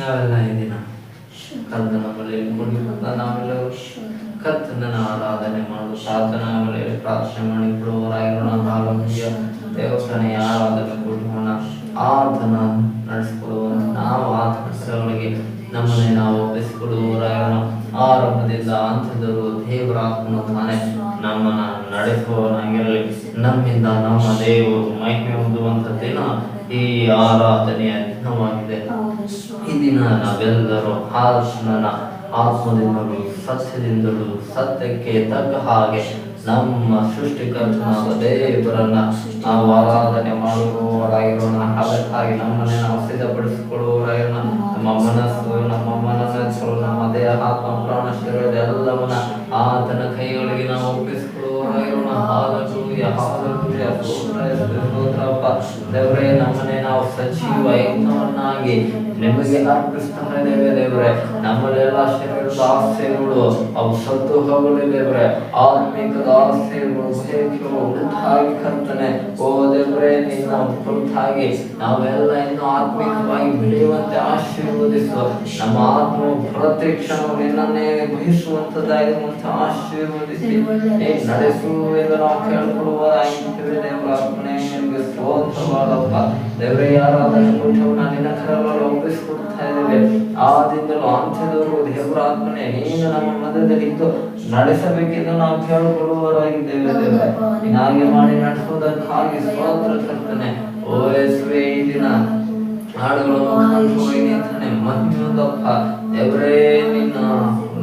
ನಾವೆಲ್ಲ ಈ ದಿನ ಕರ್ತನ ಬಳಿಯಲ್ಲಿ ಕೂಡಿ ನಾವೆಲ್ಲರೂ ಕರ್ತನನ್ನು ಆರಾಧನೆ ಮಾಡು ಪ್ರಾರ್ಥನಾ ಬಳಿಯಲ್ಲಿ ಪ್ರಾರ್ಥನೆ ಮಾಡಿಕೊಳ್ಳುವವರಾಗಿರೋಣ. ಹಾಲೆಲೂಯಾ. ದೇವಸ್ಥಾನ ಆರಾಧನೆ ಕೊಡೋಣ, ಆತನ ನಡೆಸಿಕೊಡುವಂತ ನಾವು ಆತನ ಕರಗಳಿಗೆ ನಮ್ಮನ್ನೇ ನಾವು ಒಪ್ಪಿಸಿಕೊಡುವವರಾಗಿರೋಣ. ಆರಂಭದಿಂದ ಅಂತ್ಯದವರೆಗೂ ದೇವರ ಆತ್ಮನು ತಾನೇ ನಮ್ಮನ್ನ ನಡೆಸುವವನಾಗಿರಲಿ. ನಮ್ಮಿಂದ ನಮ್ಮ ದೇವರು ಮಹಿಮೆ ಹೊಂದುವಂತ ದಿನ ಈ ಆರಾಧನೆಯ ದಿನವಾಗಿದೆ. ಈ ದಿನ ನಾವೆಲ್ಲರೂ ಆತನ ಆತ್ಮದಿಂದಲೂ ಸತ್ಯದಿಂದಲೂ ಸತ್ಯಕ್ಕೆ ತಕ್ಕ ಹಾಗೆ ನಮ್ಮ ಸೃಷ್ಟಿಕರ್ತನಾದ ದೇವರನ್ನ ನಾವು ಆರಾಧನೆ ಮಾಡುವವರಾಗಿರೋಣ. ಅದಕ್ಕಾಗಿ ನಮ್ಮನ್ನೇ ನಾವು ಸಿದ್ಧಪಡಿಸಿಕೊಳ್ಳುವವರಾಗಿರೋಣ. ನಮ್ಮ ಮನಸ್ಸು, ನಮ್ಮ ಮನಸ್ಸು, ನಮ್ಮ ದೇಹ, ಆತ್ಮ, ಪ್ರಾಣ, ಶರೀರ ಎಲ್ಲವನ್ನ ಆತನ ಕೈಗಳಿಗೆ ನಾವು ಒಪ್ಪಿಸಿಕೊಳ್ಳುವವರಾಗಿರೋಣ. Hallelujah, hallelujah. ಸ್ತೋತ್ರಪ್ಪ ದೇವರೇ, ನಮ್ಮನ್ನೇ ನಾವು ಸಜೀವ ಯಜ್ಞವನ್ನಾಗಿ ನಿಮಗೆ ಅರ್ಪಿಸ್ತಾ ಇದ್ದೇವೆ ದೇವರೇ. ನಮ್ಮಲ್ಲೆಲ್ಲ ಶರೀರದ ಆಸೆಗಳು ಅವು ಸತ್ತು ಹೋಗಲಿ ದೇವರೇ. ಆತ್ಮಿಕದ ಆಸೆಗಳು ಬಯಕೆಗಳು ಉಂಟಾಗಿ ಕರ್ತನೆ ಓ ದೇವರೇ, ನಿನ್ನ ಕುರಿತಾಗಿ ನಾವೆಲ್ಲ ಇನ್ನು ಆತ್ಮಿಕವಾಗಿ ಬೆಳೆಯುವಂತೆ ಆಶೀರ್ವದಿಸು. ನಮ್ಮ ಆತ್ಮ ಪ್ರತಿ ಕ್ಷಣ ನಿನ್ನನ್ನೇ ಬಯಸುವಂತದ್ದಾಗಿರುವಂತ ಆಶೀರ್ವದಿಸಿ ನಡೆಸು ಎಂದು ನಾವು ಕೇಳಿಕೊಳ್ಳುವುದಾಗಿದ್ದೇವೆ ದೇವರ. ನಿಮಗೆ ಸ್ತೋತ್ರವಾದಪ್ಪ ದೇವರೇ. ಆರಾಧನೆ ಕೂಟವನ್ನು ನಿನ್ನ ಕರಗಳಲ್ಲಿ ಒಪ್ಪಿಸಿಕೊಡ್ತಾ ಇದ್ದೇವೆ. ಆದಿಂದಲೂ ಅಂತ್ಯದವರೆಗೂ ದೇವರ ಆತ್ಮನೇ ನೀನು ನಮ್ಮ ಮಧ್ಯದಲ್ಲಿ ಇದ್ದು ನಡೆಸಬೇಕೆಂದು ನಾವು ಕೇಳಿಕೊಳ್ಳುವವರಾಗಿದ್ದೇವೆ ದೇವರೇ. ಹಾಗೆ ಮಾಡಿ ನಡೆಸುವುದಕ್ಕಾಗಿ ಸ್ತೋತ್ರ ಕರ್ತನೆ ಓ ಯೇಸುವೇ. ಈ ದಿನ ಹಾಡುಗಳ ಮುಖಾಂತರವಾಗಿ ಮಹಿಮೆಯೊಂದಪ್ಪ ದೇವರೇ, ನಿನ್ನ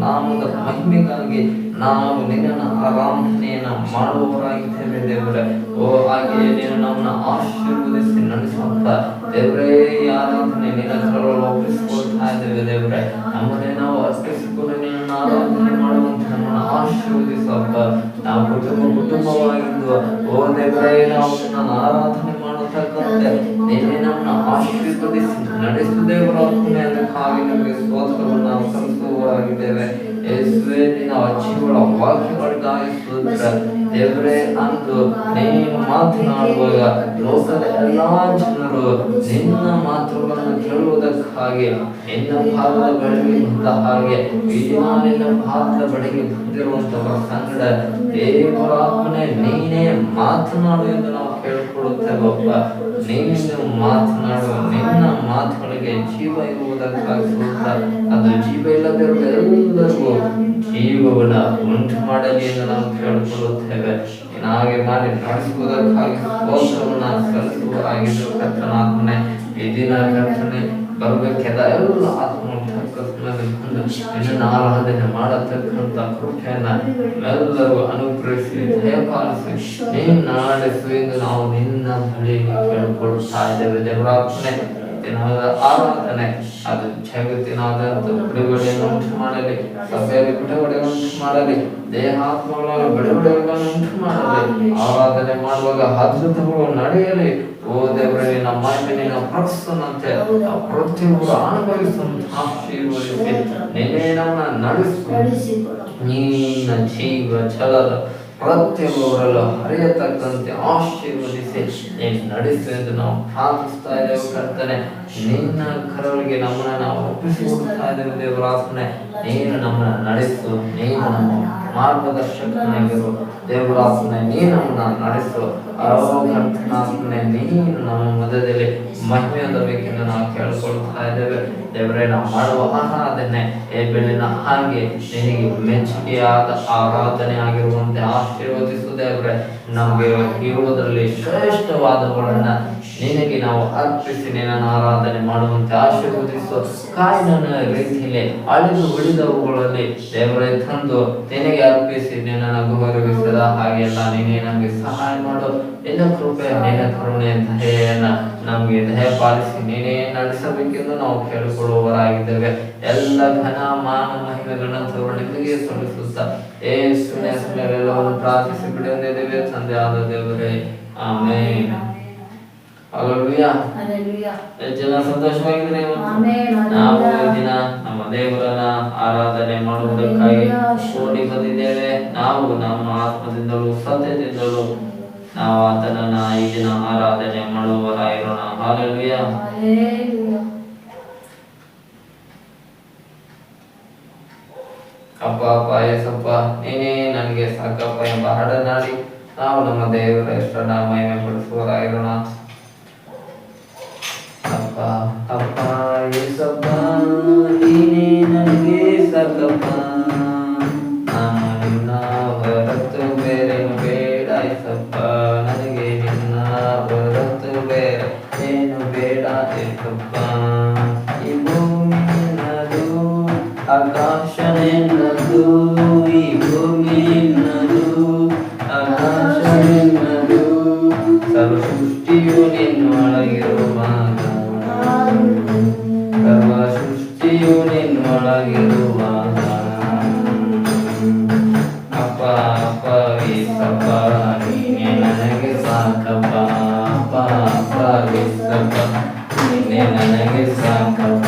ನಾಮದ ಮಹಿಮೆಗಾಗಿ ನಾವು ನಿನ್ನ ಆರಾಧನೆಯನ್ನ ಮಾಡುವವರಾಗಿದ್ದೇವೆ ದೇವರೇ. ಓ ಹಾಗೆಯೇ ನೀನು ನಮ್ಮನ್ನ ಆಶೀರ್ವದಿಸಿ ನಡೆಸುವಂತ ದೇವರೇ, ಈ ಆರಾಧನೆ ನಿನ್ನ ಕರಗಳಲ್ಲಿ ಒಪ್ಪಿಸಿಕೊಳ್ತಾ ಇದ್ದೇವೆ ದೇವರೇ. ನಮ್ಮನ್ನೇ ನಾವು ಅರ್ಪಿಸಿಕೊಂಡು ನಿನ್ನ ಆರಾಧನೆ ಮಾಡುವಂತೆ ನಮ್ಮನ್ನ ಆಶೀರ್ವದಿಸಪ್ಪ. ನಾವು ಕುಟುಂಬವಾಗಿದ್ದು ಓ ದೇವರೇ, ನಾವು ನನ್ನ ಆರಾಧನೆ ಮಾಡತಕ್ಕಂತೆ ನೀನೇ ನಮ್ಮನ್ನ ಆಶೀರ್ವದಿಸಿ ನಡೆಸು ದೇವರ. ಅದಕ್ಕಾಗಿ ನಮಗೆ ಸ್ತೋತ್ರವನ್ನು ನಾವು ಸಲ್ಲಿಸುವವರಾಗಿದ್ದೇವೆ ಯೇಸುವೇ. ನಿನ್ನ ಜೀವಗಳ ವಾಕ್ಯಗಳಿಗಾಗಿ ಸ್ತೋತ್ರ ದೇವರೇ. ಅಂದು ನೀನು ಮಾತನಾಡುವಾಗ ಲೋಕದ ಎಲ್ಲಾ ಜನರು ನಿನ್ನ ಮಾತುಗಳನ್ನು ಕೇಳುವುದಕ್ಕಾಗಿ ನಿನ್ನ ಪಾದದ ಬಳಿಗೆ ಬಂದ ಹಾಗೆ ಈ ದಿನ ನಿನ್ನ ಪಾದದ ಬಳಿಗೆ ಬಂದಿರುವಂತಹ ಸಂಗಡ ದೇವರಾತ್ಮನೇ ನೀನೇ ಮಾತನಾಡು ಎಂದು ನಾವು ಕೇಳಿಕೊಳ್ಳುತ್ತೇವಪ್ಪ. ನೀನು ಮಾತನಾಡುವ ನಿನ್ನ ಮಾತುಗಳಿಗೆ ಜೀವ ಇರುವುದಕ್ಕಾಗಿ ಸ್ತೋತ್ರ. ಅದು ಜೀವ ಇಲ್ಲದಿರುವ ಎಲ್ಲರಿಗೂ ಜೀವವನ್ನು ಉಂಟು ಮಾಡಲಿ ಎಂದು ನಾವು ಕೇಳಿಕೊಳ್ಳುತ್ತೇವೆ. ಹಾಗೆ ಮಾಡಿ ನಡೆಸುವುದಕ್ಕಾಗಿ ಸ್ತೋತ್ರವನ್ನು ಸಲ್ಲಿಸುವವರಾಗಿದ್ದು ಕರ್ತನಾತ್ಮನೇ. ಈ ದಿನ ಕರ್ತನೆ ಬರಬೇಕೆಂದ ಎಲ್ಲ ಆತ್ಮ ನಿನ್ನ ಆರಾಧನೆ ಮಾಡತಕ್ಕಂಥ ಕೃಪೆಯನ್ನ ಎಲ್ಲರೂ ಅನುಗ್ರಹಿಸಿ ದಯಪಾಲಿಸಿ ನೀನು ನಡೆಸು ಎಂದು ನಾವು ನಿನ್ನ ಬಳಿ ಕೇಳಿಕೊಳ್ಳುತ್ತಾ ಇದ್ದೇವೆ ದೇವರಾತ್ಮನೆ. ಆರಾಧನೆ ಅದು ಜಗತ್ತಿನಾದಂತ ಬಿಡುಗಡೆಯನ್ನು ಉಂಟು ಮಾಡಲಿ, ಸಭೆಯಲ್ಲಿ ಬಿಡುಗಡೆಯನ್ನು ಉಂಟು ಮಾಡಲಿ, ದೇಹಾತ್ಮಗಳನ್ನು ಬಿಡುಗಡೆಗಳನ್ನು ಉಂಟು ಮಾಡಲಿ. ಆರಾಧನೆ ಮಾಡುವಾಗ ಅದ್ಭುತಗಳು ನಡೆಯಲಿ. ಓ ದೇವರೇ, ನಿನ್ನ ಮಹಿಮೆ ನಿನ್ನ ಪ್ರಸನ್ನತೆ ಪ್ರತಿಯೊಬ್ಬರು ಅನುಭವಿಸುವಂತ ಆಶೀರ್ವದಿಸಿ ನಿನ್ನೆ ನಮ್ಮನ್ನ ನಡೆಸಿ ನಿನ್ನ ಜೀವ ಛಲದ ಪ್ರತಿಯೊಬ್ಬರಲ್ಲೂ ಹರಿಯತಕ್ಕಂತೆ ಆಶೀರ್ವದಿಸಿ ನೀನು ನಡೆಸು ಎಂದು ನಾವು ಪ್ರಾರ್ಥಿಸ್ತಾ ಇದ್ದೇವೆ ಕರ್ತನೆ. ನಿನ್ನ ಕರಗಳಿಗೆ ನಮ್ಮನ್ನ ನಾವು ಒಪ್ಪಿಸಿಕೊಡ್ತಾ ಇದ್ದೇವೆ ದೇವರಾತ್ಮನೆ. ನೀನು ನಮ್ಮನ್ನ ನಡೆಸು, ನೀನು ನಮ್ಮ ಮಾರ್ಗದರ್ಶಕನಾಗಿರು ದೇವರಾತ್ಮನೆ. ನೀನು ನಮ್ಮನ್ನ ನಡೆಸು ಕರ್ತನಾತ್ಮನೆ. ನೀನು ನಮ್ಮ ಮಧ್ಯದಲ್ಲಿ ಮಹಿಮೆ ಹೊಂದಬೇಕೆಂದು ನಾವು ಕೇಳಿಕೊಳ್ತಾ ಇದ್ದೇವೆ ದೇವರೇ. ನಾವು ಮಾಡುವ ಆರಾಧನೆ ಬೆಳ್ಳಿನ ಹಾಗೆ ನಿನಗೆ ಮೆಚ್ಚುಗೆಯಾದ ಆರಾಧನೆ ಆಗಿರುವಂತೆ ಆಶೀರ್ವದಿಸು ದೇವರೇ. ನಮಗೆ ಇರುವುದರಲ್ಲಿ ಶ್ರೇಷ್ಠವಾದವುಗಳನ್ನ ನಿನಗೆ ನಾವು ಅರ್ಪಿಸಿ ನಿನ್ನನ್ನು ಆರಾಧನೆ ಮಾಡುವಂತೆ ಆಶೀರ್ವದಿಸು. ಕಾಯಿನ ರೀತಿಯಲ್ಲಿ ಅಳಿದು ಉಳಿದವುಗಳಲ್ಲಿ ದೇವರೇ ತಂದು ನಿನಗೆ ಅರ್ಪಿಸಿ ನಿನ್ನನ್ನು ಗೌರವಿಸದ ಹಾಗೆಲ್ಲ ನೀನೇ ನಮಗೆ ಸಹಾಯ ಮಾಡು. ನಿನ್ನ ಕೃಪೆ, ನಿನ್ನ ಕರುಣೆ, ದಯೆಯನ್ನ ನಮಗೆ ದಯ ಪಾಲಿಸಿ ನೀನೇ ನಡೆಸಬೇಕೆಂದು ನಾವು ಕೇಳಿಕೊಳ್ಳುವವರಾಗಿದ್ದೇವೆ. ಎಲ್ಲ ಘನ ಮಾನ ಮಹಿಮೆಗಳನ್ನ ನಿಮಗೆ ಸಲ್ಲಿಸುತ್ತಾ ಯೇಸುವಿನ ಹೆಸರಿನೆಲ್ಲವನ್ನು ಪ್ರಾರ್ಥಿಸಿ ಬಿಡುವಂದಿದ್ದೇವೆ ತಂದೆ ಆದ ದೇವರೇ, ಆಮೆನ್. ಹಲ್ಲೆಲೂಯಾ. ಜನ ಸಂತೋಷವಾಗಿದ್ರೆ ನಾವು ಈ ದಿನ ನಮ್ಮ ದೇವರನ್ನ ಆರಾಧನೆ ಮಾಡುವುದಕ್ಕಾಗಿ ಕೂಡಿ ಬಂದಿದ್ದೇವೆ. ನಾವು ನಮ್ಮ ಆತ್ಮದಿಂದಲೂ ಸತ್ಯದಿಂದಲೂ ನಾವು ಆತನನ್ನ ಈ ದಿನ ಆರಾಧನೆ ಮಾಡುವವರಾಗಿರೋಣ. ಹಲ್ಲೆಲೂಯಾ. ಅಪ್ಪ ಅಪ್ಪ ಏಸಪ್ಪ ನೀನೇ ನನಗೆ ಸಾಕಪ್ಪ ಎಂಬ ಹಾಡನ್ನಾಡಿ ನಾವು ನಮ್ಮ ದೇವರ ಹೆಸರನ್ನ ಮಹಿಮೆ ಪಡಿಸುವರಾಗಿರೋಣ. ಅಪ್ಪ ಅಪ್ಪ ಏಸಪ್ಪ ನೀನೇ ನನಗೆ ಸಾಕಪ್ಪ, ನಾನು ನಿನ್ನ ಹೊರತು ಬೇರೇನು ಬೇಡ ಏಸಪ್ಪ, ನನಗೆ ನಿನ್ನ ಹೊರತು ಬೇರೆ ಏನು ಬೇಡ ಏಸಪ್ಪ. ಈ ಭೂಮಿ ನಿನ್ನದು, ಆಕಾಶ ನಿನ್ನದು, ಈ ಭೂಮಿ ನಿನ್ನದು, ಆಕಾಶ ನಿನ್ನದು, ಸರ್ವ ಸೃಷ್ಟಿಯು ನಿನ್ನೊಳಗಿರುವಾಗ, ಸರ್ವ ಸೃಷ್ಟಿಯು ನಿನ್ನೊಳಗಿರುವಾಗ. ಅಪ್ಪ ಅಪ್ಪ ಏಸಪ್ಪ ನೀನೇ ನನಗೆ ಸಾಕಪ್ಪ, ಅಪ್ಪ ಅಪ್ಪ ಏಸಪ್ಪ ನೀನೇ ನನಗೆ ಸಾಕಪ್ಪ,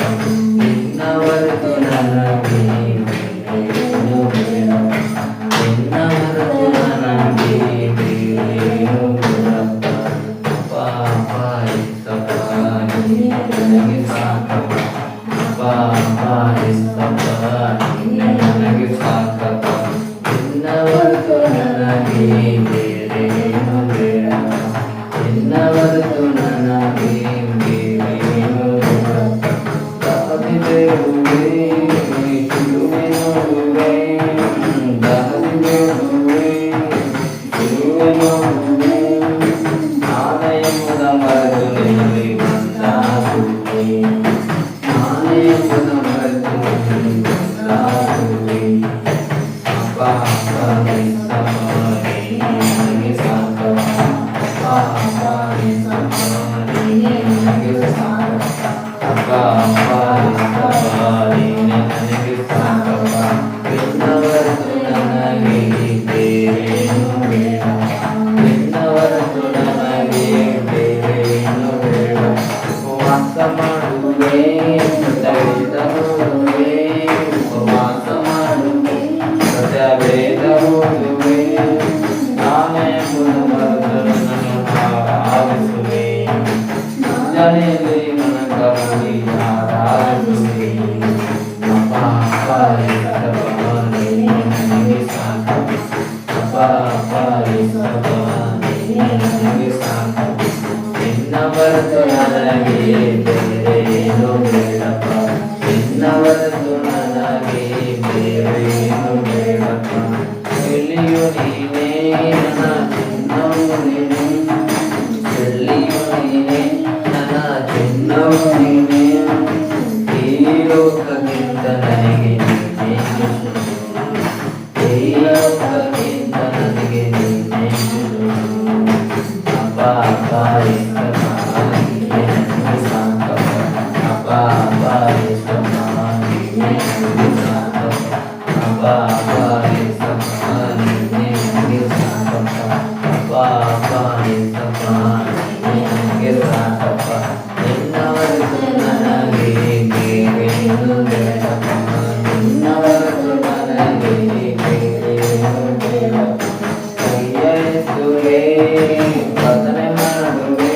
ನಿನ್ನ ಹೊರತು ನನಗೆ ಬೇರೇನು ಬೇಡ, ನಿನ್ನ ಹೊರತು ನನಗೆ ಬೇರೇನು ಬೇಡಪ್ಪ. ಅಪ್ಪ ಅಪ್ಪ ಏಸಪ್ಪ ನೀನೇ ನನಗೆ ಸಾಕಪ್ಪ, ಅಪ್ಪ ಅಪ್ಪ ಏಸಪ್ಪ ನೀನೇ ನನಗೆ ಸಾಕಪ್ಪ, ನಿನ್ನ ಹೊರತು ನನಗೆ ಬೇರೇನು ಬೇಡ, ನಿನ್ನ ಹೊರತು ನನಗೆ ಬೇರೇನು ಬೇಡಪ್ಪ. ದಾರಿಬೇಡುವೆ ಶಿಲುಬೆ ನೋಡುವೆ, ದಾರಿಬೇಡುವೆ ಶಿಲುಬೆ ನೋಡುವೆ, ನಾನೇ ಎಂಬುದ ಮರೆತು ನಿನ್ನಲ್ಲಿ ಒಂದಾಗುವೆ, ನಾನೇ ಎಂಬುದ ಮರೆತು ನಿನ್ನಲ್ಲಿ ಒಂದಾಗುವೆ. ಅಪ್ಪ ಅಪ್ಪ ಏಸಪ್ಪ ನೀನೇ ನನಗೆ ಸಾಕಪ್ಪ, ಅಪ್ಪ ಅಪ್ಪ ಏಸಪ್ಪ ನೀನೇ ನನಗೆ ಸಾಕಪ್ಪ, ಅಪ್ಪ ಅಪ್ಪ ಏಸಪ್ಪ ನೀನೇ ನನಗೆ ಸಾಕಪ್ಪ, ನಿನ್ನ ಹೊರತು ನನಗೆ ಬೇರೇನು ಬೇಡ, ನಿನ್ನ ಹೊರತು ನನಗೆ ಬೇರೇನು ಬೇಡ. ಉಪವಾಸ ಮಾಡುವೆ ಸತ್ಯವೇದ ಓದುವೆ, ಉಪವಾಸ ಮಾಡುವೆ ಸತ್ಯವೇದ ಓದುವೆ, ನಾನೇ ಎಂಬುದು ಮರೆತು ನನ್ನನ್ನು ಆರಾಧಿಸುವೆ, ಮುಂಜಾನೆಯಲ್ಲಿ ಮನಕರುಳಿ ಆರಾಧಿಸುವೆ. ಅಪ್ಪ ಅಪ್ಪ ಏಸಪ್ಪ ನೀನೇ ನನಗೆ ಸಾಕಪ್ಪ, ಅಪ್ಪ ಅಪ್ಪ ಏಸಪ್ಪ ನೀನೇ ನನಗೆ ಸಾಕಪ್ಪ, ನಿನ್ನ ಹೊರತು ನನಗೆ ಬೇರೇನು ಬೇಡಪ್ಪ, ನಿನ್ನ ಹೊರತು ನನಗೆ ಬೇರೇನು ಬೇಡಪ್ಪ. ಎಲ್ಲಿಯೂ ನೀನೇ ನನ್ನ ಚಿನ್ನವು ನೀನೇ, ಎಲ್ಲಿಯೂ ನೀನೇ ನನ್ನ ಚಿನ್ನವು ನೀನೇ, ಈ ಲೋಕಕ್ಕಿಂತ ನನಗೆ ನೀನೇ ಮಿಗಿಲು, ಈ ಲೋಕಕ್ಕಿಂತ ನನಗೆ ನೀನೇ ಮಿಗಿಲು. ಅಪ್ಪ ಅಪ್ಪ ಏಸಪ್ಪ ನೀನೇ ನನಗೆ ಸಾಕಪ್ಪ, ಅಪ್ಪ ಅಪ್ಪ ಏಸಪ್ಪ ನೀನೇ ನನಗೆ ಸಾಕಪ್ಪ, ಅಪ್ಪ ಅಪ್ಪ ಏಸಪ್ಪ ನೀನೇ ನನಗೆ ಸಾಕಪ್ಪ, ಅಪ್ಪ ಅಪ್ಪ ಏಸಪ್ಪ ನೀನೇ ನನಗೆ ಸಾಕಪ್ಪ, ನಿನ್ನ ಹೊರತು ನನಗೆ ಬೇರೇನು ಬೇಡಪ್ಪ, ನಿನ್ನ ಹೊರತು ನನಗೆ ಬೇರೇನು ಬೇಡಪ್ಪ. ಕೈಯ ಎತ್ತುವೆ ಪ್ರಾರ್ಥನೆ ಮಾಡುವೆ,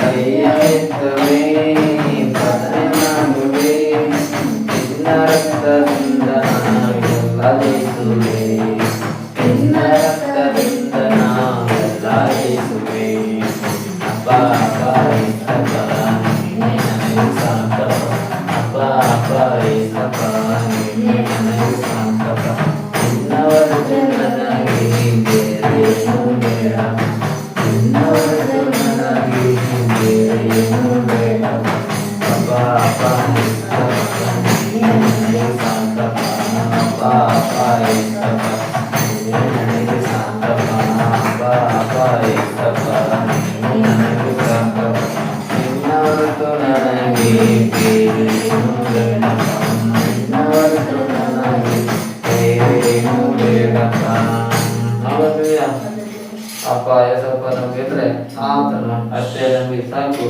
ಕೈಯ ಎತ್ತುವೆ ಪ್ರಾರ್ಥನೆ ಮಾಡುವೆ, ನಿನ್ನ ರಕ್ತದಿಂದ ನಾವೆಲ್ಲ ಜಯಿಸುವೆ, ನಿನ್ನ ರಕ್ತದಿಂದ ನಾವೆಲ್ಲ ಜಯಿಸುವೆ. ಅಪ್ಪ ಅಪ್ಪ ಏಸಪ್ಪ ನೀನೇ ನನಗೆ ಸಾಕಪ್ಪ, ಅಪ್ಪ ಅಪ್ಪ ಏಸಪ್ಪ ನೀನೇ ನನಗೆ ಸಾಕಪ್ಪ, ನಿನ್ನ ಹೊರತು ನನಗೆ ಬೇರೇನು ಬೇಡ, ನಿನ್ನ ಹೊರತು ನನಗೆ ಬೇರೇನು ಬೇಡಪ್ಪ. ಅಪ್ಪ ಅಪ್ಪ ಏಸಪ್ಪ ನೀನೇ ನನಗೆ ಸಾಕಪ್ಪ, ಅಪ್ಪ ಅಪ್ಪ ಏಸಪ್ಪ ನೀನೇ ನನಗೆ ಸಾಕಪ್ಪ, ಅಪ್ಪ ಅಪ್ಪ ಏಸಪ್ಪ ನೀನೇ ನನಗೆ ಸಾಕಪ್ಪ, ನಿನ್ನ ಹೊರತು ನನಗೆ ಬೇರೇನು ಬೇಡಪ್ಪ, ನಿನ್ನ ಹೊರತು ನನಗೆ ಬೇರೇನು ಬೇಡಪ್ಪ. ಹಲ್ಲೆಲೂಯಾ. ಅಪ್ಪ ಏಸಪ್ಪ ನಮಗಿದ್ರೆ ಆತನು ಅಷ್ಟೇ ನಮಗೆ ಸಾಕು,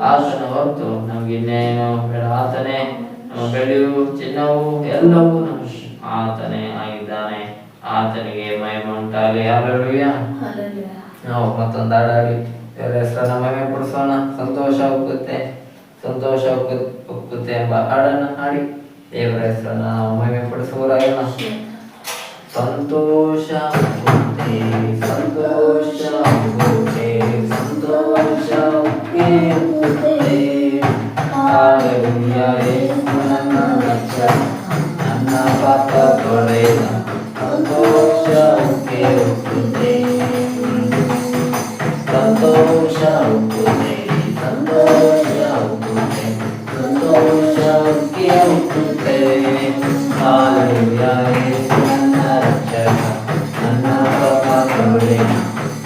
ಆತನ ಹೊರತು ನಮ್ಗೆ ಇನ್ನೇನು ಬೇಡ. ಆತನೇ ನಮ್ಮ ಬೆಳೆಯು ಚಿನ್ನವು ಎಲ್ಲವೂ ನಮಗೆ ಆತನೇ ಆಗಿದ್ದಾನೆ, ಆತನಿಗೆ ಮಹಿಮೆ ಉಂಟಾಗಲಿ. ಹಲ್ಲೆಲೂಯಾ. ನಾವು ಮತ್ತೊಂದು ಹಾಡಾಡಿ ದೇವರ ಹೆಸರನ್ನ ಮಹಿಮೆ ಪಡಿಸೋಣ. ಸಂತೋಷ ಒಕ್ಕುತ್ತೆ, ಸಂತೋಷ ಒಕ್ಕುತ್ತೆ ಎಂಬ ಹಾಡನ್ನು ಹಾಡಿ ದೇವರ ಹೆಸರನ್ನ ನಾವು ಮಹಿಮೆ ಪಡಿಸುವರಾಗೋಣ. ಸಂತೋಷ ಆಗುತ್ತೆ, ಸಂತೋಷ ಆಗುತ್ತೆ, ಸಂತೋಷ ಆಗುತ್ತೆ. ಹಾಲೆಲೂಯಾ, ಯೇಸು ನನ್ನ ರಕ್ಷಕ, ನನ್ನ ಪಾಪ ತೊಳೆದ. ಸಂತೋಷ ಆಗುತ್ತೆ, ಸಂತೋಷ ಆಗುತ್ತೆ, ಸಂತೋಷ ಆಗುತ್ತೆ, ಸಂತೋಷ ಆಗುತ್ತೆ. ಹಾಲೆಲೂಯಾ, ಯೇಸು ನನ್ನ ರಕ್ಷಕ, ನನ್ನ ಪಾಪ ತೊಳೆದ.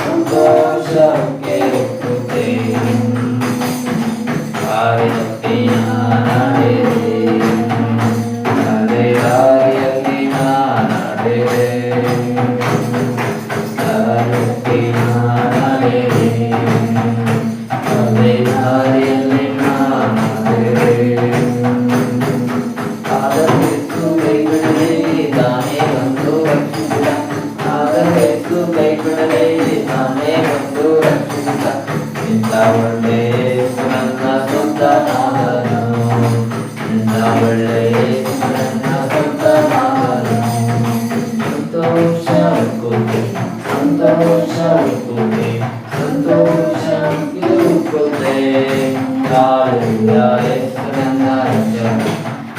ಸಂತೋಷ ಆಗುತ್ತೆ. ದಾರಿಯಲ್ಲಿ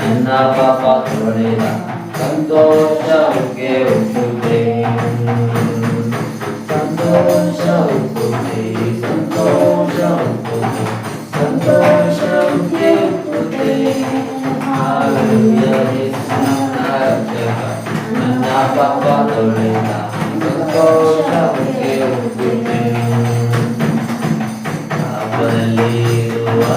ನನ್ನ ಪಾಪ ತೊಳೆದ. ಸಂತೋಷಕ್ಕೆ ಒಪ್ಪುತ್ತೆ, ಸಂತೋಷ ಒಪ್ಪುತ್ತೆ, ಸಂತೋಷ ಒಪ್ಪುತ್ತೆ, ಸಂತೋಷಕ್ಕೆ ಒಪ್ಪುತ್ತೆ. ಹಾಲೆಲೂಯಾ, ಯೇಸು ನನ್ನ ರಕ್ಷಕ, ನನ್ನ ಪಾಪ ತೊಳೆದ. ಸಂತೋಷಕ್ಕೆ ಒಪ್ಪುತ್ತೆ. ಪಾಪದಲ್ಲಿರುವವರು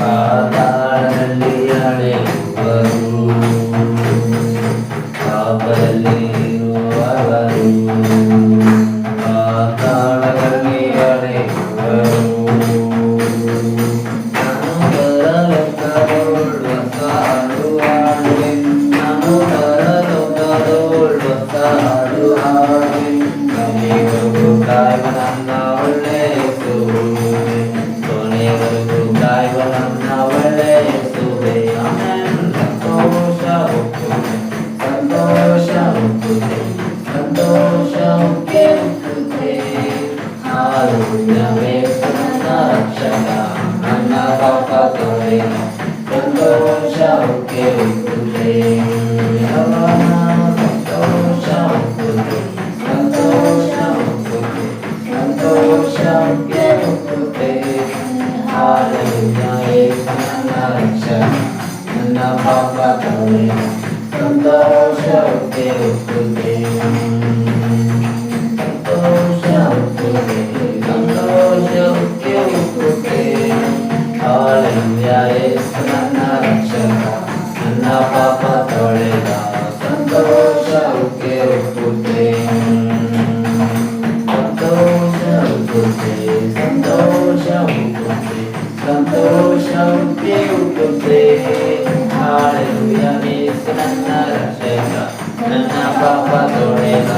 ಪಾತಾಳದಲ್ಲಿ ಅಳೆಯುವರು, ಪಾಪದಲ್ಲಿರುವವರು ಪಾತಾಳದಲ್ಲಿ ಅಳೆಯುವರು. ನಾನು ಬರಲೊಕ್ಕದೋಳ್ವ ಸಾಡು ಹಾಡುವೆ, ನಾನು ಬರಲೊಕ್ಕದೋಳ್ವ ಸಾಡು ಹಾಡುವೆ. ಕೊನೆಯವರೆಗೂ ಕಾಯುವ ನನ್ನ ಒಳ್ಳೆಯ ಯೇಸುವೆ, ಕೊನೆಯವರೆಗೂ ಕಾಯುವ ನನ್ನ ಒಳ್ಳೆಯ ಯೇಸುವೆ. ಆಮೆನ್. ಸಂತೋಷ ಒಪ್ಪುತ್ತೆ, ಸಂತೋಷ ಒಪ್ಪುತ್ತೆ, ಸಂತೋಷ ಒಪ್ಪುತ್ತೆ. ಹಾಲೆಲೂಯಾ, ಯೇಸು ನನ್ನ ರಕ್ಷಕ, ನನ್ನ ಪಾಪ ತೊಳೆದ. ಸಂತೋಷ ಒಪ್ಪುತ್ತೆ, ಸಂತೋಷ ಒಪ್ಪುತ್ತೆ, ಸಂತೋಷ ಒಪ್ಪುತ್ತೆ, ಸಂತೋಷ ಒಪ್ಪುತ್ತೆ. ಹಾಲೆಲೂಯಾ, ಯೇಸು ನನ್ನ ರಕ್ಷಕ, ನನ್ನ ಪಾಪ ತೊಳೆದ. ಸಂತೋಷ ಒಪ್ಪುತ್ತೆ, ಸಂತೋಷ ಒಪ್ಪುತ್ತೆ, ಸಂತೋಷ ಒಪ್ಪುತ್ತೆ. ಹಾಲೆಲೂಯಾ, ಯೇಸು ನನ್ನ ರಕ್ಷಕ, ನನ್ನ ಪಾಪ ತೊಳೆದ. ಸಂತೋಷ ಒಪ್ಪುತ್ತೆ, ಸಂತೋಷ ಒಪ್ಪುತ್ತೆ, ಸಂತೋಷ ಒಪ್ಪುತ್ತೆ, ಸಂತೋಷ ಒಪ್ಪುತ್ತೆ. ಹಾಲೆಲೂಯಾ, ಯೇಸು ನನ್ನ ರಕ್ಷಕ, ನನ್ನ ಪಾಪ ತೊಳೆದ.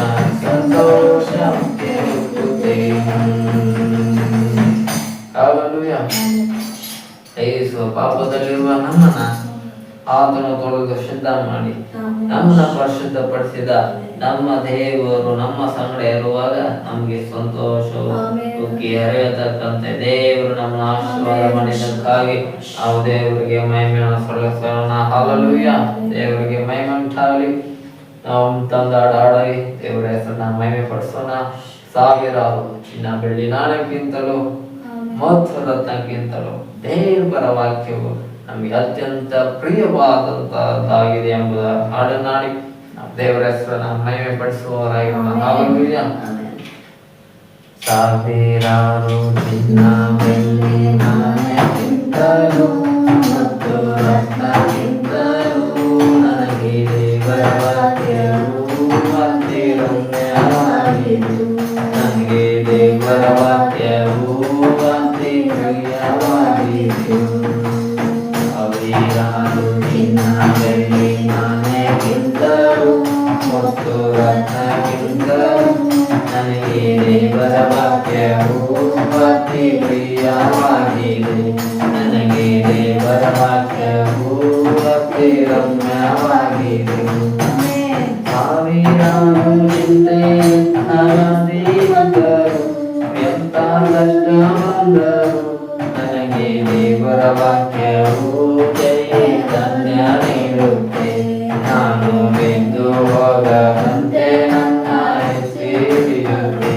ಸಂತೋಷ ಒಪ್ಪುತ್ತೆ. ಹಾಲೆಲೂಯಾ. ಯೇಸು ಪಾಪದಲ್ಲಿರುವ ನಮ್ಮನ್ನ ಆತನು ತೊಳೆದು ಶುದ್ಧ ಮಾಡಿ ನಮ್ಮನ್ನ ಪರಿಶುದ್ಧಪಡಿಸಿದ ನಮ್ಮ ದೇವರು ನಮ್ಮ ಸಂಗಡ ಇರುವಾಗ ನಮಗೆ ಸಂತೋಷವು ಉಕ್ಕಿ ಹರಿಯತಕ್ಕಂತೆ ದೇವರು ನಮ್ಮನ್ನ ಆಶೀರ್ವಾದ ಮಾಡಿದ್ದಕ್ಕಾಗಿ ನಾವು ದೇವರಿಗೆ ಮಹಿಮೆಯನ್ನು ಸಲ್ಲಿಸೋಣ. ಹಾಲೆಲೂಯಾ, ದೇವರಿಗೆ ಮಹಿಮೆ ಉಂಟಾಗಲಿ. ನಾವು ತಂದಾಡಿ ದೇವರ ಹೆಸರನ್ನ ಮಹಿಮೆ ಪಡಿಸೋಣ. ಸಾವಿರಾರು ಚಿನ್ನ ಬೆಳ್ಳಿ ನಾಣ್ಯಕ್ಕಿಂತಲೂ ಮತ್ತು ರತ್ನಕ್ಕಿಂತಲೂ ದೇವರ ವಾಕ್ಯವು ನಮಗೆ ಅತ್ಯಂತ ಪ್ರಿಯವಾದಂತಹದ್ದಾಗಿದೆ ಎಂಬುದ ಹಾಡನ್ನಾಡಿ ನಾವು ದೇವರ ಹೆಸರನ್ನ ಮಹಿಮೆ ಪಡಿಸುವವರಾಗಿರೋಣ. ಹಾಲೆಲೂಯಾ. ಸಾವಿರಾರು ಚಿನ್ನ ಬೆಳ್ಳಿ ನಾಣ್ಯಕ್ಕಿಂತಲೂ ಮತ್ತು ರತ್ನಕ್ಕಿಂತಲೂ ನನಗೆ ದೇವರ ವಾಕ್ಯವು ಅತಿರಮ್ಯವಾಯಿತು. ನನಗೆ ದೇವರ ವಾಕ್ಯವು ಅತಿ ಪ್ರಿಯವಾಯಿತು. ಸಾವಿರಾರು ಚಿನ್ನ ಬೆಳ್ಳಿ ನಾಣ್ಯಕ್ಕಿಂತಲೂ ಮತ್ತು ರತ್ನಕ್ಕಿಂತಲೂ ನನಗೆ ದೇವರ ವಾಕ್ಯವು ಅತಿ ಪ್ರಿಯವಾಗಿದೆ. ನನಗೆ ದೇವರ ವಾಕ್ಯವು ಅತಿ ರಮ್ಯವಾಗಿದೆ. ಸಾವಿರಾರು ಚಿಂತೆ ನನ್ನದಿದ್ದರು, ಎಂತ ಕಷ್ಟ ಬಂದರು, ನನಗೆ ದೇವರ ವಾಕ್ಯವು ಚೈತನ್ಯ ನೀಡುತ್ತೆ. ನಾನು ಬಿದ್ದು ಹೋಗದಂತೆ ನನ್ನ ಎತ್ತಿ ಹಿಡಿಯುತ್ತೆ.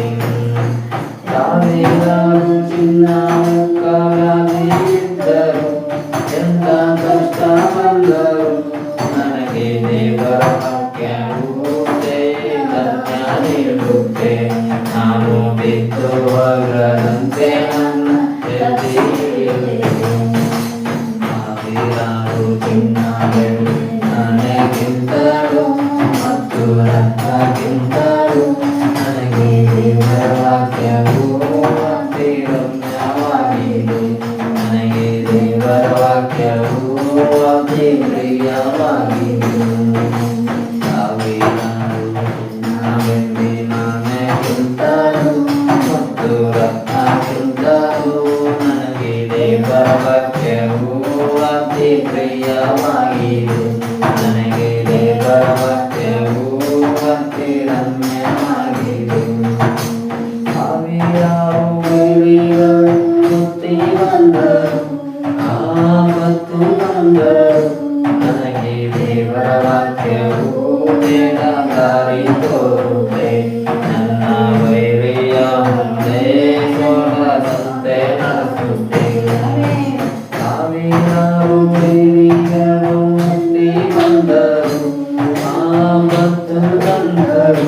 ಸಾವಿರಾರು ಚಿನ್ನ ಮುಖವಿದ್ದರು, ಎಂತ ಕಷ್ಟ ಬಂದರು, ನನಗೆ ದೇವರ ವಾಕ್ಯವು ಚೈತನ್ಯ ನೀಡುತ್ತೆ. ನಾನು ಬಿದ್ದು ಹೋಗದಂತೆ ನನ್ನ ಎತ್ತಿ ಹಿಡಿಯುತ್ತೆ. ಸಾವಿರಾರು ಚಿನ್ನ ನನಗಿಂತಲೂ ಮತ್ತು ರತ್ನಕ್ಕಿಂತಲೂ ನನಗೆ ದೇವರ ವಾಕ್ಯವು ಅತಿ ರಮ್ಯವಾಗಿದೆ. ನನಗೆ ದೇವರ ವಾಕ್ಯವು ಅತಿ ಪ್ರಿಯವಾಗಿದೆ. ಸಾವಿರಾರು ಚಿನ್ನವೆಂದಿ ನನಗಿಂತಲೂ ಮತ್ತು ರತ್ನಕ್ಕಿಂತಲೂ ನನಗೆ ದೇವರ ವಾಕ್ಯವು ಅತಿ ಪ್ರಿಯವಾಗಿದೆ. ನನಗೆ ದೇವರ ವಾಕ್ಯವು ಅತಿ ರಮ್ಯವಾಗಿದೆ. ಸಾವಿರಾರು ವೇಳೆಗಳು ಮುತ್ತಿ ಬಂದರು, ಆಪತ್ತು ಬಂದರು, ನನಗೆ ದೇವರ ವಾಕ್ಯವು ಬೇಗ ದಾರಿ ತೋರುತ್ತೆ. ನನ್ನ ವೈರಿಯ ಮುಂದೆ ಸೋಲದಂತೆ ನಡೆಸುತ್ತೆ. ಸಾವಿರಾರು ವೇಳೆಗಳು ಮುತ್ತಿ ಬಂದರು, ಆಪತ್ತು ಬಂದರು,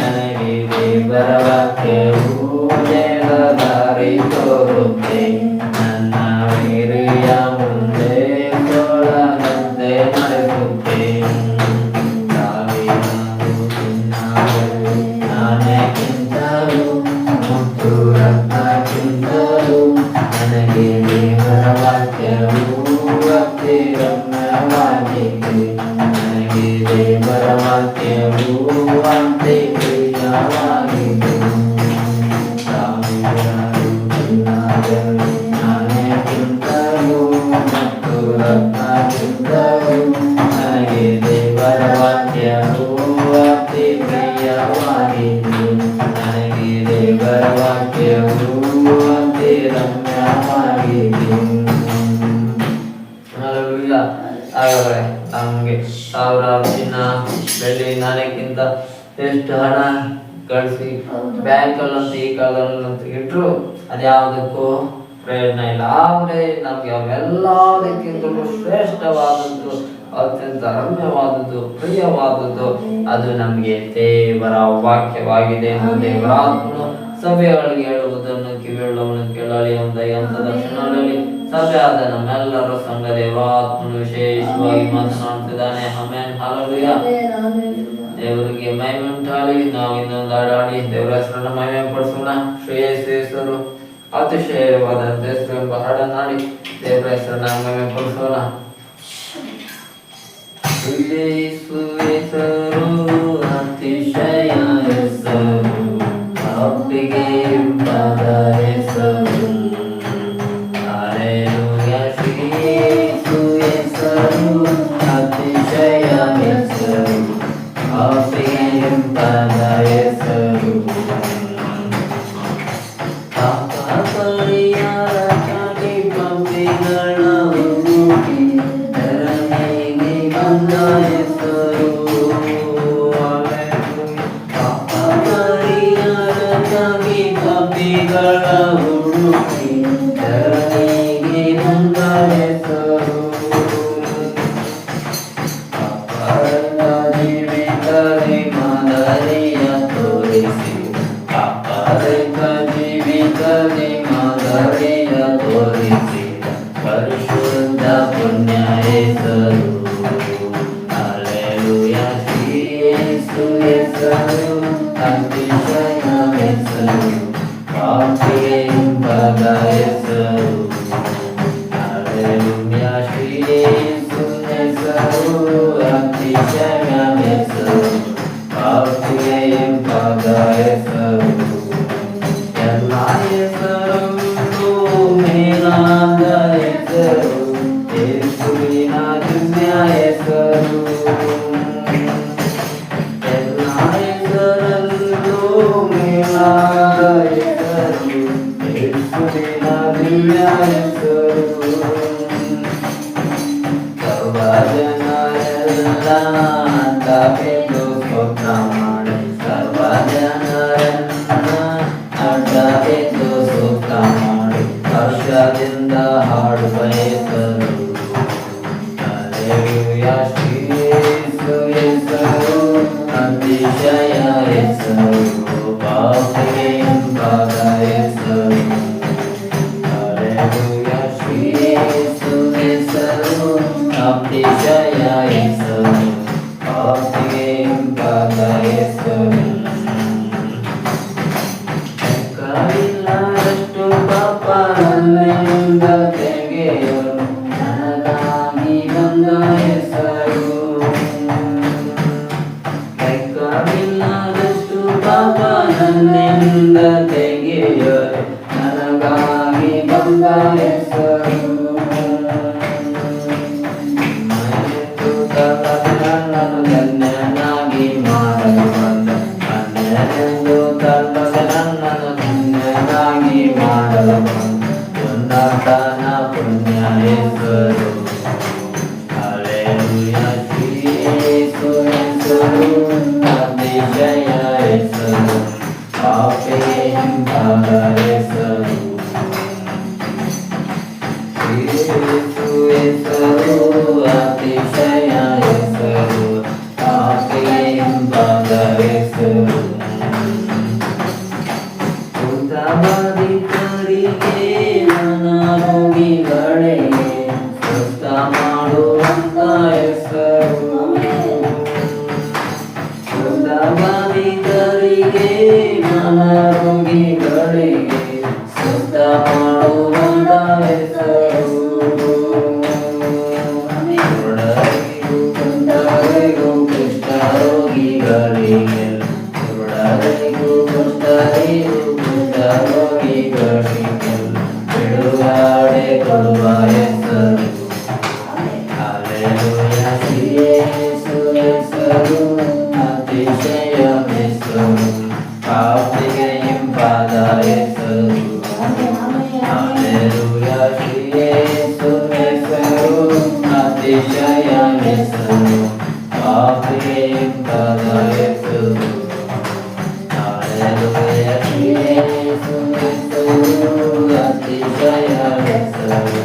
ನನಗೆ ದೇವರ ವಾಕ್ಯವು ಬೇಗ ದಾರಿ ತೋರುತ್ತೆ. ನನ್ನ ವೈರಿಯ ಮುಂದೆ ಸೋಲದಂತೆ ನಡೆಸುತ್ತೆ. ಸಾವಿರಾರು ಚಿನ್ನಗಳು ನನಗಿಂತಲೂ ಮತ್ತು ರತ್ನಕ್ಕಿಂತಲೂ ನನಗೆ ದೇವರ ವಾಕ್ಯವು ಅತಿ ರಮ್ಯವಾಗಿದೆ. ನನಗೆ ದೇವರ ವಾಕ್ಯವು ಅತಿ ಪ್ರಿಯವಾಗಿದೆ. ಸಾವಿರಾರು ಚಿನ್ನಗಳು ನನಗಿಂತಲೂ ಮತ್ತು ರತ್ನಕ್ಕಿಂತಲೂ ನನಗೆ ದೇವರ ವಾಕ್ಯವು ಅತಿ ಪ್ರಿಯವಾಗಿದೆ. ನನಗೆ ದೇವರ ವಾಕ್ಯವು ಅತಿ ರಮ್ಯವಾಗಿದೆ. ಹಾಗಾದ್ರೆ ನಮಗೆ ಸಾವಿರಾರು ಚಿನ್ನ ಬೆಳ್ಳಿ ನಾಣ್ಯಕ್ಕಿಂತ ಎಷ್ಟು ಹಣ ಗಳಿಸಿ ಬ್ಯಾಂಕಲ್ಲಂತ ಈ ಕಾಲದಲ್ಲಂತ ಇಟ್ಟರು ಅದ್ಯಾವುದಕ್ಕೂ ಪ್ರಯೋಜನ ಇಲ್ಲ. ಆದರೆ ನಮಗೆ ಅವೆಲ್ಲದಕ್ಕಿಂತಲೂ ಶ್ರೇಷ್ಠವಾದದ್ದು, ಅತ್ಯಂತ ರಮ್ಯವಾದದ್ದು, ಪ್ರಿಯವಾದದ್ದು ಅದು ನಮಗೆ ದೇವರ ವಾಕ್ಯವಾಗಿದೆ ಎಂದು ದೇವರ ಆತ್ಮನು ಸಭೆಗಳಿಗೆ ಹೇಳುವುದನ್ನು ಕಿವಿಯುಳ್ಳವನು ಕೇಳಲಿ ಎಂಬ ದರ್ಶನಗಳಲ್ಲಿ ಸಭೆಯಾದ ನಮ್ಮೆಲ್ಲರ ಸಂಘ ದೇವರ ಆತ್ಮನು ವಿಶೇಷವಾಗಿ ಮಾತನಾಡುತ್ತಿದ್ದಾನೆ. Amen, hallelujah. ದೇವರಿಗೆ ಮಹಿಮೆ ಉಂಟಾಗಲಿ. ನಾವು ಇನ್ನೊಂದು ಹಾಡಾಡಿ ದೇವರ ಹೆಸರನ್ನು ಮಹಿಮೆ ಪಡಿಸೋಣ. ಶ್ರೀ ಯೇಸು ಹೆಸರು ಅತಿಶಯವಾದ ಹೆಸರು ಎಂಬ ಹಾಡನ್ನಾಡಿ ದೇವರ ಹೆಸರನ್ನು ಮಹಿಮೆ ಪಡಿಸೋಣ. ಯೇಸು ಹೆಸರು ಅತಿಶಯ ಹೆಸರು, ಅಪ್ಪಿಗೆ ಇಂಪಾದ ಹೆಸರು. ಹಲ್ಲೆಲೂಯಾ. ಶ್ರೀ ಯೇಸು ಹೆಸರು ಅತಿಶಯ ಹೆಸರು, ಅಪ್ಪಿಗೆ ಇಂಪಾದ ಹೆಸರು. ಪರಿಹಾರಕ್ಕಾಗಿ ಪಂಪಿಗಳ ಹುಡುಕಿ ಧರಣಿಗೆ ಬಂದ ಹೆಸರು. ಪರಿಹಾರಕ್ಕಾಗಿ ಪಂಪಿಗಳ ಹುಡುಕಿ ಧರಣಿಗೆ ಬಂದ ಹೆಸರು. ಜೀವಿತದಿ ಮಾದರಿಯ ತೋರಿಸಿ, ಜೀವಿತದಿ ಮಾದರಿಯ ತೋರಿಸಿ, ಪರಿಶುದ್ಧ ಪುಣ್ಯ ಹೆಸರು. ಹಲ್ಲೆಲೂಯಾ. ಶ್ರೀ ಯೇಸು ಹೆಸರು ಅತಿಶಯ ಹೆಸರು, ಪಾಪಿಗೆ ಇಂಪಾದ ಹೆಸರು. ಹಲ್ಲೆಲೂಯಾ. ಶ್ರೀ ಯೇಸು ಹೆಸರು ಅತಿಶಯ ಹೆಸರು, ಪಾಪಿಗೆ ಇಂಪಾದ ಹೆಸರು. ಎಲ್ಲ ಹೆಸರನ್ನು ಮೇಲಾದ ಹೆಸರು, ಯೇಸುವಿನ ದಿವ್ಯ ಪಾಪ ನನ್ನಿಂದ ತೆಗೆಯಲು ನನಗಾಗಿ ಬಂದ ಹೆಸರು. ಲೆಕ್ಕವಿಲ್ಲದಷ್ಟು ಪಾಪ ನನ್ನಿಂದ ತೆಗೆಯಲು ನನಗಾಗಿ ಬಂದ ಹೆಸರು. ನನ್ನನ್ನು ಧನ್ಯನಾಗಿ ಮಾಡಲು ಬಂದ ಅನ್ಯನೆಂದು ತಳ್ಳದ ನನ್ನನ್ನು ಧನ್ಯನಾಗಿ ಮಾಡಲು ಬಂದ ಉನ್ನತನ ಪುಣ್ಯ ಹೆಸರು. ಹಲ್ಲೆಲೂಯಾ ಯೇಸು ಹೆಸರು ಅತಿಶಯ ಹೆಸರು ಪಾಪಿಗೆ ಹಿಂಬಾಲ ಹೆಸರು. ಯೇಸು ಹೆಸರು ಅತಿಶಯ ಹೆಸರು ಪಾಪಿಗೆ ಹಿಂಬಾಲ ಹೆಸರು. ಬಾಧಿತರಿಗೆ ಅನಾರೋಗಿಗಳಿಗೆ ಸ್ವಸ್ಥ ಮಾಡುವಂತ ಹೆಸರು. ಬಾಧಿತರಿಗೆ ಅನಾರೋಗಿಗಳಿಗೆ ಸ್ವಸ್ಥ ಮಾಡುವಂತ ಹೆಸರು. ಕುರುಡರಿಗೂ ಕುಂಟರಿಗೂ ಕುಷ್ಠರೋಗಿಗಳಿಗೆ ಕುರುಡರಿಗೂ ಕುಷ್ಠರಿಗೂ ಕುಷ್ಠರೋಗಿಗಳಿಗೆ ಬಿಡುಗಡೆ ಕೊಡುವ ಹೆಸರು. ಹಲ್ಲೆಲೂಯಾ ಯೇಸು ಹೆಸರು ಅತಿಶಯ ಹೆಸರು ಪಾಪಿಗೆ ಹಿಂಬಾಲ ಹೆಸರು. ಹಲ್ಲೆಲೂಯಾ ಯೇಸು ಹೆಸರು ಅತಿಶಯ ಹೆಸರು ಪಾಪಿಗೆ ಹಿಂಬಾಲ ಹೆಸರು. ಹಲ್ಲೆಲೂಯಾ ಯೇಸು ಹೆಸರು ಅತಿಶಯ ಹೆಸರು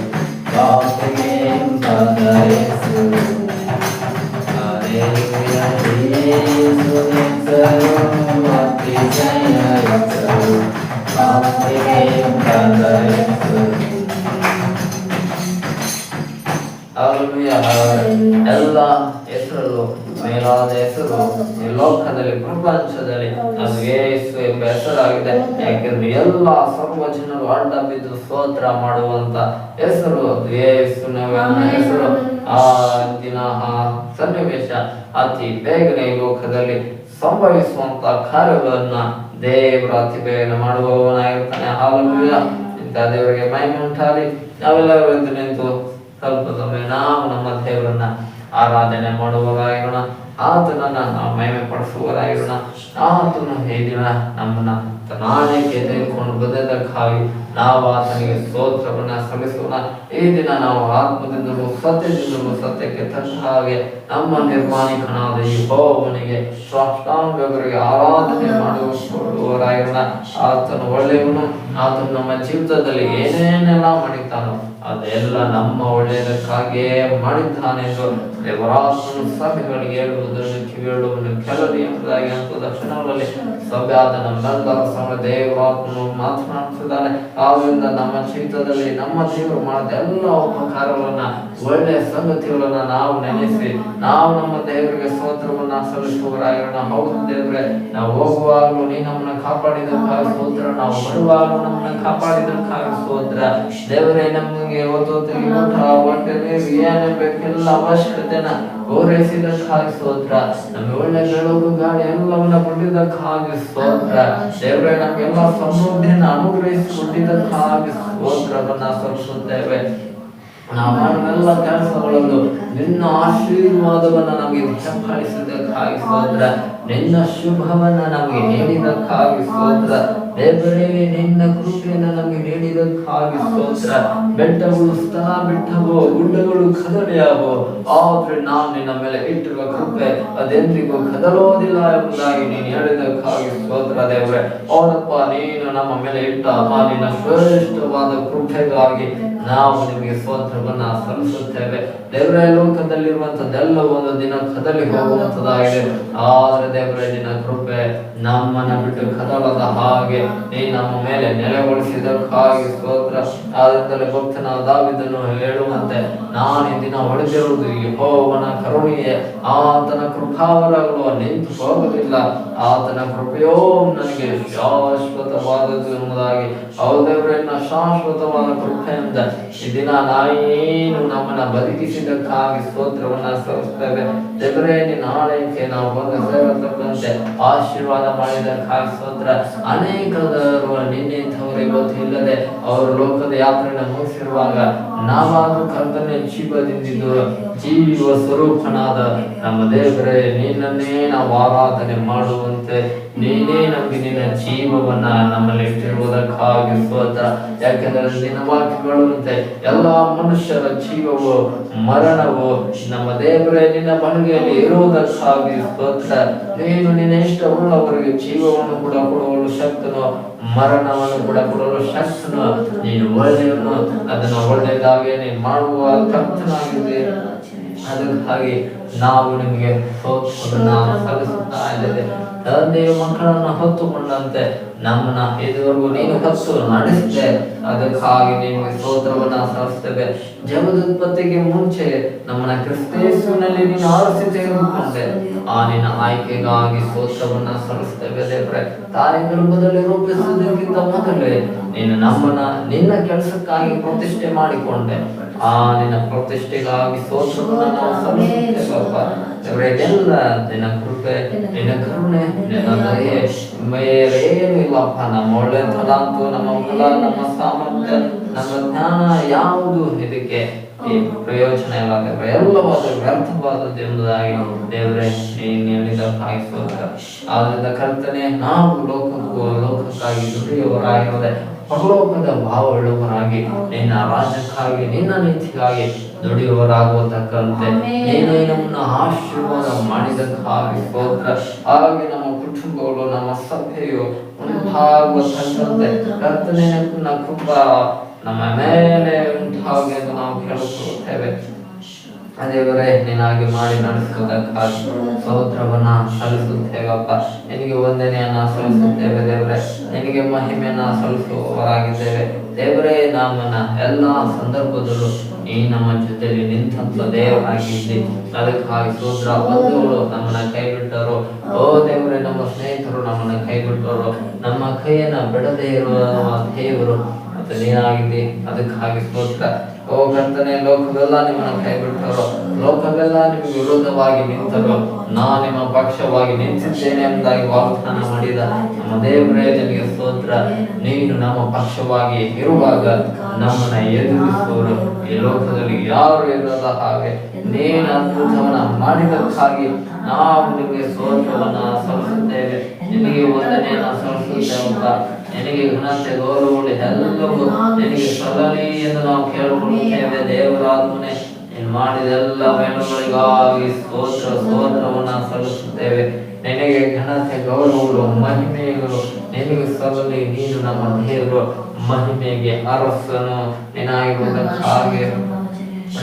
ಪಾಪಿಗೆ ಹಿಂಬಾಲ ಹೆಸರು. ಹಲ್ಲೆಲೂಯಾ ಯೇಸು ಹೆಸರು ಅತಿಶಯ ಹೆಸರು ಪಾಪಿಗೆ ಹಿಂಬಾಲ ಹೆಸರು. ಎಲ್ಲ ಹೆಸರು ಮೇಲಾದ ಹೆಸರು ಈ ಲೋಕದಲ್ಲಿ ಪ್ರಪಂಚದಲ್ಲಿ ಅದು ಯೇಸು ಎಂಬ ಹೆಸರಾಗಿದೆ. ಯಾಕೆಂದ್ರೆ ಎಲ್ಲ ಸರ್ವ ಜನರು ಅಡ್ಡ ಬಿದ್ದು ಸ್ತೋತ್ರ ಮಾಡುವಂತ ಹೆಸರು ಅದು ಯೇಸುವಿನ ಹೆಸರು. ಆ ದಿನ ಆ ಸನ್ನಿವೇಶ ಅತಿ ಬೇಗನೆ ಈ ಲೋಕದಲ್ಲಿ ಸಂಭವಿಸುವಂತ ಕಾರ್ಯಗಳನ್ನ ದೇವರ ಅತಿ ಬೇಗನೆ ಮಾಡುವವನಾಗಿರ್ತಾನೆ. ಹಲ್ಲೆಲೂಯಾ. ಇಂಥ ದೇವರಿಗೆ ಮಹಿಮೆ ಉಂಟಾಗಲಿ. ನಾವೆಲ್ಲರೂ ಎದ್ದು ನಿಂತು ಸ್ವಲ್ಪ ಸಮಯ ನಾವು ನಮ್ಮ ದೇವರನ್ನ ಆರಾಧನೆ ಮಾಡುವವರಾಗಿರೋಣ. ಆತನನ್ನ ನಾವು ಮಹಿಮೆ ಪಡಿಸುವವರಾಗಿರೋಣ. ಆತನು ಈ ದಿನ ನಮ್ಮನ್ನ ನಾಳೆಗೆ ತೆಗೆದುಕೊಂಡು ಬಂದದಕ್ಕಾಗಿ ನಾವು ಆತನಿಗೆ ಸ್ತೋತ್ರವನ್ನ ಸಲ್ಲಿಸೋಣ. ಈ ದಿನ ನಾವು ಆತ್ಮದಿಂದಲೂ ಸತ್ಯದಿಂದಲೂ ಸತ್ಯಕ್ಕೆ ತಕ್ಕ ಹಾಗೆ ನಮ್ಮ ನಿರ್ಮಾಣಿಕನಾದ ಯೆಹೋವನಿಗೆ ಸಾಷ್ಟಾಂಗಗಳಿಗೆ ಆರಾಧನೆ ಮಾಡುವವರಾಗಿರೋಣ. ಆತನು ಒಳ್ಳೆಯವನು. ಆತನು ನಮ್ಮ ಜೀವಿತದಲ್ಲಿ ಏನೇನೆಲ್ಲ ಮಾಡಿದ್ದಾನೋ ಅದೆಲ್ಲ ನಮ್ಮ ಒಳ್ಳೆಯದಕ್ಕಾಗಿಯೇ ಮಾಡಿದ್ದಾನೆಂದು ದೇವರಾತ್ಮನು ಸಭೆಗಳಿಗೆ ಹೇಳುವುದನ್ನು ಕಿವಿಯೇಳುವುದನ್ನು ಕೆಲರಿ ಎಂಬುದಾಗಿ ದಕ್ಷಿಣಗಳಲ್ಲಿ ಸಭೆಯಾದ ನಮ್ಮೆಲ್ಲರ ಸಂಗ ದೇವರಾತ್ಮನು ಮಾತನಾಡುತ್ತಿದ್ದಾನೆ. ಆದ್ದರಿಂದ ನಮ್ಮ ಜೀವಿತದಲ್ಲಿ ನಮ್ಮ ದೇವರು ಮಾಡಿದ ಎಲ್ಲ ಉಪಕಾರಗಳನ್ನ ಒಳ್ಳೆಯ ಸಂಗತಿಗಳನ್ನ ನಾವು ನೆನೆಸಿ ನಾವು ನಮ್ಮ ದೇವರಿಗೆ ಸ್ತೋತ್ರವನ್ನ ಸಲ್ಲಿಸುವವರಾಗಿರೋಣ. ಹೌದು ದೇವರೇ, ನಾವು ಹೋಗುವಾಗಲೂ ನೀ ನಮ್ಮನ್ನ ಕಾಪಾಡಿದಕ್ಕಾಗಿ ಸ್ತೋತ್ರ, ನಾವು ಬರುವಾಗಲೂ ನಮ್ಮನ್ನ ಕಾಪಾಡಿದಕ್ಕಾಗಿ ಸ್ತೋತ್ರ. ದೇವರೇ, ನಮಗೆ ಹೊತ್ತಿಗೆ ಊಟ ಹೊಟ್ಟೆ ನೀರು ಏನೇ ಬೇಕೆಲ್ಲ ಅವಶ್ಯಕತೆನ ಪೂರೈಸಿದಕ್ಕಾಗಿ ಸ್ತೋತ್ರ. ನಮಗೆ ಒಳ್ಳೆ ಬೆಳಕು ಗಾಳಿ ಎಲ್ಲವನ್ನ ಕೊಟ್ಟಿದ್ದಕ್ಕಾಗಿ ಸ್ತೋತ್ರ. ದೇವರೇ, ನಮಗೆಲ್ಲ ಸಮೃದ್ಧಿಯನ್ನು ಅನುಗ್ರಹಿಸಿಕೊಟ್ಟಿದ್ದಕ್ಕಾಗಿ ಸ್ತೋತ್ರವನ್ನ ಸಲ್ಲಿಸುತ್ತೇವೆ. ನಾವು ಮಾಡುವೆಲ್ಲ ಕೆಲಸಗಳಲ್ಲೂ ನಿನ್ನ ಆಶೀರ್ವಾದವನ್ನ ನಮಗೆ ದಯಪಾಲಿಸಿದ್ದಕ್ಕಾಗಿ ಸ್ತೋತ್ರ. ನಿನ್ನ ಶುಭವನ್ನ ನಮಗೆ ನೀಡಿದಕ್ಕಾಗಿ ಸ್ತೋತ್ರ. ದೇವರೇ, ನಿನ್ನ ಕೃಪೆಯನ್ನು ನಮಗೆ ನೀಡಿದಕ್ಕಾಗಿ ಸ್ತೋತ್ರ. ಬೆಟ್ಟಗಳು ಸ್ಥಳ ಬಿಟ್ಟವೋ, ಗುಡ್ಡಗಳು ಕದಲಿಯಾವೋ, ಆದ್ರೆ ನಾವು ನಿನ್ನ ಮೇಲೆ ಇಟ್ಟಿರುವ ಕೃಪೆ ಅದೆಂದಿಗೂ ಕದಲೋದಿಲ್ಲ ಎಂಬುದಾಗಿ ನೀನು ಹೇಳಿದಕ್ಕಾಗಿ ಸ್ತೋತ್ರ. ದೇವರೇ, ಹೌದಪ್ಪ, ನೀನು ನಮ್ಮ ಮೇಲೆ ಇಟ್ಟ ಆ ನಿನ್ನ ಶ್ರೇಷ್ಠವಾದ ಕೃಪೆಗಾಗಿ ನಾವು ನಿಮಗೆ ಸ್ತೋತ್ರವನ್ನ ಸಲ್ಲಿಸುತ್ತೇವೆ. ದೇವರೇ, ಲೋಕದಲ್ಲಿರುವಂತದ್ದೆಲ್ಲ ಒಂದು ದಿನ ಕದಲಿ ಹೋಗುವಂತದ್ದಾಗಿದೆ. ಆದ್ರೆ ದೇವರೇ, ನಿನ್ನ ಕೃಪೆ ನಮ್ಮನ್ನ ಬಿಟ್ಟು ಕದಲದ ಹಾಗೆ ನೀ ನಮ್ಮ ಮೇಲೆ ನೆಲೆಗೊಳಿಸಿದಕ್ಕಾಗಿ ಸ್ತೋತ್ರ. ಆದ್ದರಿಂದಲೇ ಭಕ್ತನಾದ ದಾವೀದನು ಹೇಳುವಂತೆ, ನಾನು ಈ ದಿನ ಹೊಡೆದಿರುವುದು ಯೆಹೋವನ ಕರುಣೆಯೇ, ಆತನ ಕೃಪಾವರಗಳು ನಿಂತು ಹೋಗುವುದಿಲ್ಲ, ಆತನ ಕೃಪೆಯೋ ನನಗೆ ಶಾಶ್ವತವಾದದ್ದು ಎಂಬುದಾಗಿ. ಹೌದೇವರನ್ನ ಶಾಶ್ವತವಾದ ಕೃಪೆಯಿಂದ ಈ ದಿನ ನಾವೇನು ನಮ್ಮನ್ನ ಬದುಕಿಸಿದ್ದಕ್ಕಾಗಿ ಸ್ತೋತ್ರವನ್ನ ಸಲ್ಲಿಸ್ತೇವೆ. ದೇವರೇ, ನಿನ್ನ ಆಲಯಕ್ಕೆ ನಾವು ಬಂದು ಸೇರತಕ್ಕಂತೆ ಆಶೀರ್ವಾದ ಮಾಡಿದ್ದಕ್ಕಾಗಿ ಸ್ತೋತ್ರ. ಅನೇಕರು ನಿನ್ನೆಂಥವರು ಇವತ್ತು ಇಲ್ಲದೆ ಅವರು ಲೋಕದ ಯಾತ್ರೆಯನ್ನು ಮುಗಿಸಿರುವಾಗ ನಾವಾದ್ರೂ ಕರ್ತನೆ ಜೀವದಿಂದಿದ್ದು ಜೀವ ಸ್ವರೂಪನಾದ ನಮ್ಮ ದೇವರೇ, ನಿನ್ನನ್ನೇ ನಾವು ಆರಾಧನೆ ಮಾಡುವಂತೆ ನೀನೇ ನಮಗೆ ನಿನ್ನ ಜೀವವನ್ನ ನಮ್ಮಲ್ಲಿ ಇಟ್ಟಿರುವುದಕ್ಕಾಗಿ ಸ್ತೋತ್ರ. ಯಾಕೆಂದರೆ ನಿನ್ನ ವಾಕ್ಯಗಳಂತೆ ಎಲ್ಲಾ ಮನುಷ್ಯರ ಜೀವವು ಮರಣವು ನಮ್ಮ ದೇವರೇ ನಿನ್ನ ಬಳಿಗೆಯಲ್ಲಿ ಇರುವುದಕ್ಕಾಗಿ ಸ್ತೋತ್ರ. ನೀನು ನಿನ್ನ ಇಷ್ಟವುಳ್ಳವರಿಗೆ ಜೀವವನ್ನು ಕೂಡ ಕೊಡುವಳು ಶಕ್ತನು, ಮರಣವನ್ನು ಕೂಡ ಕೊಡಲು ಶಕ್ತನು. ನೀನು ಒಳ್ಳೆಯವನು, ಅದನ್ನು ಒಳ್ಳೆಯದಾಗಿ ನೀನು ಮಾಡುವ ಕರ್ತನಾಗಿದೆ. ಅದಕ್ಕಾಗಿ ನಾವು ನಿಮಗೆ ಸ್ತೋತ್ರವನ್ನ ಸಲ್ಲಿಸುತ್ತಾ ಇದ್ದೇವೆ. ತಂದೆಯ ಮಕ್ಕಳನ್ನು ಹೊತ್ತುಕೊಂಡಂತೆ ನಮ್ಮನ್ನ ಇದುವರೆಗೂ ನೀನು ಹೊತ್ತು ನಡೆಸಿದೆ, ಅದಕ್ಕಾಗಿ ನಿಮಗೆ ಸ್ತೋತ್ರವನ್ನ ಸಲ್ಲಿಸ್ತೇವೆ. ಜಗದುತ್ಪತ್ತಿಗೆ ಮುಂಚೆ ನಮ್ಮನ್ನ ಕ್ರಿಸ್ತೇಸುವಿನಲ್ಲಿ ನೀನು ಆರಿಸಿ ತೆಗೆದುಕೊಂಡೆ, ಆ ನಿನ್ನ ಆಯ್ಕೆಗಾಗಿ ಸ್ತೋತ್ರವನ್ನ ಸಲ್ಲಿಸ್ತೇವೆ. ದೇವರೇ, ತಾಯಿ ಗರ್ಭದಲ್ಲಿ ರೂಪಿಸುವುದಕ್ಕಿಂತ ಮೊದಲೇ ನೀನು ನಮ್ಮನ್ನ ನಿನ್ನ ಕೆಲಸಕ್ಕಾಗಿ ಪ್ರತಿಷ್ಠೆ ಮಾಡಿಕೊಂಡೆ, ಆ ನಿನ್ನ ಪ್ರತಿಷ್ಠೆಗಾಗಿ ಸ್ತೋತ್ರವನ್ನ ನಾವು ಸಲ್ಲಿಸುತ್ತೇವಪ್ಪ. ದೇವರೇನೆಲ್ಲ ನಿನ್ನ ಕೃಪೆ, ನಿನ್ನ ಕರುಣೆ, ನಿನ್ನ ದಯೆ ಮೇಲೇನು ಇಲ್ಲಪ್ಪ. ನಮ್ಮ ಒಳ್ಳೆತನ ಅಂತೂ ನಮ್ಮ ಫಲ, ನಮ್ಮ ಸಾಮರ್ಥ್ಯ, ನಮ್ಮ ಜ್ಞಾನ ಯಾವುದು ಇದಕ್ಕೆ ಈ ಪ್ರಯೋಜನ ಇಲ್ಲ ದೇವರೇ. ಎಲ್ಲವಾದ ವ್ಯರ್ಥವಾದದ್ದು ಎಂಬುದಾಗಿ ದೇವರೇ ನೀನು ಹೇಳಿದ್ದಕ್ಕಾಗಿ ಸ್ತೋತ್ರ. ಆದ್ದರಿಂದ ಕರ್ತನೆ, ನಾವು ಲೋಕಕ್ಕಾಗಿ ದುಡಿಯುವವರಾಗಿರದೆ ಪರಲೋಕದ ಭಾವವುಳ್ಳವರಾಗಿ ನಿನ್ನ ರಾಜ್ಯಕ್ಕಾಗಿ ನಿನ್ನ ನೀತಿಗಾಗಿ ದುಡಿಯುವವರಾಗುವುದಕ್ಕಂತೆ ನೀನೇ ನಮ್ಮನ್ನು ಆಶೀರ್ವಾದ ಮಾಡಿದ್ದಕ್ಕಾಗಿ ಸ್ತೋತ್ರ. ಹಾಗೆ ನಮ್ಮ ಕುಟುಂಬಗಳು, ನಮ್ಮ ಸಭೆಯು ಉಂಟಾಗುವುದಕ್ಕಂತೆ ಕರ್ತನೆ ನಿನ್ನ ಕೃಪಾ ನಮ್ಮ ಮೇಲೆ ಉಂಟಾಗಿ ಎಂದು ನಾವು ಕೇಳಿಕೊಳ್ಳುತ್ತೇವೆ. ದೇವರೇ, ನೀನಾಗಿ ಮಾಡಿ ನಡೆಸುವುದಕ್ಕಾಗಿ ಸ್ತೋತ್ರವನ್ನ ಸಲ್ಲಿಸುತ್ತೇವಪ್ಪ. ನಿನಗೆ ವಂದನೆಯನ್ನ ಸಲ್ಲಿಸುತ್ತೇವೆ ದೇವರೇ, ನಿನಗೆ ಮಹಿಮೆಯನ್ನ ಸಲ್ಲಿಸುವವರಾಗಿದ್ದೇವೆ ದೇವರೇ. ನಮ್ಮನ್ನ ಎಲ್ಲಾ ಸಂದರ್ಭದಲ್ಲೂ ಈ ನಮ್ಮ ಜೊತೆಯಲ್ಲಿ ನಿಂತ ದೇವರಾಗಿದ್ದಿ, ಅದಕ್ಕಾಗಿ ಸ್ತೋತ್ರ. ಬಂಧುಗಳು ನಮ್ಮನ್ನ ಕೈ ಬಿಟ್ಟರು, ಓ ದೇವರೇ, ನಮ್ಮ ಸ್ನೇಹಿತರು ನಮ್ಮನ್ನ ಕೈ ಬಿಟ್ಟರು, ನಮ್ಮ ಕೈಯನ್ನ ಬಿಡದೇ ಇರುವ ದೇವರು ಮತ್ತು ನೀನಾಗಿದ್ದಿ, ಅದಕ್ಕಾಗಿ ಸ್ತೋತ್ರ. ಓ ಕರ್ತನೆ, ಲೋಕವೆಲ್ಲ ನಿಮ್ಮನ್ನ ಕೈ ಬಿಟ್ಟರು, ಲೋಕವೆಲ್ಲ ನಿಮಗೆ ವಿರೋಧವಾಗಿ ನಿಂತರು, ನಾ ನಿಮ್ಮ ಪಕ್ಷವಾಗಿ ನಿಂತಿದ್ದೇನೆ ಎಂಬುದಾಗಿ ವಾಗ್ದಾನ ಮಾಡಿದ ನಮ್ಮ ದೇವರೇ, ನಿನಗೆ ಸ್ತೋತ್ರ. ನೀನು ನಮ್ಮ ಪಕ್ಷವಾಗಿ ಇರುವಾಗ ನಮ್ಮನ್ನ ಎದುರಿಸುವವರು ಈ ಲೋಕದಲ್ಲಿ ಯಾರು ಇರದ ಹಾಗೆ ನೀನು ಅದ್ಭುತವನ್ನ ಮಾಡಿದಕ್ಕಾಗಿ ನಾವು ನಿಮಗೆ ಸ್ತೋತ್ರವನ್ನ ಸಲ್ಲಿಸುತ್ತೇವೆ. ನಿನಗೆ ವಂದನೆಯನ್ನ ಸಲ್ಲಿಸುತ್ತೇವಪ್ಪ. ನಿನಗೆ ಘನತೆ, ಗೌರವಗಳು ಎಲ್ಲವೂ ನಿನಗೆ ಸಲ್ಲಲಿ ಎಂದು ನಾವು ಕೇಳಿಕೊಳ್ಳುತ್ತೇವೆ. ದೇವರಾತ್ಮನೆ, ನೀನು ಮಾಡಿದೆಲ್ಲ ಮೇಲುಗಳಿಗಾಗಿ ಸ್ತೋತ್ರವನ್ನ ಸಲ್ಲಿಸುತ್ತೇವೆ. ನಿನಗೆ ಘನತೆ, ಗೌರವಗಳು, ಮಹಿಮೆಗಳು ನಿನಗೆ ಸಲ್ಲಲಿ. ನೀನು ನಮ್ಮ ದೇವರು, ಮಹಿಮೆಗೆ ಅರಸನು ನೀನಾಗಿರುವುದಕ್ಕಾಗಿ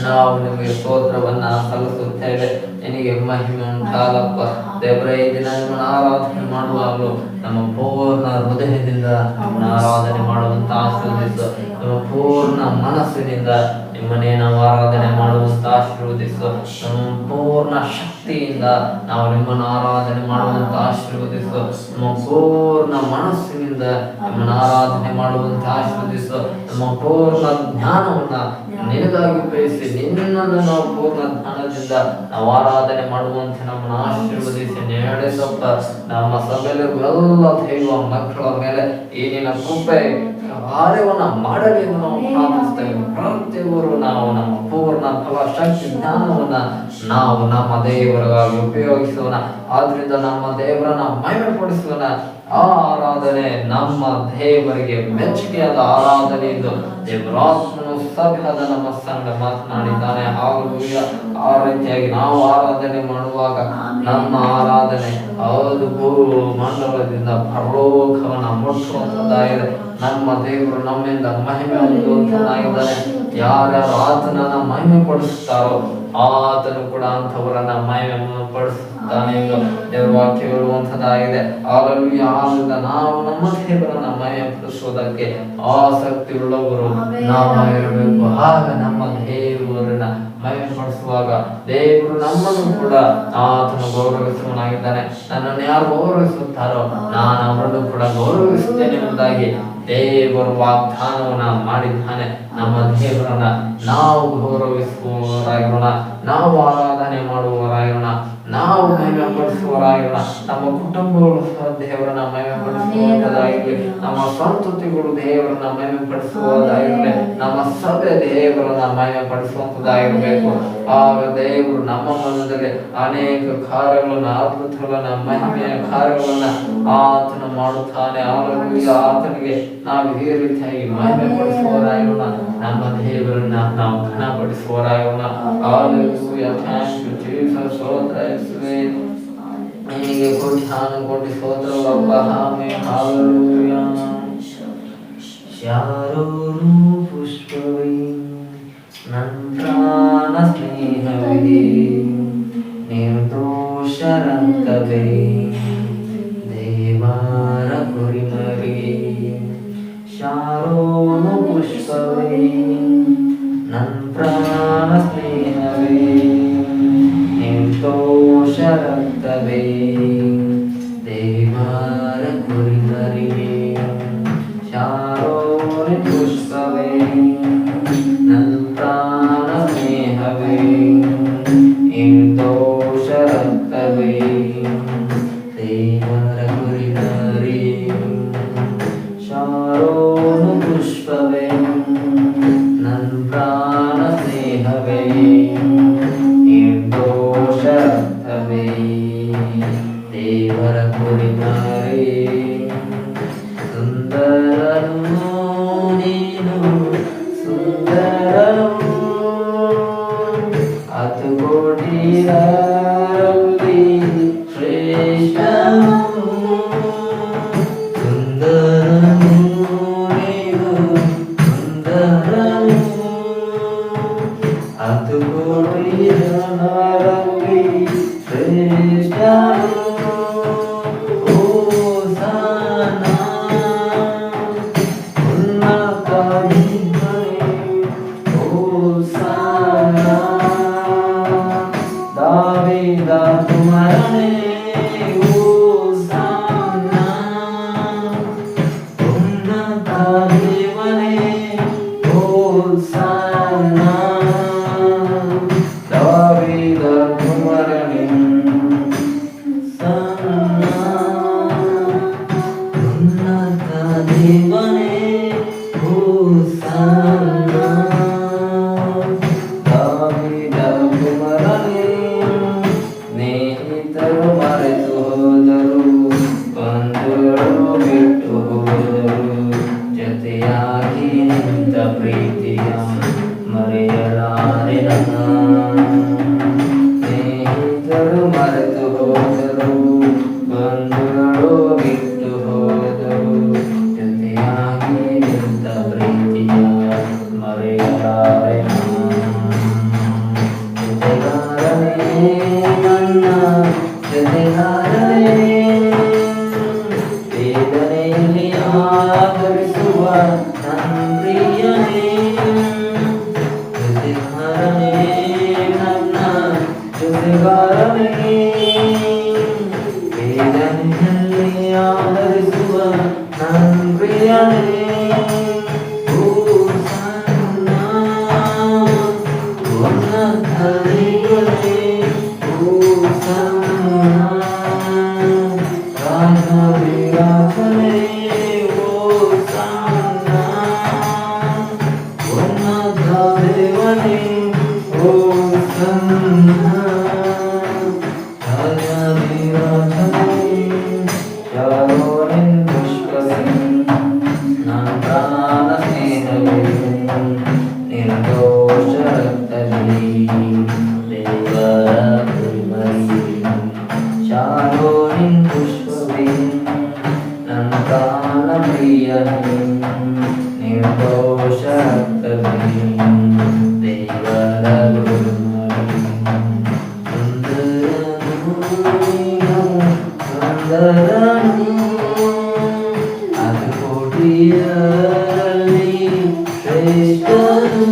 ನಾವು ನಿಮಗೆ ಸ್ತೋತ್ರವನ್ನ ಸಲ್ಲಿಸುತ್ತೇವೆ. ನಿನಗೆ ಮಹಿಮೆ ಉಂಟಾಗಪ್ಪ ದೇವರೇ. ಈ ದಿನ ನಿಮ್ಮನ್ನು ಆರಾಧನೆ ಮಾಡುವಾಗಲೂ ನಮ್ಮ ಪೂರ್ಣ ಹೃದಯದಿಂದ ನಿಮ್ಮನ್ನು ಆರಾಧನೆ ಮಾಡುವಂತ ಆಶೀರ್ವದಿಸು. ನಮ್ಮ ಪೂರ್ಣ ಮನಸ್ಸಿನಿಂದ ನಿಮ್ಮನ್ನೇ ನಾವು ಆರಾಧನೆ ಮಾಡುವಂತ ಆಶೀರ್ವದಿಸು. ನಮ್ಮ ಪೂರ್ಣ ಶಕ್ತಿಯಿಂದ ನಾವು ನಿಮ್ಮನ್ನು ಆರಾಧನೆ ಮಾಡುವಂತ ಆಶೀರ್ವದಿಸು. ನಮ್ಮ ಪೂರ್ಣ ಮನಸ್ಸಿನಿಂದ ನಿಮ್ಮನ್ನು ಆರಾಧನೆ ಮಾಡುವಂತ ಆಶೀರ್ವದಿಸು. ನಮ್ಮ ಪೂರ್ಣ ಜ್ಞಾನವನ್ನ ನಿನಗಾಗಿ ಉಪಯೋಗಿಸಿ ನಿನ್ನನ್ನು ನಾವು ಪೂರ್ಣ ಜ್ಞಾನದಿಂದ ನಾವು ಆರಾಧನೆ ಮಾಡುವಂತೆ ನಮ್ಮನ್ನು ಆಶೀರ್ವದಿಸಿ ನಡೆಸಪ್ಪ. ನಮ್ಮ ಸಭೆಯಲ್ಲಿರುವ ದೈವ ಮಕ್ಕಳ ಮೇಲೆ ಈ ನಿನ್ನ ಕೃಪೆ ಕಾರ್ಯವನ್ನ ಮಾಡಲಿ ಎಂದು ನಾವು ಪ್ರಾರ್ಥಿಸ್ತೇವೆ. ಪ್ರತಿಯೊಬ್ಬರು ನಾವು ನಮ್ಮ ಪೂರ್ಣ ಫಲ, ಶಕ್ತಿ, ಜ್ಞಾನವನ್ನ ನಾವು ನಮ್ಮ ದೇವರಿಗಾಗಿ ಉಪಯೋಗಿಸೋಣ. ಆದ್ರಿಂದ ನಮ್ಮ ದೇವರನ್ನ ಮಹಿಮೆ ಪಡಿಸೋಣ. ಆ ಆರಾಧನೆ ನಮ್ಮ ದೇವರಿಗೆ ಮೆಚ್ಚುಗೆಯಾದ ಆರಾಧನೆ ಎಂದು ದೇವರಾತ್ಮನು ಸಭೆಯಾದ ನಮ್ಮ ಸಂಘ ಮಾತನಾಡಿದ್ದಾನೆ. ಹಾಲೆಲೂಯಾ. ಆ ರೀತಿಯಾಗಿ ನಾವು ಆರಾಧನೆ ಮಾಡುವಾಗ ನಮ್ಮ ಆರಾಧನೆ ಹೌದು ಭೂಮಂಡಲದಿಂದ ಪರಲೋಕವನ್ನ ಮುಟ್ಟುವಂತದ್ದಾಗಿದೆ. ನಮ್ಮ ದೇವರು ನಮ್ಮಿಂದ ಮಹಿಮೆ ಹೊಂದುವಂತನಾಗಿದ್ದಾನೆ. ಯಾರ್ಯಾರು ಆತನನ್ನ ಮಹಿಮೆ ಪಡಿಸುತ್ತಾರೋ ಆತನು ಕೂಡ ಅಂಥವರನ್ನ ಮಹಿಮೆ ಪಡಿಸುತ್ತಾನೆ ಎಂದು ದೇವರ ವಾಕ್ಯ ಹೇಳುವಂಥದ್ದಾಗಿದೆ. ಆದ್ರಿಂದ ನಾವು ನಮ್ಮ ದೇವರನ್ನ ಮಹಿಮೆ ಪಡಿಸುವುದಕ್ಕೆ ಆಸಕ್ತಿ ಉಳ್ಳವರು ನಾವಿರಬೇಕು. ಆಗ ನಮ್ಮ ದೇವರನ್ನ ಮಹಿಮೆ ಪಡಿಸುವಾಗ ದೇವರು ನಮ್ಮನ್ನು ಕೂಡ ಆತನು ಗೌರವಿಸುವನಾಗಿದ್ದಾನೆ. ನನ್ನನ್ನು ಯಾರು ಗೌರವಿಸುತ್ತಾರೋ ನಾನು ಅವರನ್ನು ಕೂಡ ಗೌರವಿಸುತ್ತೇನೆ ಎಂಬುದಾಗಿ ದೇವರು ವಾಗ್ದಾನವನ್ನ ಮಾಡಿದ್ದಾನೆ. ನಮ್ಮ ದೇವರನ್ನ ನಾವು ಗೌರವಿಸುವವರಾಗಿರೋಣ, ನಾವು ಆರಾಧನೆ ಮಾಡುವವರಾಗಿರೋಣ, ನಾವು ಮಹಿಮೆ ಪಡಿಸುವವರಾಗಿರೋಣ. ನಮ್ಮ ಕುಟುಂಬಗಳು ದೇವರನ್ನ ಮಹಿಮೆ ಪಡಿಸುವಂತದಾಗಿರಲಿ, ನಮ್ಮ ಸಂತತಿಗಳು ದೇವರನ್ನ ಮಹಿಮೆ ಪಡಿಸುವುದಾಗಿರಲಿ, ನಮ್ಮ ಸಭೆ ದೇವರನ್ನ ಮಹಿಮೆ ಪಡಿಸುವಂತದಾಗಿರಬೇಕು. ಆಗ ದೇವರು ನಮ್ಮ ಮನದಲ್ಲಿ ಅನೇಕ ಕಾರ್ಯಗಳನ್ನ, ಅದ್ಭುತಗಳನ್ನ, ಮಹಿಮೆಯ ಕಾರ್ಯಗಳನ್ನ ಆತನು ಮಾಡುತ್ತಾನೆ. ಆತನಿಗೆ ನಾವು ಈ ರೀತಿಯಾಗಿ ಮಹಿಮೆ ಪಡಿಸುವವರಾಗಿರೋಣ, ನಮ್ಮ ದೇವರನ್ನ ನಾವು ಘನಪಡಿಸುವವರಾಗಿರೋಣ. ನಿನಗೆ ಕೋಟಿ ಸ್ತೋತ್ರವಪ್ಪ. ಹಲ್ಲೆಲೂಯಾ. ಶಾರೋನು ಪುಷ್ಪವೇ ನಂತ್ರಾಣ ಸ್ನೇಹವೇ ನಿರ್ದೋಷ ರಂಗವೇ ದೇವರ ಕುರಿಮರಿ. ಶಾರೋನು ಪುಷ್ಪವೇ ನಂತ್ರಾಣ ಸ್ನೇಹವೇ ನಿರ್ದೋಷ ರಂಗವೇ ದೇವರ ಕುರಿಮರಿ. ಶಾರೋನು ಪುಷ್ಪವೇ ನಂತ್ರಾಣ ಸ್ನೇಹವೇ ನಿರ್ದೋಷ ರಂಗವೇ ದೇವರ ಕುರಿಮರಿ. ಶಾರೋನು ಪುಷ್ಪವೇ ನಂತ್ರಾಣ ಸ್ನೇಹವೇ ನಿರ್ದೋಷ ರಂಗವೇ ದೇವರ ಕುರಿಮರಿ. ಸುಂದರನು ನೀನು ಸುಂದರನು ಅತು ಕೋಟಿಯಲ್ಲಿ ಶ್ರೇಷ್ಠನು. ಸುಂದರನು ನೀನು ಸುಂದರನು ಅತು ಕೋಟಿಯಲ್ಲಿ ಶ್ರೇಷ್ಠನು. ನಿರ್ದೋಷ ದೇವರ ಶ್ರೇಷ್ಠನು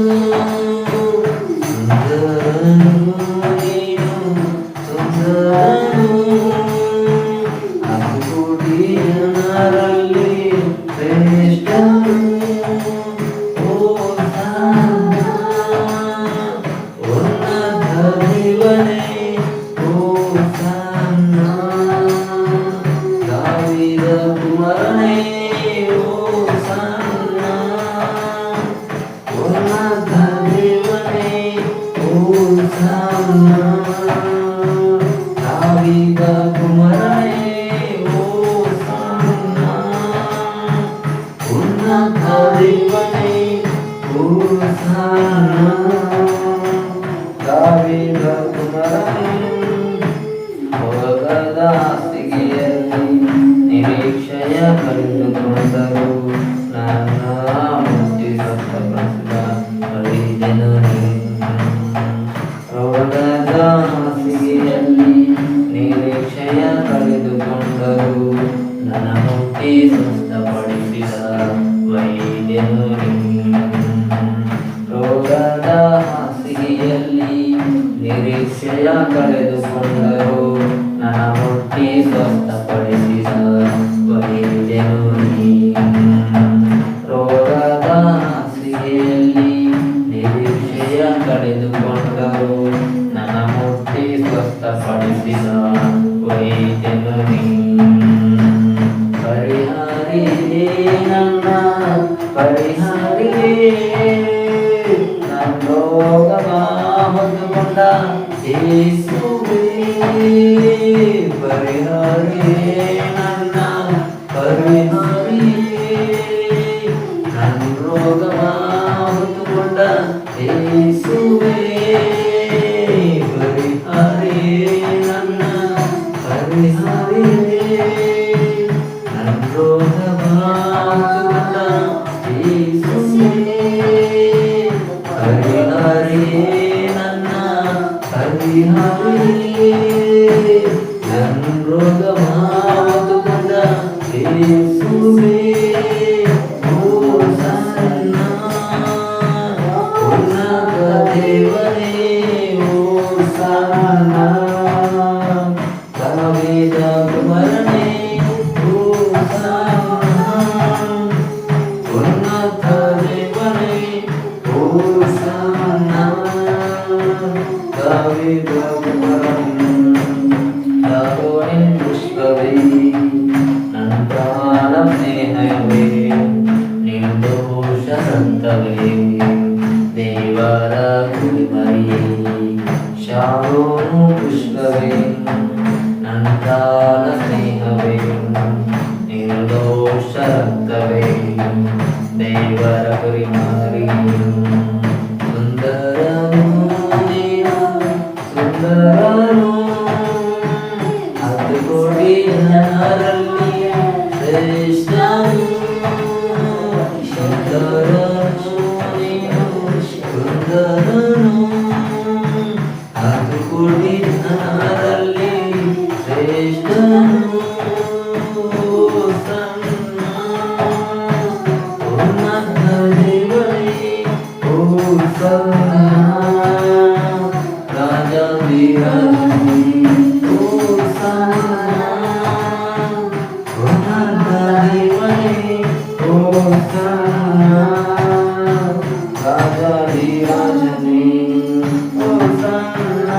ಸುಂದರನು ನೀನು ಸುಂದರನು ಅನುಕೂಟಿ ಜನರಲ್ಲಿ ಶ್ರೇಷ್ಠನು ಹೋಸನ್ನ ಉನ್ನತ ದೇವನೇ ಹೋಸನ್ನ ದಾವೀದ ಕುಮಾರನೇ ಹೋಸನ್ನ ಉನ್ನತ ದೇವನೇ ಹೋಸನ್ನ ದಾವೀದ ಕುಮಾರನೇ ಹೋಸನ್ನ ಉನ್ನತ ದೇವನೇ ಹೋಸನ್ನ ದಾವೀದ ಕುಮಾರನೇ ಭೋಗದ ಹಾಸಿಗೆಯಲ್ಲಿ ನಿರೀಕ್ಷೆಯ ಕಳೆದುಕೊಂಡರು ನನ್ನ ಮುಟ್ಟಿ ಸ್ವಸ್ಥಪಡಿಸಿದ ಹರಿದೆನು ರೋಗದ ಹಾಸಿಗೆಯಲ್ಲಿ ನಿರೀಕ್ಷೆಯ ಕಳೆದುಕೊಂಡರು ನನ್ನ ಮುಟ್ಟಿ ಸ್ವಸ್ಥಪಡಿಸಿದ ವೈದ್ಯನು ರೋಗದ ಹಾಸಿಗೆಯಲ್ಲಿ ನಿರೀಕ್ಷೆಯ ಕಳೆದುಕೊಂಡರು ನನ್ನ ಮುಟ್ಟಿ ಸ್ವಸ್ಥಪಡಿಸಿದ ವೈದ್ಯನು ರೋಗದ ಹಾಸಿಗೆಯಲ್ಲಿ ನಿರೀಕ್ಷೆಯ ಕಳೆದುಕೊಂಡರು ನನ್ನ ಮುಟ್ಟಿ ಸ್ವಸ್ಥಪಡಿಸಿದ ವೈದ್ಯನು ಪರಿಹಾರಿಯೇ ನನ್ನ ಪರಿಹಾರಿಯೇ ನನ್ನ ರೋಗವ ಹೊಂದಿಕೊಂಡ ಯೇಸುವೇ ಪರಿಹಾರಿಯೇ ನನ್ನ ಪರಿಹಾರಿಯೇ ನನ್ನ ರೋಗವ ಹೊಂದಿಕೊಂಡ ಯೇಸುವೇ ಪರಿಹಾರಿಯೇ ನನ್ನ ಪರಿಹಾರಿಯೇ ನನ್ನ ರೋಗವ ಹೊಂದಿಕೊಂಡ ಯೇಸುವೇ ಪರಿಹಾರಿಯೇ ನನ್ನ ಪರಿಹಾರಿಯೇ ನನ್ನ ರೋಗವ ಹೊತ್ತುಕೊಂಡ ಯೇಸುವೇ ಹೋಸನ್ನ ಉನ್ನತ ದೇವನೇ ಹೋಸನ್ನ ದಾವೀದ ಕುಮಾರನೇ ಹೋಸನ್ನ ಉನ್ನತ ದೇವನೇ ಹೋಸನ್ನ ದಾವೀದ ಕುಮಾರನೇ ಶಾರೋನಿನ್ ಪುಷ್ಪವೇ ನನ್ನ ಪ್ರಾಣ ಸ್ನೇಹವೇ ನಿರ್ದೋಷ ಸಂತವೇ ದೇವರ ಕುರಿಮರಿಯೇ ಶಾರೋನು ಪುಷ್ಪವೇ ನನ್ನ ಪ್ರಾಣ ಸ್ನೇಹವೇ ನಿರ್ದೋಷ ಸಂತವೇ ದೇವರ ಕುರಿಮರಿಯೇ ಸುಂದರನು ನೀನು ಸುಂದರನು ಕೋಟಿ ಜನರಲ್ಲಿ ಶ್ರೇಷ್ಠನು ಸುಂದರನು ನೀನು ಸುಂದರನು ಕೋಟಿ ಜನರಲ್ಲಿ ಶ್ರೇಷ್ಠನು ಹೋಸನ್ನ ಉನ್ನತ ದೇವನೇ ಹೋಸನ್ನ ರಾಜಾಧಿರಾಜನೇ ಹೋಸನ್ನ ಉನ್ನತ ದೇವನೇ ಹೋಸನ್ನ ರಾಜಾಧಿರಾಜನೇ ಹೋಸನ್ನ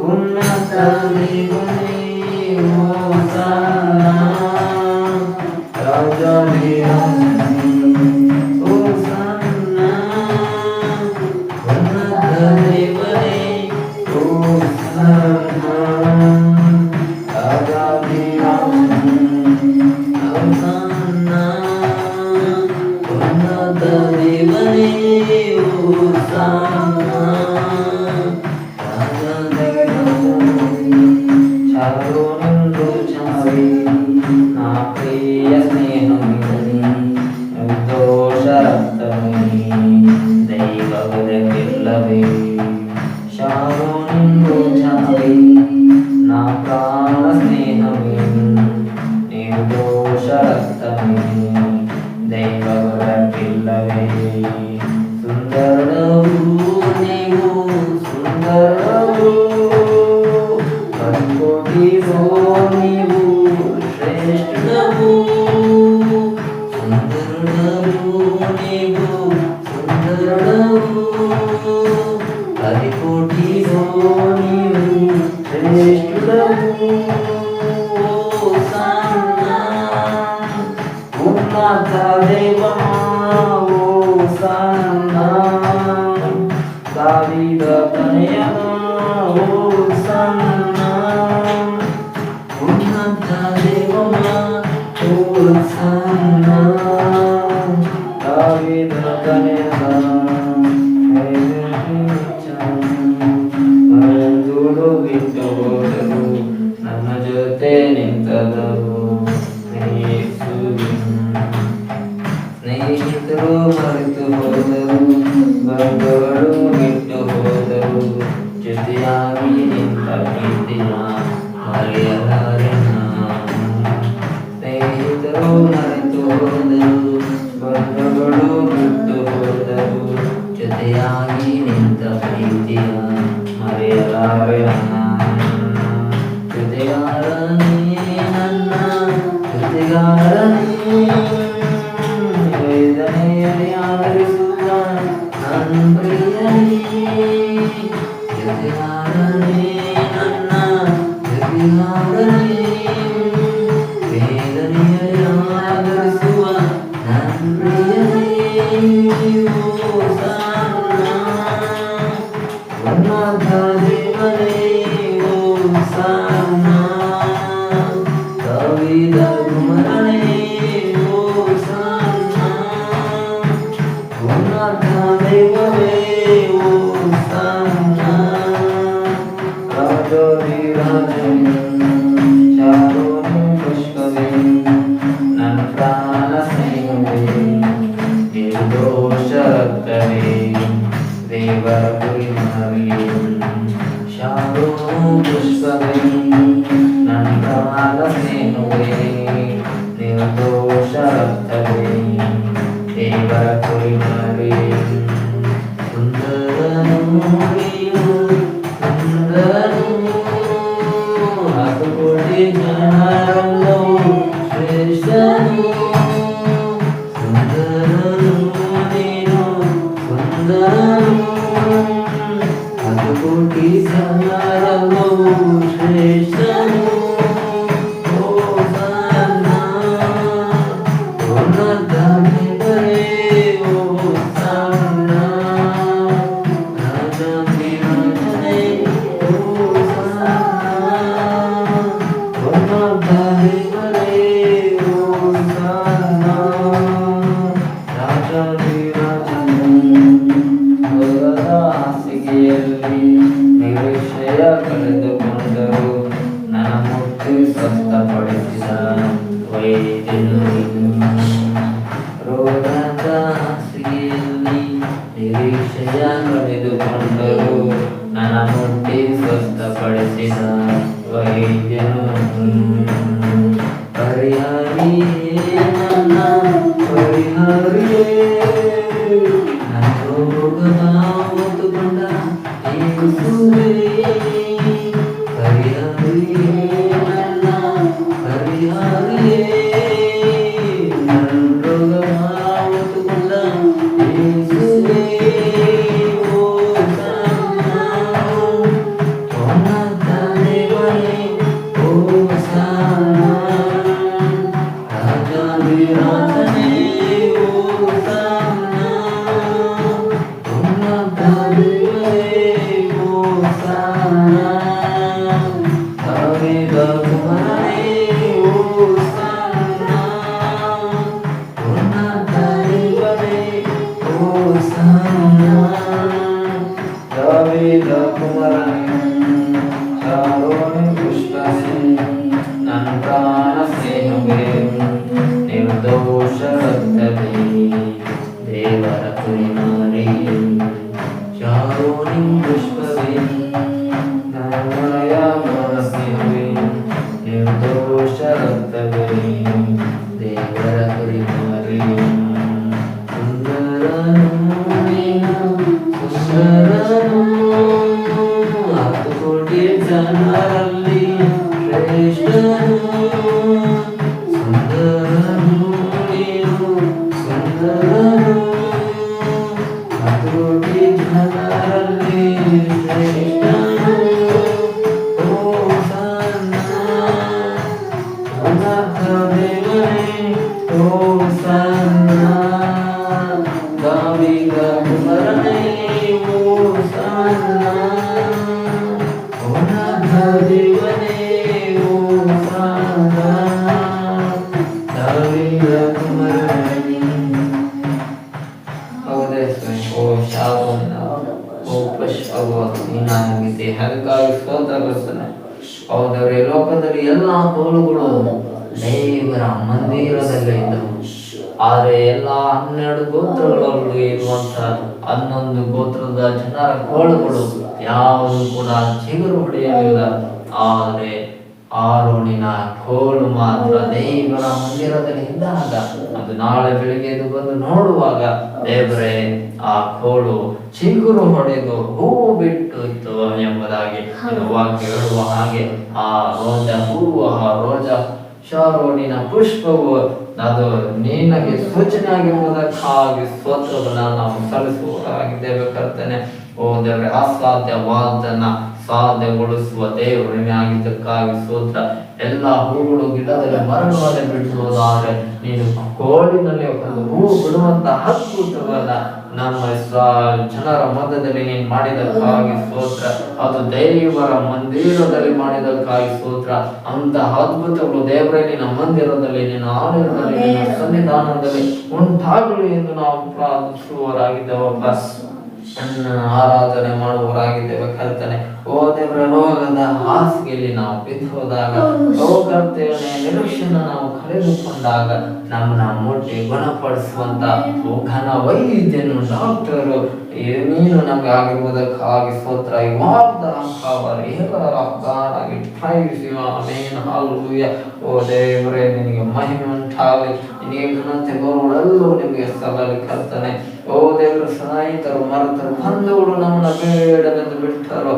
ಉನ್ನತ ದೇವನೇ ಹೋಸನ್ನ ರಾಜಾಧಿರಾಜನೇ ಹೋಸನ್ನ ಉನ್ನತ ದೇವನೇ ಹೋಸನ್ನ ರಾಜಾಧಿರಾಜನೇ ಹೋಸನ್ನ ಉನ್ನತ ದೇವನೇ ಹೋಸನ್ನ ಶಾರೋನಿಂದು ಚಾವಿ ನಾ ಪ್ರಿಯ ಸ್ನೇಹವಿರಲಿ ನಿರ್ದೋಷ ರಕ್ತವೇ ದೈವವಿರಲಿಲ್ಲವೇ ಶಾರೋನಿಂದು ಚಾವಿ ನಾ ಪ್ರಾಣ ಸ್ನೇಹವೇ ನಿರ್ದೋಷ ರಕ್ತವೇ ದೈವವಿರಲಿಲ್ಲ ಇಲ್ಲವೇ ಸುಂದರವು ನೀವು ಸುಂದರವು ಕಣ್ಕೊಟ್ಟಿರೋ ನೀವು ಶ್ರೇಷ್ಠವು ಸುಂದರವು ನೀವು ಸುಂದರವು ಕಣ್ಕೊಟ್ಟಿರೋ ನೀವು ಶ್ರೇಷ್ಠವು ಉನ್ನತ ದೇವನ ಓಸಾನ ದಾವೀದ ತನಯನ ಓಸಾನ ಉನ್ನತ ದೇವನ ಓಸಾನ ದಾವೀದ ತನಯನ ಮರೆತುರು ಬಿಟ್ಟು ಹೋದರು ನಮ್ಮ ಜೊತೆ ನಿಂತದರು ಸ್ನೇಹಿತರು ಮರೆತು ಹೋದರು ಬಂಧುಗಳು ಬಿಟ್ಟು ಹೋದರು ಜೊತೆಯಾಗಿ ನಿಂತ ಪ್ರೀತಿಯ ಮರೆಯಲಾರೆ ಸ್ನೇಹಿತರು ಮರೆತು ಹೋದರು ಬಂಧುಗಳು ಬಿಟ್ಟು ಹೋದರು ಜೊತೆಯಾಗಿ ನಿಂತ ಪ್ರೀತಿಯ ಮರೆಯಲಾರೆ ಜೊತೆಗಾರನೇ ನನ್ನ ಜೊತೆಗಾರನೇ ವೇದನೆಯಲ್ಲಿ ಆದರಿಸುವ ನನ್ನ ಪ್ರಿಯನೇ ಜೊತೆಗಾರನೇ ನನ್ನ ಜೊತೆಗಾರನೇ ವೇದನೆಯಲ್ಲಿ ಆದರಿಸುವ ನನ್ನ ಪ್ರಿಯನೇ ಉನ್ನತ ದೇವನೇ ಓಸಾನ ದಾವೀದ ಕುಮಾರನೇ ಓಸಾನ ಉನ್ನತ ದೇವನೇ ಓಸಾನ ರಾಜಾಧಿರಾಜನೇ ಶಾರೋನು ಪುಷ್ಪವೇ ನನ್ನ ಪ್ರಾಣ ಸ್ನೇಹವೇ ನಿರ್ದೋಷ ರಕ್ತವೇ ದೇವರ ಕುರಿಮರಿ ಶಾರೋನು ಪುಷ್ಪವೇ ನನ್ನ ಪ್ರಾಣ ಸ್ನೇಹವೇ ನಿರ್ದೋಷ ರಕ್ತವೇ ದೇವರ ಕುರಿಮರಿ ಸುಂದರನು ನೀನು ಸುಂದರನು ಹಸುಕೋಟಿ ಜನರೆಲ್ಲವೂ ಶ್ರೇಷ್ಠನು ಸುಂದರನು ನೀನು ಸುಂದರನು ಹಸುಕೋಟಿ ಜನರೆಲ್ಲವೂ ಶ್ರೇಷ್ಠನು ಓಸಾನ ಉನ್ನತ ದೇವರೇ ಓಸಾನ ರಾಜಾಧಿರಾಜನೇ ಓಸಾನ ಉನ್ನತ ದೇವರೇ ಓಸಾನ ರಾಜಾಧಿರಾಜನೇ ಹೊರದ ಹಾಸಿಗೆಯಲ್ಲಿ ನಿರೀಕ್ಷೆಯ ಕಳೆದುಕೊಂಡರು ನನ್ನ ಮುಟ್ಟಿ ಸ್ವಸ್ಥಪಡಿಸಿದ ವೈದ್ಯನು ರೋಗದ ಹಾಸಿಗೆಯಲ್ಲಿ ನಿರೀಕ್ಷೆಯ ಕಳೆದುಕೊಂಡರು ನನ್ನ ಮುಟ್ಟಿ ಸ್ವಸ್ಥಪಡಿಸಿದ ವೈದ್ಯನು ಪರಿಹಾರಿಯೇ ನನ್ನ ಪರಿಹಾರಿಯೇ ನನ್ನ ರೋಗದ ಹೊತ್ತುಕೊಂಡ ಯೇಸುವೇ ಪರಿಹಾರಿಯೇ ನನ್ನ ಪರಿಹಾರಿಯೇ ನನ್ನ ರೋಗದ ಹೊತ್ತುಕೊಂಡ ಯೇಸುವೇ ಓಸಾನ ಉನ್ನತ ದೇವನೇ ಓಸಾನ ರಾಜಾಧಿರಾಜನೇ ಓಸಾನ ಉನ್ನತ ದೇವರೇ ಓಸಾನ ದಾವೀದ ಕುಮಾರನೇ ಓಸಾನ ಉನ್ನತ ದೇವರೇ ಓಸಾನ ದಾವೀದ ಕುಮಾರನೇ ಶಾರೋನು ಪುಷ್ಪವೇ ನನ್ನ ಪ್ರಾಣ ಸ್ನೇಹವೇ ನಿರ್ದೋಷ ರಕ್ತವೇ ದೇವರ ಕುರಿಮರಿ ಶಾರೋನು ಪುಷ್ಪವೇ ನನ್ನಯ ಸ್ನೇಹವೇ ನಿರ್ದೋಷ ರಕ್ತವೇ ದೇವರ ಕುರಿಮರಿ ಸುಂದರ ಪುಷ್ಪವು ನೀನಾಗಿದ್ದೆ. ಅದಕ್ಕಾಗಿ ಸ್ತೋತ್ರ ಕರ್ತನೆ. ಹೌದವ್ರೆ, ಲೋಕದಲ್ಲಿ ಎಲ್ಲ ಕೋಲುಗಳು ದೇವರ ಮಂದಿರದಲ್ಲಿ ಇದ್ದವು. ಆದರೆ ಎಲ್ಲ 12 ಗೋತ್ರಗಳಲ್ಲಿ ಇರುವಂತ 11 ಗೋತ್ರದ ಜನರ ಕೋಲುಗಳು ಯಾವುದು ಕೂಡ ಚಿಗುರು ಹೊಡೆಯಲಿಲ್ಲ. ಆದರೆ ಆರೋನಿನ ಕೋಲು ಮಾತ್ರ ದೇವರ ಮಂದಿರದಲ್ಲಿ ಇದ್ದಾಗ, ಅದು ನಾಳೆ ಬೆಳಿಗ್ಗೆ ಎದ್ದು ಬಂದು ನೋಡುವಾಗ ದೇವರೇ ಆ ಕೋಲು ಚಿಗುರು ಹೊಡೆದು ಹೂವು ಬಿಟ್ಟು ಇತ್ತು ಎಂಬುದಾಗಿ ವಾಕ್ಯ ಹೇಳುವ ಹಾಗೆ ಆ ರೋಜಾ ಹೂವು, ಆ ರೋಜಾ ಶಾರೋನಿನ ಪುಷ್ಪವು ಅದು ನಿನಗೆ ಸೂಚನೆ ಆಗಿರುವುದಕ್ಕಾಗಿ ಸ್ತೋತ್ರವನ್ನ ನಾವು ಸಲ್ಲಿಸುವವರಾಗಿದ್ದೇವೆ ಕರ್ತನೆ. ಓ ದೇವರೇ, ಅಸಾಧ್ಯವಾದನ್ನ ಸಾಧ್ಯಗೊಳಿಸುವ ದೇವರೇ ಆಗಿದ್ದಕ್ಕಾಗಿ ಸ್ತೋತ್ರ. ಎಲ್ಲ ಹೂಗಳು ಗಿಡದಲ್ಲಿ ಮರಗಳಲ್ಲಿ ಬಿಡುವುದಾದ್ರೆ ನೀನು ಕೋಲಿನಲ್ಲಿ ಒಂದು ಹೂ ಬಿಡುವಂತ ಅದ್ಭುತವನ್ನ ನಮ್ಮ ಜನರ ಮಧ್ಯದಲ್ಲಿ ನೀನು ಮಾಡಿದಕ್ಕಾಗಿ ಸ್ತೋತ್ರ. ಅದು ದೇವರ ಮಂದಿರದಲ್ಲಿ ಮಾಡಿದಕ್ಕಾಗಿ ಸ್ತೋತ್ರ. ಅಂತ ಅದ್ಭುತಗಳು ದೇವರೇ ನಿನ್ನ ಮಂದಿರದಲ್ಲಿ, ನಿನ್ನ ಆಲಯದಲ್ಲಿ, ನಿನ್ನ ಸನ್ನಿಧಾನದಲ್ಲಿ ಉಂಟಾಗಲಿ ಎಂದು ನಾವು ಪ್ರಾರ್ಥಿಸುವವರಾಗಿದ್ದೇವಪ್ಪ. ಆರಾಧನೆ ಮಾಡುವವರಾಗಿದ್ದೇವೆ ಕರ್ತನೆ. ಓ ದೇವರ, ರೋಗದ ಹಾಸಿಗೆಯಲ್ಲಿ ನಾವು ಬಿದ್ದೋದಾಗ, ಓ ಕರ್ತನೆ, ನಿರೀಕ್ಷೆನ ನಾವು ಕಳೆದುಕೊಂಡಾಗ ನಮ್ಮನ್ನ ಮುಟ್ಟಿ ಗುಣಪಡಿಸುವಂತ ಘನ ವೈದ್ಯನು, ಡಾಕ್ಟರು ನೀನು ನಮ್ಗೆ ಆಗಿರುವುದಕ್ಕಾಗಿ ಸ್ತೋತ್ರ. ಓ ದೇವರೇ, ನಿನಗೆ ಮಹಿಮೆ ಉಂಟಾಗಲಿ, ನಿನಗೆ ಘನತೆ ಗೌರವಗಳೆಲ್ಲವೂ ನಿಮಗೆ ಸಲ್ಲಲಿ ಕರ್ತನೆ. ಓ ದೇವರು, ಸ್ನೇಹಿತರು, ಮರೆತರು, ಬಂಧುಗಳು ನಮ್ಮನ್ನ ಬೇಡವೆಂದು ಬಿಟ್ಟರು,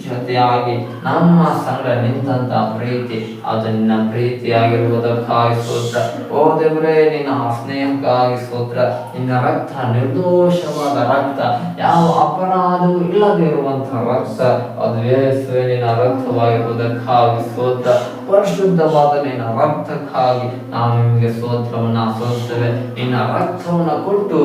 ಜೊತೆಯಾಗಿ ನಮ್ಮ ಸಂಗ ನಿಂತ ಪ್ರೀತಿ, ಅದು ನಿನ್ನ ಪ್ರೀತಿಯಾಗಿರುವುದಕ್ಕಾಗಿ ಸ್ತೋತ್ರ. ಓ ದೇವರೇ, ನಿನ್ನ ಸ್ನೇಹಕ್ಕಾಗಿ ಸ್ತೋತ್ರ. ನಿನ್ನ ರಕ್ತ ನಿರ್ದೋಷವಾದ ರಕ್ತ, ಯಾವ ಅಪರಾಧವೂ ಇಲ್ಲದೆ ಇರುವಂತಹ ರಕ್ತ, ಅದು ಯೇಸುವೇ ನಿನ್ನ ರಕ್ತವಾಗಿರುವುದಕ್ಕಾಗಿ ಸ್ತೋತ್ರ. ಪರಿಶುದ್ಧವಾದ ನಿನ್ನ ರಕ್ತಕ್ಕಾಗಿ ನಾವು ನಿಮಗೆ ಸ್ತೋತ್ರವನ್ನ ಸಲ್ಲಿಸುತ್ತೇವೆ. ನಿನ್ನ ರಕ್ತವನ್ನ ಕೊಟ್ಟು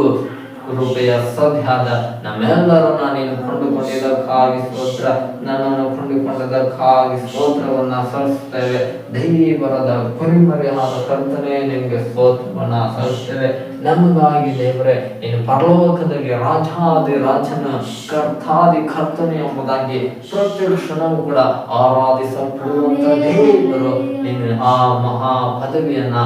ಕೃಪೆಯ ಸಭೆಯಾದ ನಮ್ಮೆಲ್ಲರನ್ನ ನೀನು ಕೊಂಡುಕೊಂಡಿದ್ದಕ್ಕಾಗಿ ಸ್ತೋತ್ರ. ನನ್ನನ್ನು ಕೊಂಡುಕೊಂಡದಕ್ಕಾಗಿ ಸ್ತೋತ್ರವನ್ನ ಸಲ್ಲಿಸುತ್ತೇವೆ. ದೇವರದ ಕುರಿಮರಿಯಾದ ಕರ್ತನೆ, ನಿನಗೆ ಸ್ತೋತ್ರವನ್ನ ಸಲ್ಲಿಸುತ್ತೇವೆ. ನಮಗಾಗಿ ದೇವರೇ, ನೀನು ಪರಲೋಕದಲ್ಲಿ ರಾಜಾದಿ ರಾಜನ, ಕರ್ತಾದಿ ಕರ್ತನೆ ಎಂಬುದಾಗಿ ಪ್ರತ್ಯಕ್ಷಣವೂ ಕೂಡ ಆರಾಧಿಸಲ್ಪಡುವಂತ ದೇವರು, ನೀನು ಆ ಮಹಾ ಪದವಿಯನ್ನ,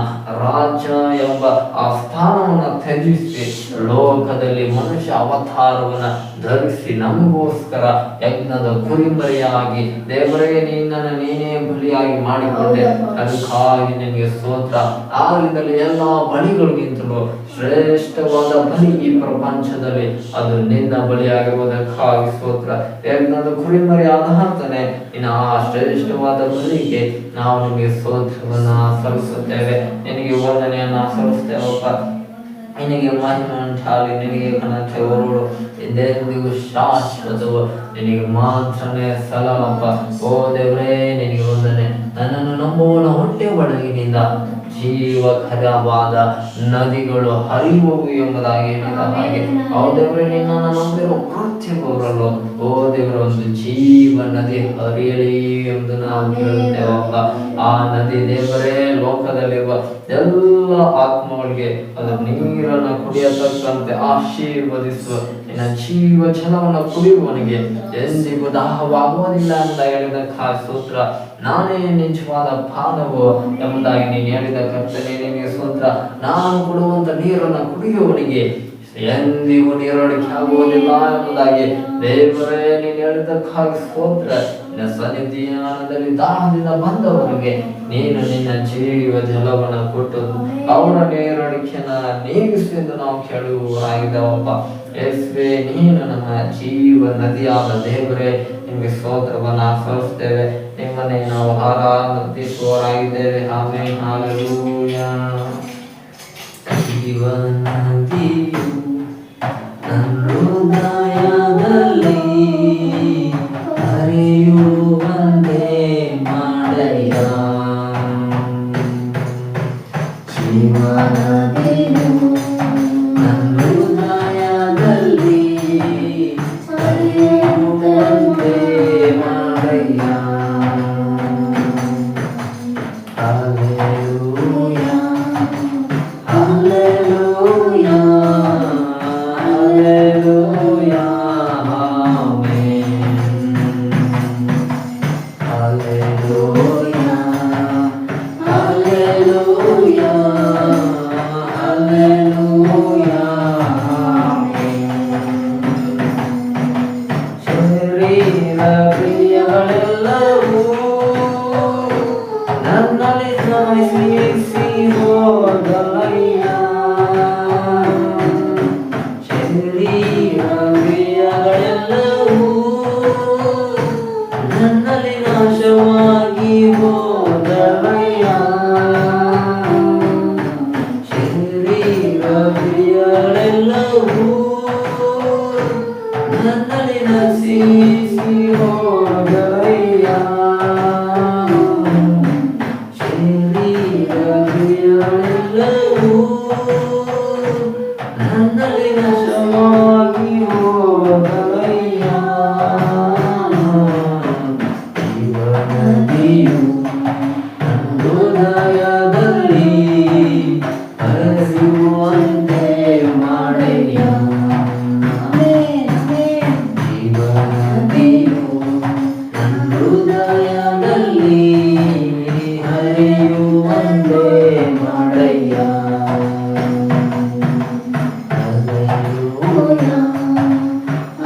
ರಾಜ ಎಂಬ ಆ ಸ್ಥಾನವನ್ನ ತ್ಯಜಿಸಿ ಲೋಕದಲ್ಲಿ ಮನುಷ್ಯ ಅವತಾರವನ್ನ ಧರಿಸಿ ನಮಗೋಸ್ಕರ ಯಜ್ಞದ ಕುರಿಮರಿಯಾಗಿ ದೇವರೇ ನಿನ್ನನ್ನು ನೀನೇ ಬಲಿಯಾಗಿ ಮಾಡಿಕೊಂಡೆ. ಅದಕ್ಕಾಗಿ ನಿನಗೆ ಸ್ತೋತ್ರ. ಆಗಲಿಂದಲೇ ಎಲ್ಲ ಬಲಿಗಳಿಗಿಂತಲೂ ಶ್ರೇಷ್ಠವಾದ ಬಲಿ ಈ ಪ್ರಪಂಚದಲ್ಲಿ ಅದು ನಿನ್ನ ಬಲಿಯಾಗಿರುವುದಕ್ಕಾಗಿ ಸ್ತೋತ್ರ. ಯಜ್ಞದ ಕುರಿಮರಿಯಾದ ಹಂತನೆ ನಿನ್ನ ಆ ಶ್ರೇಷ್ಠವಾದ ಬಲಿಗೆ ನಾವು ನಿಮಗೆ ಸ್ತೋತ್ರವನ್ನ ಸಲ್ಲಿಸುತ್ತೇವೆ. ನಿನಗೆ ವಂದನೆಯನ್ನ ಸಲ್ಲಿಸುತ್ತೇವಪ್ಪ. ನಿನಗೆ ಮಹಿಮೆ ಉಂಟಾಗಲಿ, ನಿನಗೆ ಘನತೆ ಹೊರಡು ಎಂದೆಂದಿಗೂ ಶಾಶ್ವತವು ನಿನಗೆ ಮಾತ್ರನೇ ಸಲ್ಲಪ್ಪ. ಓ ದೇವರೇ, ನಿನಗೆ ವಂದನೆ. ನನ್ನನ್ನು ನಂಬುವವನ ಹೊಟ್ಟೆ ಒಳಗಿನಿಂದ ಜೀವಕರವಾದ ನದಿಗಳು ಹರಿಯುವವು ಎಂಬುದಾಗಿ ಹೇಳಿದ ಹಾಗೆ, ಓ ದೇವರೇ, ನಿನ್ನನ್ನು ನಂಬಿರುವ ಪ್ರತಿಯೊಬ್ಬರಲ್ಲೂ ಓ ದೇವರ ಒಂದು ಜೀವ ನದಿ ಹರಿಯಲಿ ಎಂದು ನಾವು ಕೇಳುತ್ತೇವಪ್ಪ. ಆ ನದಿ ದೇವರೇ ಲೋಕದಲ್ಲಿರುವ ಎಲ್ಲ ಆತ್ಮಗಳಿಗೆ ಅದು ನೀರನ್ನು ಕುಡಿಯತಕ್ಕಂತೆ ಆಶೀರ್ವದಿಸುವ. ನಿನ್ನ ಜೀವ ಜಲವನ್ನು ಕುಡಿಯುವವನಿಗೆ ಎಂದಿಗೂ ದಾಹವಾಗುವುದಿಲ್ಲ ಅಂತ ಹೇಳಿದ ಸ್ತೋತ್ರ. ನಾನೇ ನಿಜವಾದ ಪಾನವು ಎಂಬುದಾಗಿ ನೀನು ಹೇಳಿದ ಕರ್ತನೆ, ನಿನಗೆ ಸ್ತೋತ್ರ. ನಾನು ಕೊಡುವಂತ ನೀರನ್ನು ಕುಡಿಯುವವನಿಗೆ ಎಂದಿಗೂ ನೀರಡಿಕೆ ಆಗುವುದಿಲ್ಲ ಎಂಬುದಾಗಿ ದೇವರೇ ನೀನು ಹೇಳಿದ್ದಕ್ಕಾಗಿ ಸ್ತೋತ್ರ. ನಿನ್ನ ಸನ್ನಿಧಾನದಲ್ಲಿ ದಾಹದಿಂದ ಬಂದವರಿಗೆ ನೀನು ನಿನ್ನ ಜೀವ ಜಲವನ್ನು ಕೊಟ್ಟು ಅವರ ನೀರಡಿಕೆಯನ್ನ ನೀಗಿಸು ಎಂದು ನಾವು ಕೇಳುವವರಾಗಿದ್ದೇವಪ್ಪ. ಯೇಸುವೇ, ನೀನು ನಮ್ಮ ಜೀವ ನದಿಯಾದ ದೇವರೇ, ನಿಮಗೆ ಸ್ತೋತ್ರವನ್ನ ಸಲ್ಲಿಸುತ್ತೇವೆ. ನಿಮ್ಮನ್ನೇ ನಾವು ಆರಾಧಿಸುವವರಾಗಿದ್ದೇವೆ. Amen, hallelujah. ಜೀವನ ನದಿಯು ನನ್ನ ಹೃದಯದಲ್ಲಿ ಹರಿಯುವಂತೆ ಮಾಡಯ್ಯ. ಜೀವನ ನದಿಯು ನನ್ನ ಹೃದಯದಲ್ಲಿ ಹರಿಯುವಂತೆ ಮಾಡಯ್ಯ. Hallelujah, hallelujah. ಶರೀರ ಕ್ರಿಯೆಗಳೆಲ್ಲವೂ ನನ್ನಲ್ಲಿ ನಾಶವಾಗಿ ಹೋದವಯ್ಯ. ಶರೀರ ಕ್ರಿಯೆಗಳೆಲ್ಲವೂ ನನ್ನಲ್ಲಿ ನಶಿಸಿ ಹೋದವಯ್ಯ. ಶರೀರ ಕ್ರಿಯೆಗಳೆಲ್ಲವೂ ನನ್ನಲ್ಲಿ ನಾಶವಾಗಿ ಹೋದವಯ್ಯ. ಜೀವನದಿಯು ನನ್ನ ಹೃದಯದಲ್ಲಿ ಹರಿಯುವಂತೆ ಮಾಡಯ್ಯ. ಜೀವನದಿಯು ನನ್ನ ಹೃದಯದಲ್ಲಿ ಹರಿಯುವಂತೆ ಮಾಡಯ್ಯ.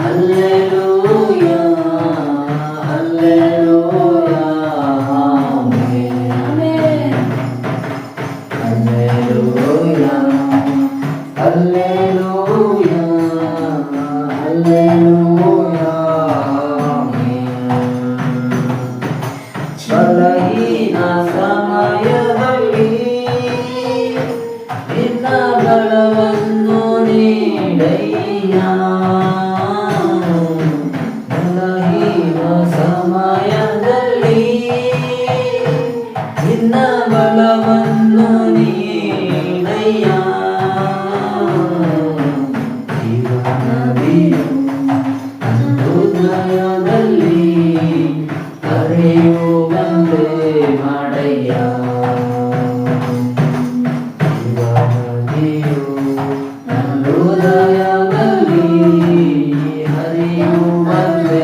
Hallelujah, hallelujah, amen. Hallelujah, hallelujah, hallelujah, amen. ಬಲಹೀನ ಸಮಯದಲ್ಲಿ ನಿನ್ನ ಬಲವನ್ನು ನೀಡಯ್ಯ. ಬಲಹೀನ ಸಮಯದಲ್ಲಿ ನಿನ್ನ ಬಲವನ್ನು ನೀಡಯ್ಯ. ಜೀವನದಿಯು ನನ್ನ ಹೃದಯದಲ್ಲಿ ಹರಿಯುವಂತೆ ಮಾಡಯ್ಯ. ಜೀವನದಿಯು ನನ್ನ ಹೃದಯದಲ್ಲಿ ಹರಿಯುವಂತೆ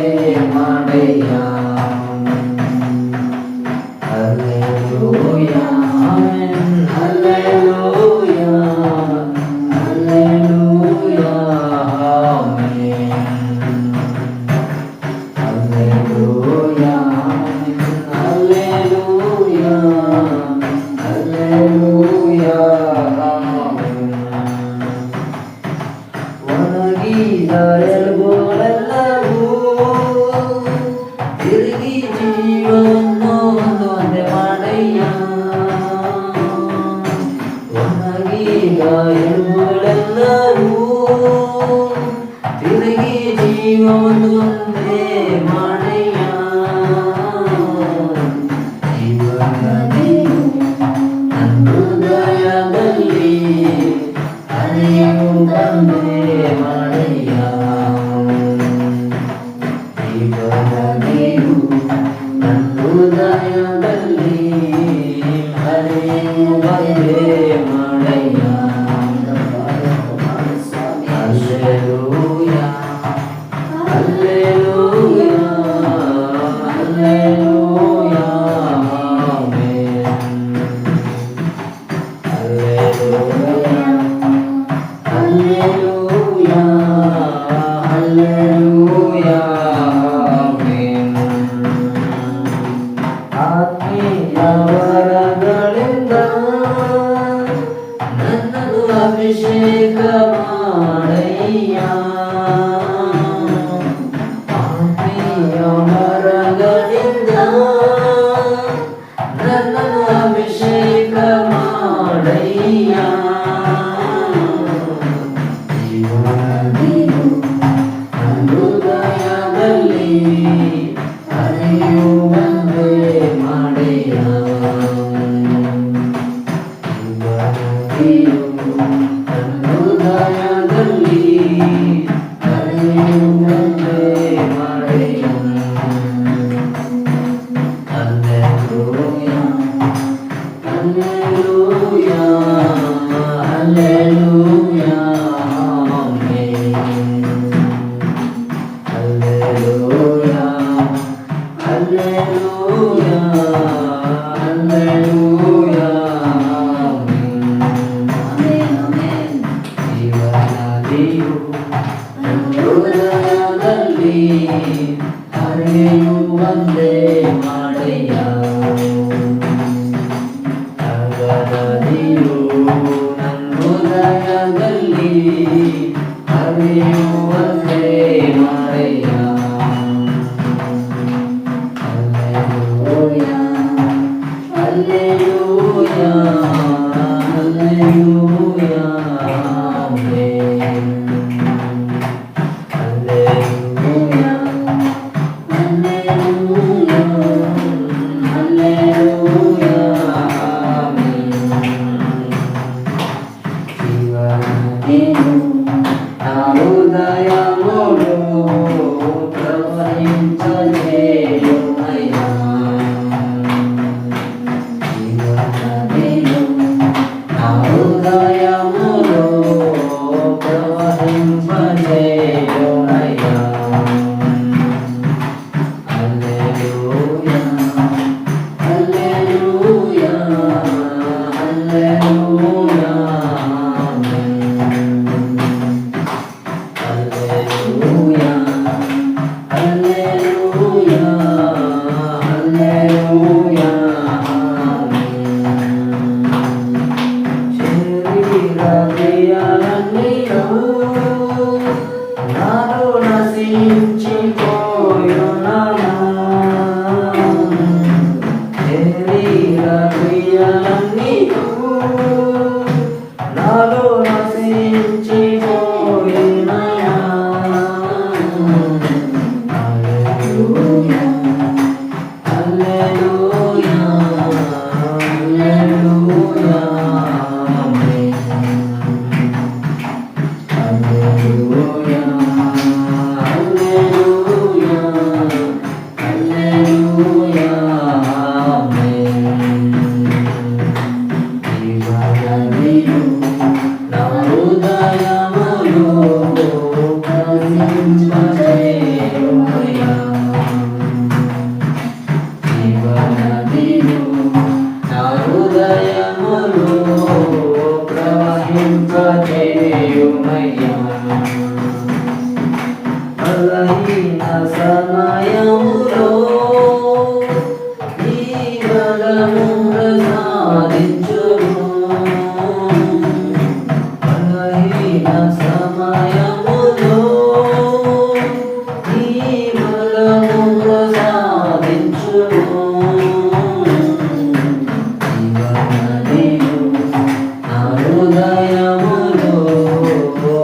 ಮಾಡಯ್ಯ. Hallelujah, amen. Hallelujah, hallelujah, amen. Hallelujah, amen. Hallelujah, hallelujah, amen. ಒಣಗಿದ ಎಲುಬುಗಳೆಲ್ಲವೂ ತಿರುಗಿ ಜೀವವನ್ನು ಹೊಂದುವಂತೆ ಮಾಡಯ್ಯ. ಒಣಗಿದ ಎಲುಬುಗಳೆಲ್ಲವೂ ತಿರುಗಿ ಜೀವವನ್ನು ಹೊಂದೇ ಮಾಡಯ್ಯ. ಜೀವನದಿಯು ನನ್ನ ಹೃದಯದಲ್ಲಿ ಹರಿಯುವಂತೆ ಮಾಡಯ್ಯ. ಜೀವನದಿಯು ನನ್ನ ಹೃದಯದಲ್ಲಿ ಹರಿಯುವಂತೆ ಮಾಡಯ್ಯ. Hallelujah, hallelujah, hallelujah, amen. Hallelujah, hallelujah, hallelujah, amen. ಆತ್ಮೀಯ ವರಗಳಿಂದ ನನ್ನನ್ನು ಅಭಿಷೇಕ ಮಾಡಯ್ಯ. ಆತ್ಮೀಯ ವರಗಳಿಂದ ನನ್ನನ್ನು ಅಭಿಷೇಕ ಮಾಡಯ್ಯ. ಜೀವನದಿಯು ನನ್ನ ಹೃದಯದಲ್ಲಿ ಹರಿಯುವಂತೆ ಮಾಡಯ್ಯ. ಜೀವನದಿಯು ನನ್ನ ಹೃದಯದಲ್ಲಿ ಹರಿಯುವಂತೆ ಮಾಡಯ್ಯ. Hallelujah, hallelujah, hallelujah, amen. Hallelujah, hallelujah, hallelujah, amen. ಜೀವನದಿಯು ನನ್ನ ಹೃದಯದಲ್ಲಿ ಹರಿಯುವಂತೆ ಮಾಡಯ್ಯ. ನದಿಯು ನನ್ನ ಹೃದಯದಲ್ಲಿ ಹರಿಯುವಂತೆ ನಡೆಯುವಂತೆ ಮಾಡಯ್ಯ. Hallelujah hallelujah hallelujah amen. Hallelujah hallelujah hallelujah amen. జీవనదిను నా హృదయములో ప్రవహింపజేయుమయ్యా. జీవనదిను నా హృదయములో ప్రవహింపజేయుమయ్యా. హల్లెలూయా హల్లెలూయా హల్లెలూయా హల్లెలూయా హల్లెలూయా హల్లెలూయా శరీర క్రియలన్నీయు నాలో నశించిపోయున్నను. శరీర క్రియలన్నీయు నాలో నశించిపోయినయా. హల్లెలూయా హల్లెలూయా హల్లెలూయా ఆమేన్. హల్లెలూయా హల్లెలూయా హల్లెలూయా ఆమేన్. జీవనదిను నా హృదయములో ప్రవహింపజేయుమయ్యా. జీవనదిను నా హృదయములో ప్రవహింపజేయుమయ్యా. బలహీన సమయములో నీ బలము ప్రసాదించుము. బలహీన సమయములో నీ బలము ప్రసాదించుము. జీవనదిను నా హృదయములో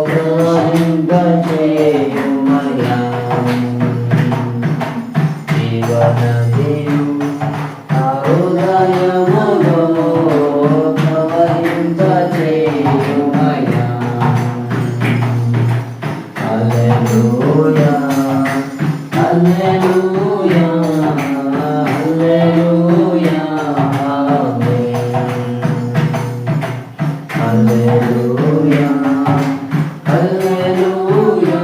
ప్రవహింపజేయుమయ్యా. జీవనదిను నా హృదయములో ప్రవహింపజేయుమయ్యా. హల్లెలూయా హల్లెలూయా హల్లెలూయా ఆమేన్. హల్లెలూయా హల్లెలూయా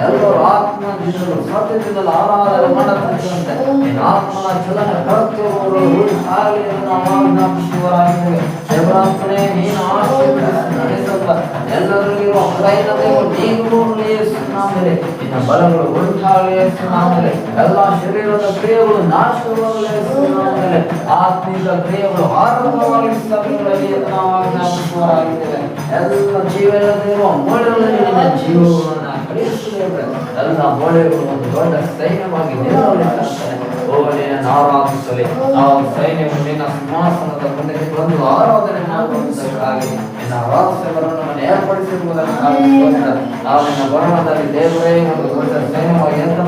ಎಲ್ಲರೂ ಆತ್ಮದಿಂದಲೂ ಸತ್ಯದಿಂದಲೂ ಆರಾಧನೆ ಮಾಡತಕ್ಕಂತೆ ನಿನ್ನ ಆತ್ಮನ ಚಲನೆ ಪ್ರತಿಯೊಬ್ಬರು ಆಗಲಿ ಎಂದು ನಾವು ಆಜ್ಞಾಪಿಸುವರಾಗಿದ್ದೇವೆ. ದೇವರಾತ್ಮನೇ ನೀನು ಆಶೀರ್ವದಿಸಿ ನಡೆಸಪ್ಪ. ಎಲ್ಲರಿಗಿರುವ ಪ್ರಯತ್ನತೆಯು ನೀನು ಯೇಸುನಾಮದಲ್ಲಿ ನಿನ್ನ ಬಲಗಳು ಉಂಟಾಗಲಿ ಯೇಸುನಾಮದಲ್ಲಿ. ಎಲ್ಲ ಶರೀರದ ಕ್ರಿಯೆಗಳು ನಾಶವಾಗಲಿ ಯೇಸುನಾಮದಲ್ಲಿ. ಆತ್ಮಿಕ ಕ್ರಿಯೆಗಳು ಆರಂಭವಾಗಲಿ ಸಭೆಗಳಲ್ಲಿ ಎಂದು ನಾವು ಆಜ್ಞಾಪಿಸುವರಾಗಿದ್ದೇವೆ. ಎಲ್ಲ ಜೀವನದಲ್ಲಿರುವ ಮೂಳೆಗಳಲ್ಲಿ ನಿನ್ನ ಜೀವವನ್ನು ಕಳಿಸುತ್ತೇವೆ. ಎಲ್ಲ ಮೂಳೆಗಳು ಒಂದು ದೊಡ್ಡ ಸೈನ್ಯವಾಗಿ ನಿಲ್ಲಬೇಕಾಗ್ತದೆ. ಓ ನಿನ್ನನ್ನು ಆರಾಧಿಸಲಿ. ನಾವು ಸೈನ್ಯವು ನಿನ್ನ ಸಿಂಹಾಸನದ ಮುಂದೆ ಬಂದು ಆರಾಧನೆ ಮಾಡುವುದಕ್ಕಾಗಿ ನಿನ್ನ ಆರಾಧನೆಗಳನ್ನು ಏರ್ಪಡಿಸಿರುವುದಕ್ಕಾಗಿ ನಾವು ನಿನ್ನ ಬರಣದಲ್ಲಿ ದೇವರೇ ಒಂದು ದೊಡ್ಡ ಸೈನ್ಯವಾಗಿ ಎಂತ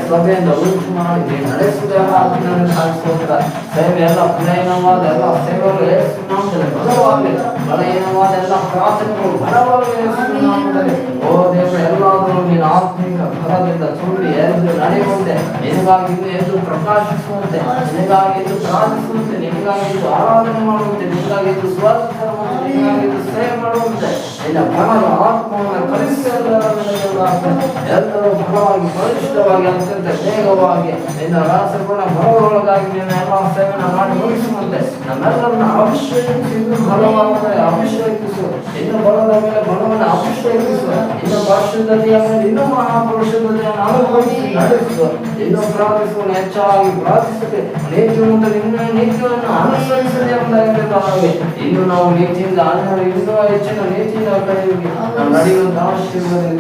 ಸಭೆಯಿಂದ ಉಂಟು ಮಾಡಿ ನಡೆಸುವುದರ ಸೇವೆ ಎಲ್ಲ ಬಲಹೀನವಾದ ಎಲ್ಲ ಸೇವೆಗಳು ಬಲವಾಗಿ ಬಲಹೀನವಾದ ಎಲ್ಲ ಪ್ರಾರ್ಥನೆಗಳು ಬಲವಾಗಿ ಓ ದೇವರು ಎಲ್ಲಾದರೂ ನೀನು ಆತ್ಮಿಕ ಫಲದಿಂದ ತುಂಬಿ ಎದ್ದು ನಡೆಯುವಂತೆ, ನಿನಗಾಗಿ ಇನ್ನು ಎದ್ದು ಪ್ರಕಾಶಿಸುವಂತೆ, ನಿನಗಾಗಿ ಎದ್ದು ಪ್ರಾರ್ಥಿಸುವಂತೆ, ನಿನಗಾಗಿ ಎದ್ದು ಆರಾಧನೆ ಮಾಡುವಂತೆ, ನಿನಗಾಗಿ ಎದ್ದು ಸ್ವಾತಂತ್ರ್ಯ ಮಾಡುವಂತೆ, ನಿನಗಾಗಿ ಎದ್ದು ಸೇವೆ ಮಾಡುವಂತೆ ನಿನ್ನ ಫಲದ ಆತ್ಮವನ್ನು ಕಲಿಸಿ ಎಲ್ಲರೂ ಫಲವಾಗಿ ಪರಿಶುದ್ಧವಾಗಿ ಅತ್ಯಂತ ವೇಗವಾಗಿ ನಿನ್ನ ರಾಸಗುಣ ಬರೋರೊಳಗಾಗಿ ನಿನ್ನ ಎಲ್ಲ ಸೇವೆಯನ್ನು ಮಾಡಿ ಮುಗಿಸುವಂತೆ ನಮ್ಮೆಲ್ಲರನ್ನ ಅಭಿಷೇಕಿಸಿ ಬಲವಾದರೆ ಅಭಿಷೇಕಿಸು, ಇನ್ನು ಬಲದ ಮೇಲೆ ಬಲವನ್ನು ಅಭಿಷೇಕಿಸು, ಇನ್ನು ಪರಿಶುದ್ಧತೆಯ ಮೇಲೆ ಇನ್ನೂ ಮಹಾಪರಿಶುದ್ಧತೆಯನ್ನು ಅನುಭವಿಸಿ ನಡೆಸು, ಇನ್ನು ಪ್ರಾರ್ಥಿಸುವ ಹೆಚ್ಚಾಗಿ ಪ್ರಾರ್ಥಿಸದೆ ನೀತಿ ಮುಂದೆ ನಿನ್ನ ನೀತಿಯನ್ನು ಅನುಸರಿಸದೆ ಎಂಬುದಾಗಿ ಇನ್ನು ನಾವು ನೀತಿಯಿಂದ ಇನ್ನೂ ಹೆಚ್ಚಿನ ನೀತಿಯಿಂದ ಕಡೆಗೆ ನಾವು ನಡೆಯುವಂತ ಅವಶ್ಯಕತೆ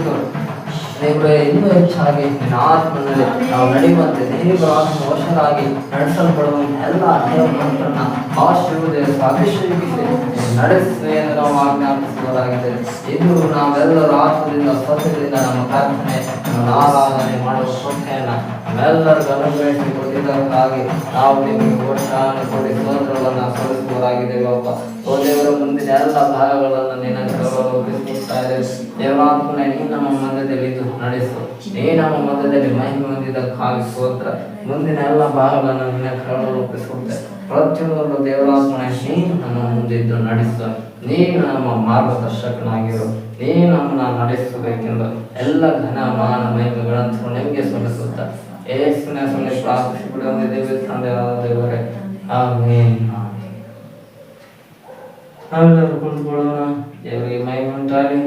ದೇವರೇ ಇನ್ನೂ ಹೆಚ್ಚಾಗಿ ನಿನ್ನ ಆತ್ಮನಲ್ಲಿ ನಾವು ನಡೆಯುವಂತೆ ದೇವರ ಆತ್ಮ ವಶರಾಗಿ ನಡೆಸಲ್ಪಡುವಂತೆ ಎಲ್ಲ ದೇವರನ್ನ ಆಶೀರ್ವದಿಸಿ ಅಭಿಷೇಕಿಸಿ ನಡೆಸಿ ಎಂದು ನಾವು ಆಜ್ಞಾಪಿಸುವುದಾಗಿದೆ. ಇದು ನಾವೆಲ್ಲರೂ ಆತ್ಮದಿಂದ ಸ್ವತಃದಿಂದ ನಮ್ಮ ಪ್ರಾರ್ಥನೆ ನಮ್ಮ ಆರಾಧನೆ ಮಾಡುವ ಕೃಪೆಯನ್ನು ನಮ್ಮೆಲ್ಲರಿಗೂ ಅನುಗ್ರಹಿಸಿ ಕೊಟ್ಟಿದ್ದಕ್ಕಾಗಿ ನಾವು ನಿಮಗೆ ಘೋಷಣೆ ಕೊಡಿ ಸ್ತೋತ್ರಗಳನ್ನು ಸಲ್ಲಿಸುವುದಾಗಿದ್ದೇವೆ. ಓ ದೇವರ ಮುಂದಿನ ಎಲ್ಲ ಭಾಗಗಳನ್ನು ನಿನ್ನ ಒಪ್ಪಿಸುತ್ತಾ ಇದ್ದೇವೆ. ದೇವರಾತ್ಮನೇ ನೀನು ನಮ್ಮ ಮಧ್ಯದಲ್ಲಿ ಇದು ನಡೆಸು, ನೀ ನಮ್ಮ ಮಧ್ಯದಲ್ಲಿ ಮಹಿಮೆ ಹೊಂದಿದ್ದಕ್ಕಾಗಿ ಸ್ತೋತ್ರ. ಮುಂದಿನ ಎಲ್ಲ ಭಾಗಗಳನ್ನು ನಿನ್ನ ಕರಳು ಒಪ್ಪಿಸುತ್ತೆ. ಪ್ರತಿಯೊಂದು ದೇವರಾತ್ಮನೇ ನೀನು ನಮ್ಮ ಮುಂದಿದ್ದು ನಡೆಸು, ನೀನು ನಮ್ಮ ಮಾರ್ಗದರ್ಶಕನಾಗಿರು, ನೀನು ನಮ್ಮನ್ನ ನಡೆಸಬೇಕೆಂದು ಎಲ್ಲ ಘನ ಮಾನ ಮಹಿಮೆಗಳನ್ನು ನಿಮಗೆ ಸಲ್ಲಿಸುತ್ತ ಯೇಸುವಿನ ಹೆಸರಿನಲ್ಲಿ ಪ್ರಾರ್ಥಿಸಿ ಬಿಡುವಂತೆ ತಂದೆಯಾದ ದೇವರೇ, ಆಮೆನ್. ನಾವೆಲ್ಲರೂ ಕುಳಿತುಕೊಳ್ಳೋಣ. ದೇವರಿಗೆ ಮಹಿಮೆ ಉಂಟಾಗಲಿ.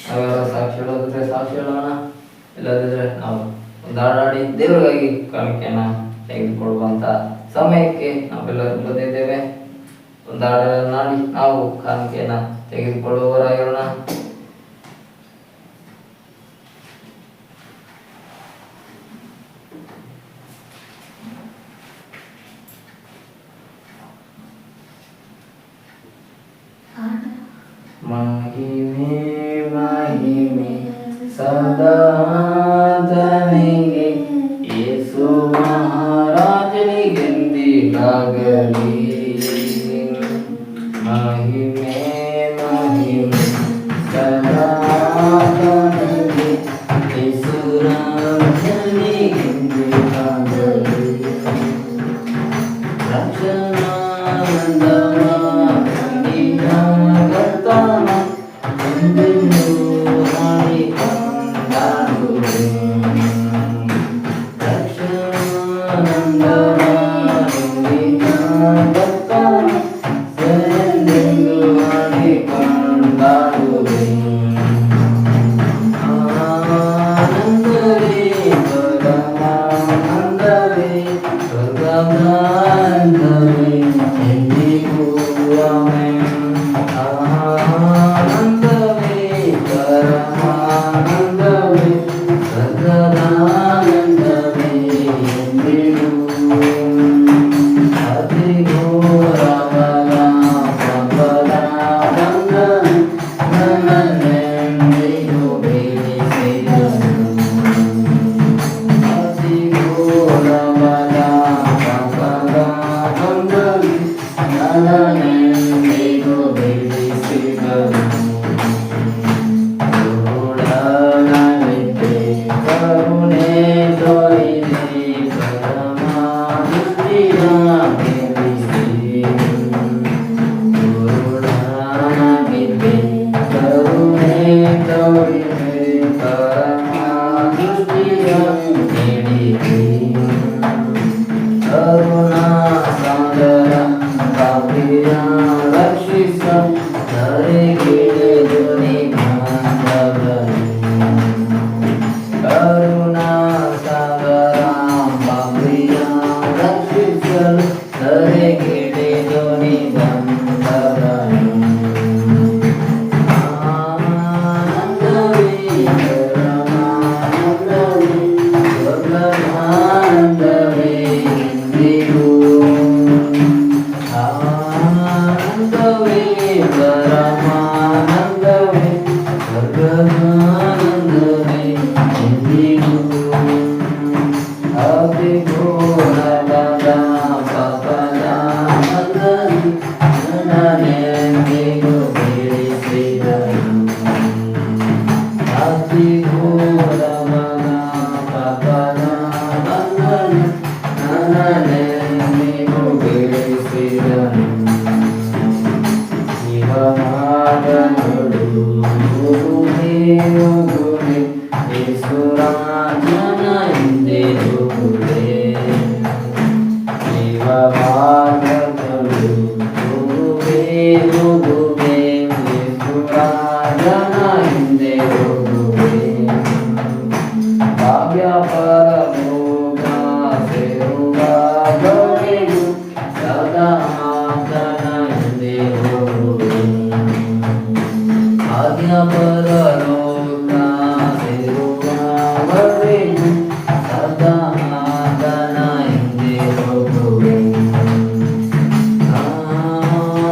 ನಾವೆಲ್ಲ ಸಾಕ್ಷಿ ಹೇಳೋದಿದ್ರೆ ಸಾಕ್ಷಿ ಹೇಳೋಣ, ಇಲ್ಲದಿದ್ರೆ ನಾವು ಒಂದಾಡಿ ದೇವರಿಗಾಗಿ ಕಾಣಿಕೆಯನ್ನ ತೆಗೆದುಕೊಳ್ಳುವಂತ ಸಮಯಕ್ಕೆ ನಾವೆಲ್ಲರೂ ಬಂದಿದ್ದೇವೆ. ಒಂದಾಡಿ ನಾವು ಕಾಣಿಕೆಯನ್ನ ತೆಗೆದುಕೊಳ್ಳುವವರಾಗಿರೋಣ. ಮಹಿಮೆ ಮಹಿಮೆ ಸದಾ ತನಿಗೆ ಯೇಸು ಮಹಾರಾಜನಿಗೆಂದಿಗಾಗಲಿ. ಮಹಿಮೆ ಮಹಿಮೆ ಸದಾ ತನಿಗೆ ಯೇಸು ರಾಜನಿಗೆಂದಿಗಾಗಲಿ. Kavira ಆನಂದವೇ ಪರಮಾನಂದವೇ ಸ್ವರ್ಗದಾನಂದವೇ ಎಂದಿಗೂ ಅತಿಘೋರವಾದ ಪಾಪದ ಮಗನು ನನ್ನೆಂದಿಗೂ ಬೀಳಿಸಿದನು. ಅತಿಘೋರವಾದ ಪಾಪದ ಮಗನು ನನ್ನೆಂದಿಗೂ ಬೀಳಿಸಿದನು. ಶಿವಮಾರ್ಗಗಳು ಹೋಗುವೆ ಹೋಗುವೆ ಯೇಸುರಾಜನ ಹಿಂದೆ ಹೋಗುವೆ. ಶಿವಮಾರ್ಗಗಳು ಹೋಗುವೆ ಹೋಗುವೆ ಯೇಸುರಾಜನ ಹಿಂದೆ ಹೋಗುವೆ. ಭಾಗ್ಯ ಪರಲೋಕ ಸೇರುವಾಗಲೆಗೂ ಸದಾ ಆತನ ಹಿಂದೆ ಹೋಗುವೆ. ಭಾಗ್ಯ ಪರಲೋಕ ಸೇರುವಾಗಲೆಗೂ ಸದಾ ಆತನ ಹಿಂದೆ ಹೋಗುವೆ.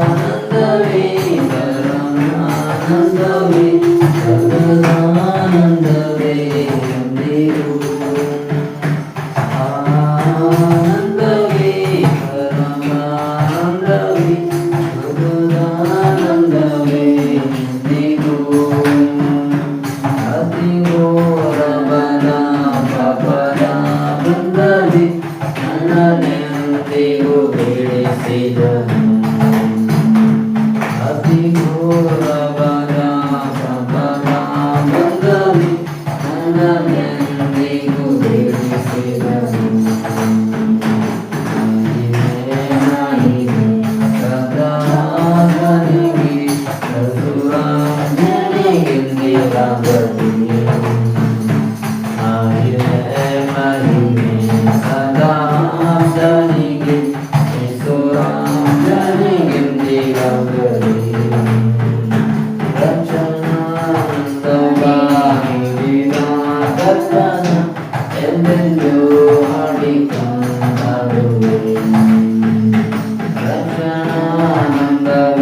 ಆನಂದವೇ ಪರಮಾನಂದವೇ ಸರ್ವದಾನಂದವೇ ಎಂದಿಗೂ. ಆನಂದವೇ ಪರಮಾನಂದವೇ ಸರ್ವದಾನಂದವೇ ಎಂದಿಗೂ. ಅತಿಘೋರವದ ಪಾಪದ ಬಂಧವೇ ನನ್ನನ್ನೆಂದಿಗೂ ಬೀಳಿಸಿದನು. ಅತಿಘೋರವದ ಪಾಪದ ಬಂಧವೇ ನನ್ನನ್ನೆಂದಿಗೂ ಬೀಳಿಸಿದನು. ಸದಾ ನನಗೆ ಯೇಸುರಾಜನಿಗೆಂದಿರಾಗಲಿ. ಮಹಿಮೆ ಸದಾ ನನಗೆ ಯೇಸುರಾಜನಿಗೆಂದಿರಾಗಲಿ. ರಕ್ಷಣಾನಂದವ ನೀಡಿದ ಕರ್ತನ ಎಂದೆಂದೂ ಹಾಡಿಕೊಂಡಾಡುವೆ. ರಕ್ಷಣಾನಂದವ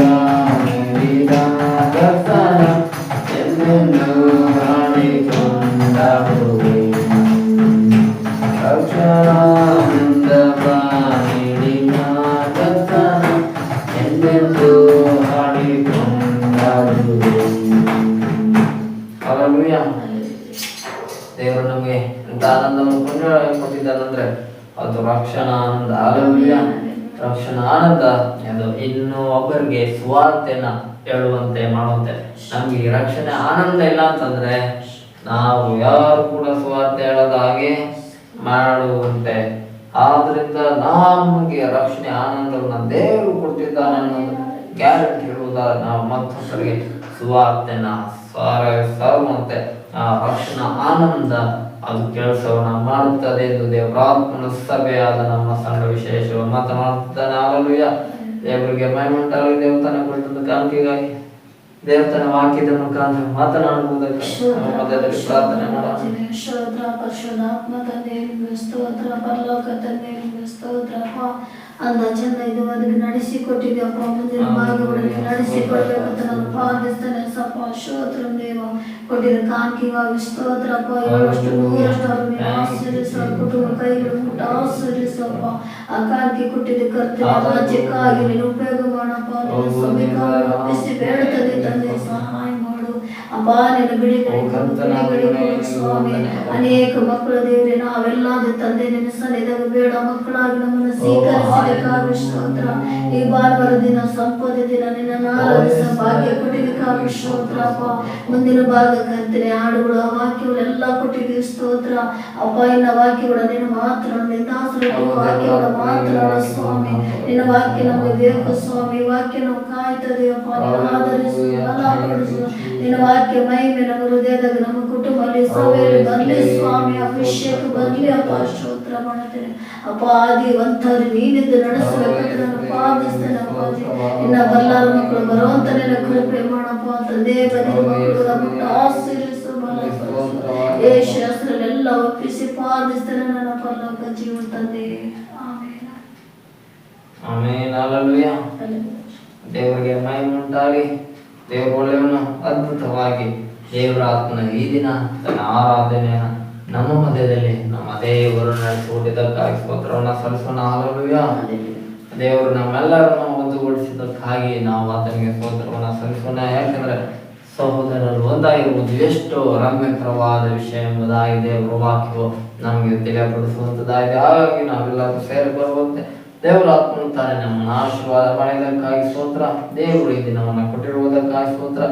ನೀಡಿದ ಕರ್ತನ ಎಂದೆಂದೂ ಹಾಡಿಕೊಂಡಾಡುವೆ. ರಕ್ಷಣಾನಂದವ ನೀಡಿದ ಕರ್ತನ ಎಂದೆಂದೂ ಹಾಡಿಕೊಂಡಾಡುವೆ. ಹಲ್ಲೆಲೂಯಾ. ದೇವರು ನಮಗೆ ಇಂಥ ಆನಂದವನ್ನು ಕೊಟ್ಟಿದ್ದಾನಂದ್ರೆ ಅದು ರಕ್ಷಣಾ ಆನಂದ. ಹಲ್ಲೆಲೂಯಾ. ರಕ್ಷಣಾ ಆನಂದ ಅದು ಇನ್ನು ಒಬ್ಬರಿಗೆ ಸುವಾರ್ತೆನ ಹೇಳುವಂತೆ ಮಾಡುವಂತೆ. ನಮಗೆ ರಕ್ಷಣೆ ಆನಂದ ಇಲ್ಲ ಅಂತಂದ್ರೆ ನಾವು ಯಾರು ಕೂಡ ಸುವಾರ್ತೆ ಹೇಳೋದ ಹಾಗೆ ಮಾಡುವಂತೆ. ಆದ್ರಿಂದ ನಮಗೆ ರಕ್ಷಣೆ ಆನಂದವನ್ನ ದೇವರು ಕೊಟ್ಟಿದ್ದಾನೆ ಅನ್ನೋದು ಗ್ಯಾರಂಟಿ ಇರುವುದಾದ್ರೆ ನಾವು ಮತ್ತೊಬ್ಬರಿಗೆ ಸುವಾರ್ತೆನ ಸಾರುವಂತೆ ಆ ರಕ್ಷಣಾ ಆನಂದ ಅದು ಕೆಲಸವನ್ನ ಮಾಡುತ್ತದೆ ಎಂದು ದೇವರಾತ್ಮನ ಸಭೆಯಾದ ನಮ್ಮ ಸಂಘ ವಿಶೇಷ ಮಾತನಾಡುತ್ತಾನೆ. ಹಲ್ಲೆಲೂಯಾ. ದೇವರಿಗೆ ಮಹಿಮೆಯುಂಟಾಗಲಿ. ದೇವತನ ಕುರಿತಂತ ಕಾಣಿಕೆಗಾಗಿ ದೇವತನ ವಾಕ್ಯದ ಮುಖಾಂತರ ಮಾತನಾಡುವುದಕ್ಕೆ ನಮ್ಮ ಮಧ್ಯದಲ್ಲಿ ಪ್ರಾರ್ಥನೆ ಮಾಡೋಣ. ಸ್ತೋತ್ರ ಪರಿಶುದ್ಧಾತ್ಮ ತಂದೆ ನಿಮಗೆ ಸ್ತೋತ್ರ. ಪರಲೋಕ ತಂದೆ ನಿಮಗೆ ಸ್ತೋತ್ರಪ್ಪ. ಅಂದ ಚಂದ ಇದು ಅದಕ್ಕೆ ನಡೆಸಿಕೊಟ್ಟಿದ್ಯಪ್ಪ. ಮುಂದಿನ ಭಾಗಗಳಲ್ಲಿ ನಡೆಸಿಕೊಡ್ಬೇಕಂತ ನಾನು ಪ್ರಾರ್ಥಿಸ್ತೇನೆ ಸಪ್ಪ. ಸ್ತೋತ್ರ ದೇವ ಕೊಟ್ಟಿದ್ದ ಕಾಣಿಕೆಗಾಗಿ ಸ್ತೋತ್ರಪ್ಪ. ಏಳಷ್ಟು ನೂರಷ್ಟು ಅವ್ರನ್ನ ಆಶೀರ್ವದಿಸ. ಕುಟುಂಬ ಕೈಗಳು ಮುಟ್ಟ ಆಶೀರ್ವದಿಸಪ್ಪ. ಆ ಕಾಣಿಕೆ ಕೊಟ್ಟಿದ್ದ ಕರ್ತವ್ಯ ರಾಜ್ಯಕ್ಕಾಗಿ ನೀನು ಉಪಯೋಗ ಮಾಡಪ್ಪ. ನಿನ್ನ ಸಭೆಗಾಗಿ ಒಪ್ಪಿಸಿ ಬೇಡುತ್ತದೆ ತಂದೆ, ಸಹಾಯ ಮಾಡು ಅಪ್ಪ. ನಿನ್ನ ಬಿಡಿಗಳಿಗೆ ಸ್ವಾಮಿ ಅನೇಕ ಮಕ್ಕಳ ದೇವರೇ ನಾವೆಲ್ಲಾದ ತಂದೆ ನಿನ್ನ ಸನ್ನಿಧಾನ ಬೇಡ ಮಕ್ಕಳಾಗಿ ನಮ್ಮನ್ನು ಸ್ವೀಕರಿಸಬೇಕಾಗಿ ಸ್ತೋತ್ರ. ಈ ಭಾನುವಾರ ದಿನ ಸಂಪದ ದಿನ ನಿನ್ನ ಆರಾಧಿಸ ಭಾಗ್ಯ ಕೊಟ್ಟಿದ್ದಕ್ಕಾಗಿ ಸ್ತೋತ್ರಪ್ಪ. ಮುಂದಿನ ಭಾಗ ಕರ್ತನೆ ಹಾಡುಗಳು ಆ ವಾಕ್ಯಗಳೆಲ್ಲ ಕೊಟ್ಟಿದ್ದೀವಿ ಸ್ತೋತ್ರ ಅಪ್ಪ. ಇನ್ನ ವಾಕ್ಯಗಳ ನಿನ್ನ ಮಾತ್ರ ವಾಕ್ಯಗಳ ಮಾತ್ರ ಸ್ವಾಮಿ. ನಿನ್ನ ವಾಕ್ಯ ನಮಗೆ ಬೇಕು ಸ್ವಾಮಿ. ವಾಕ್ಯ ನಾವು ಕಾಯ್ತದೇವಪ್ಪ. ನಿನ್ನ ಆಧರಿಸು ಬಲಪಡಿಸು. ನಿನ್ನ ವಾಕ್ಯ ಮಹಿಮೆ ನಮ್ಮ ಹೃದಯದಾಗ ನಮ್ಮ ಕುಟುಂಬದಲ್ಲಿ ಸಭೆಯಲ್ಲಿ ಬರಲಿ ಸ್ವಾಮಿ. ಅಭಿಷೇಕ ಬರಲಿ ಅಪ್ಪ. ಸ್ತೋತ್ರ ಮಾಡ್ತೇನೆ ಅಪ್ಪ. ಆದಿವಂತರು ನೀನಿದ್ದು ನಡೆಸಬೇಕಂತ ನಾನು ಪ್ರಾರ್ಥಿಸ್ತೇನೆ ಅಪ್ಪಾಜಿ. ಇನ್ನ ಬಲ್ಲಾರ ಮಕ್ಕಳು ಬರುವಂತ ನಿನ್ನ ಕೃಪೆ ಮಾಡಪ್ಪ. ತಂದೆ ಬದಿನ ಮಕ್ಕಳು ನಮ್ಮನ್ನು ಆಶೀರ್ವಿಸು ಬಲಪಡಿಸು. ಯೇಸು ಹೆಸರಲ್ಲೆಲ್ಲ ಒಪ್ಪಿಸಿ ಪ್ರಾರ್ಥಿಸ್ತೇನೆ ನನ್ನ ಪರಲೋಕ ಜೀವ ತಂದೆ. ಆಮೇನ್. ಆಮೇನ್. ಹಲ್ಲೆಲೂಯಾ. ದೇವರಿಗೆ ಮಹಿಮೆ ಉಂಟಾಗಲಿ. ದೇವರು ಒಳ್ಳೆಯವನು. ಅದ್ಭುತವಾಗಿ ದೇವರ ಆತ್ಮನ ಈ ದಿನ ತನ್ನ ಆರಾಧನೆಯನ್ನು ನಮ್ಮ ಮಧ್ಯದಲ್ಲಿ ನಮ್ಮ ದೇವರು ನಡೆಸಿಕೊಟ್ಟಿದ್ದಕ್ಕಾಗಿ ಸ್ತೋತ್ರವನ್ನು ಸಲ್ಲಿಸೋಣ. ಹಲ್ಲೆಲೂಯಾ. ದೇವರು ನಮ್ಮೆಲ್ಲರನ್ನು ಒಂದುಗೂಡಿಸಿದ್ದಕ್ಕಾಗಿ ನಾವು ಆತನಿಗೆ ಸ್ತೋತ್ರವನ್ನು ಸಲ್ಲಿಸೋಣ. ಯಾಕಂದ್ರೆ ಸಹೋದರರು ಒಂದಾಗಿರುವುದು ಎಷ್ಟು ರಮ್ಯಕರವಾದ ವಿಷಯ ಎಂಬುದಾಗಿ ದೇವರ ವಾಕ್ಯವು ನಮಗೆ ತಿಳಿಯಪಡಿಸುವಂಥದ್ದಾಗಿದೆ. ಹಾಗಾಗಿ ನಾವೆಲ್ಲರೂ ಸೇರಿ ಬರುವಂತೆ ದೇವರ ಆತ್ಮನು ತಾನೇ ನಮ್ಮನ್ನು ಆಶೀರ್ವಾದ ಮಾಡಿದ್ದಕ್ಕಾಗಿ ಸ್ತೋತ್ರ. ದೇವರು ಈ ದಿನವನ್ನು ಕೊಟ್ಟಿರುವುದಕ್ಕಾಗಿ ಸ್ತೋತ್ರ.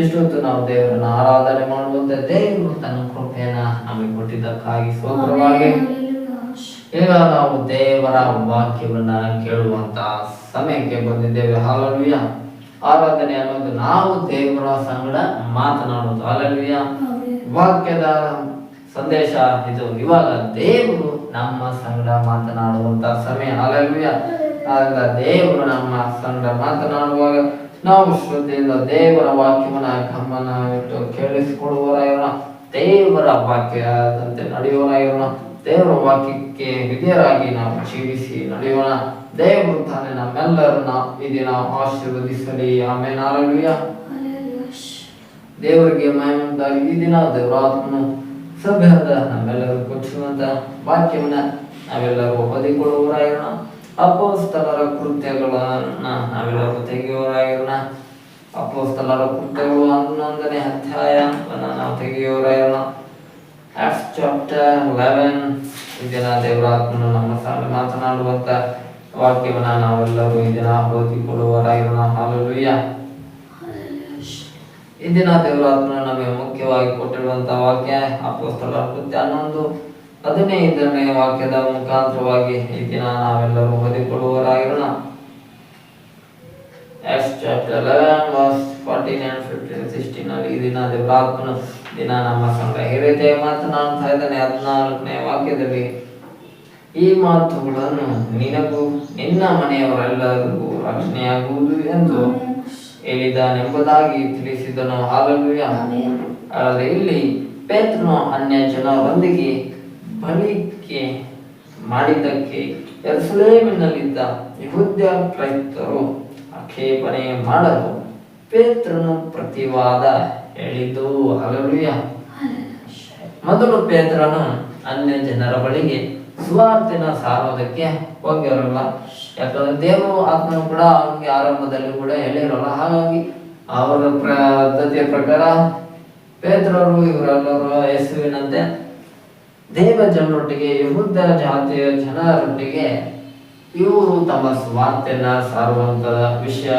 ಇಷ್ಟೊತ್ತು ನಾವು ದೇವರನ್ನು ಆರಾಧನೆ ಮಾಡುವಂತೆ ದೇವರು ತನ್ನ ಕೃಪೆಯನ್ನ ನಮಗೆ ಕೊಟ್ಟಿದ್ದಕ್ಕಾಗಿ ಸ್ತೋತ್ರವಾಗಿ ಈಗ ನಾವು ದೇವರ ವಾಕ್ಯವನ್ನ ಕೇಳುವಂತ ಸಮಯಕ್ಕೆ ಬಂದಿದ್ದೇವೆ. ಹಲ್ಲೆಲೂಯಾ. ಆರಾಧನೆ ಅನ್ನೋದು ನಾವು ದೇವರ ಸಂಗಡ ಮಾತನಾಡುವುದು. ಹಲ್ಲೆಲೂಯಾ. ವಾಕ್ಯದ ಸಂದೇಶ ಇದು. ಇವಾಗ ದೇವರು ನಮ್ಮ ಸಂಗಡ ಮಾತನಾಡುವಂತ ಸಮಯ. ಹಲ್ಲೆಲೂಯಾ. ಆಗ ದೇವರು ನಮ್ಮ ಸಂಗಡ ಮಾತನಾಡುವಾಗ ನಾವು ಶ್ರದ್ಧೆಯಿಂದ ದೇವರ ವಾಕ್ಯವನ್ನ ಗಮನವಿಟ್ಟು ಕೇಳಿಸಿಕೊಡುವವರಾಗಿರೋಣ. ದೇವರ ವಾಕ್ಯದಂತೆ ನಡೆಯುವವರಾಗಿರೋಣ. ದೇವರ ವಾಕ್ಯಕ್ಕೆ ವಿಧೇಯರಾಗಿ ನಾವು ಜೀವಿಸಿ ನಡೆಯೋಣ. ದೇವರು ತಾನೇ ನಮ್ಮೆಲ್ಲರನ್ನ ಈ ದಿನ ಆಶೀರ್ವದಿಸಲಿ. ಆಮೇಲೆ ಹಲ್ಲೆಲೂಯಾ. ದೇವರಿಗೆ ಮಹಿಮೆ ಉಂಟಾಗಲಿ. ಈ ದಿನ ದೇವರ ಆತ್ಮನು ಸಭೆಯಾದ ನಮ್ಮೆಲ್ಲರೂ ಕೊಚ್ಚುವಂತ ವಾಕ್ಯವನ್ನ ನಾವೆಲ್ಲರೂ ಓದಿಕೊಳ್ಳುವವರಾಗಿರೋಣ. ಅಪೊಸ್ತಲರ ಕೃತ್ಯಗಳನ್ನ ನಾವೆಲ್ಲರೂ ತೆಗೆಯುವವರಾಗಿರೋಣ. ಅಪೊಸ್ತಲರ ಕೃತ್ಯಗಳು 11ನೇ ಅಧ್ಯಾಯವನ್ನು ನಾವು ತೆಗೆಯುವವರಾಗಿರೋಣ. Acts chapter 11. ಈ ದಿನ ದೇವರ ಆತ್ಮನು ನಮ್ಮ ಸಂಗಡ ಮಾತನಾಡುವಂತ ವಾಕ್ಯವನ್ನ ನಾವೆಲ್ಲರೂ ಈ ದಿನ ಓದಿಕೊಳ್ಳುವವರಾಗಿರೋಣ. ಹಲ್ಲೆಲೂಯಾ. ಈ ದಿನ ದೇವರ ಆತ್ಮನು ನಮಗೆ ಮುಖ್ಯವಾಗಿ ಕೊಟ್ಟಿರುವಂತಹ ವಾಕ್ಯ ಅಪೊಸ್ತಲರ ಕೃತ್ಯ 11:15 ವಾಕ್ಯದ ಮುಖಾಂತರವಾಗಿ ಈ ದಿನ ನಾವೆಲ್ಲರೂ ಓದಿಕೊಳ್ಳುವವರಾಗಿರೋಣ. Acts chapter 11 verse 14 and 15 16 ಅಲ್ಲಿ ಈ ದಿನ ದೇವರ ಆತ್ಮನು ದಿನ ನಮ್ಮ ಸಂಗಡ ಈ ರೀತಿ ಮಾತನಾಡ್ತಾ ಇದ್ದಾನೆ. 14ನೇ ವಾಕ್ಯದಲ್ಲಿ ಈ ಮಾತುಗಳನ್ನು ನಿನಗೂ ನಿನ್ನ ಮನೆಯವರೆಲ್ಲರಿಗೂ ರಕ್ಷಣೆಯಾಗುವುದು ಎಂದು ಹೇಳಿದನೆಂಬುದಾಗಿ ತಿಳಿಸಿದನು. ಹಲ್ಲೆಲೂಯಾ. ಇಲ್ಲಿ ಪೇತ್ರನು ಅನ್ಯ ಜನರೊಂದಿಗೆ ಬಳಿಕೆ ಮಾಡಿದ್ದಕ್ಕೆ ಯೆರೂಸಲೇಮಿನಲ್ಲಿದ್ದ ಯೆಹೂದ್ಯ ಕ್ರೈಸ್ತರು ಆಕ್ಷೇಪಣೆ ಮಾಡಲು ಪೇತ್ರನು ಪ್ರತಿವಾದ ಹೇಳಿದ್ದು. ಹಲ್ಲೆಲೂಯಾ. ಮೊದಲು ಪೇತ್ರನು ಅನ್ಯ ಜನರ ಬಳಿಗೆ ಸುವಾರ್ತೆನ ಸಾರೋದಕ್ಕೆ ಹೋಗಿರಲ್ಲ. ಯಾಕಂದ್ರೆ ದೇವರು ಆತ್ಮನು ಕೂಡ ಅವನಿಗೆ ಆರಂಭದಲ್ಲಿ ಕೂಡ ಹೇಳಿರಲ್ಲ. ಹಾಗಾಗಿ ಅವರ ಪದ್ಧತಿಯ ಪ್ರಕಾರ ಪೇತ್ರರು ಇವರೆಲ್ಲರೂ ಯೇಸುವಿನಂತೆ ದೇವ ಜನರೊಟ್ಟಿಗೆ ಯೆಹೂದ ಜಾತಿಯ ಜನರೊಟ್ಟಿಗೆ ಇವರು ತಮ್ಮ ಸುವಾರ್ತೆಯನ್ನ ಸಾರುವಂತ ವಿಷಯ.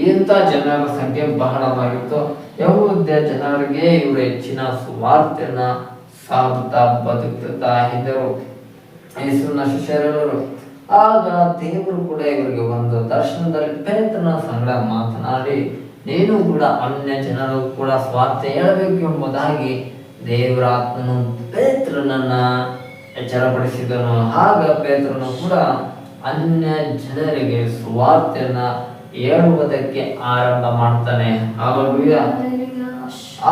ಇಂಥ ಜನರ ಸಂಖ್ಯೆ ಬಹಳವಾಗಿತ್ತು. ಯೆಹೂದ ಜನರಿಗೆ ಇವರು ಹೆಚ್ಚಿನ ಸುವಾರ್ತೆಯನ್ನ ಸಾರುತ್ತಾ ಬದುಕುತ್ತಾ ಇದ್ದರು ಯೇಸುವಿನ ಶಿಷ್ಯರೆಲ್ಲರೂ. ಆಗ ದೇವರು ಕೂಡ ಇವರಿಗೆ ಒಂದು ದರ್ಶನದಲ್ಲಿ ಪೇತ್ರನ ಸಂಗಡ ಮಾತನಾಡಿ ನೀನು ಕೂಡ ಅನ್ಯ ಜನರು ಕೂಡ ಸ್ವಾರ್ಥ ಹೇಳಬೇಕು ಎಂಬುದಾಗಿ ದೇವರ ಆತ್ಮನು ಪೇತ್ರನನ್ನ ಎಚ್ಚರಪಡಿಸಿದನು. ಆಗ ಪೇತ್ರನು ಕೂಡ ಅನ್ಯ ಜನರಿಗೆ ಸುವಾರ್ತೆಯನ್ನ ಹೇಳುವುದಕ್ಕೆ ಆರಂಭ ಮಾಡ್ತಾನೆ. ಹಲ್ಲೆಲೂಯಾ.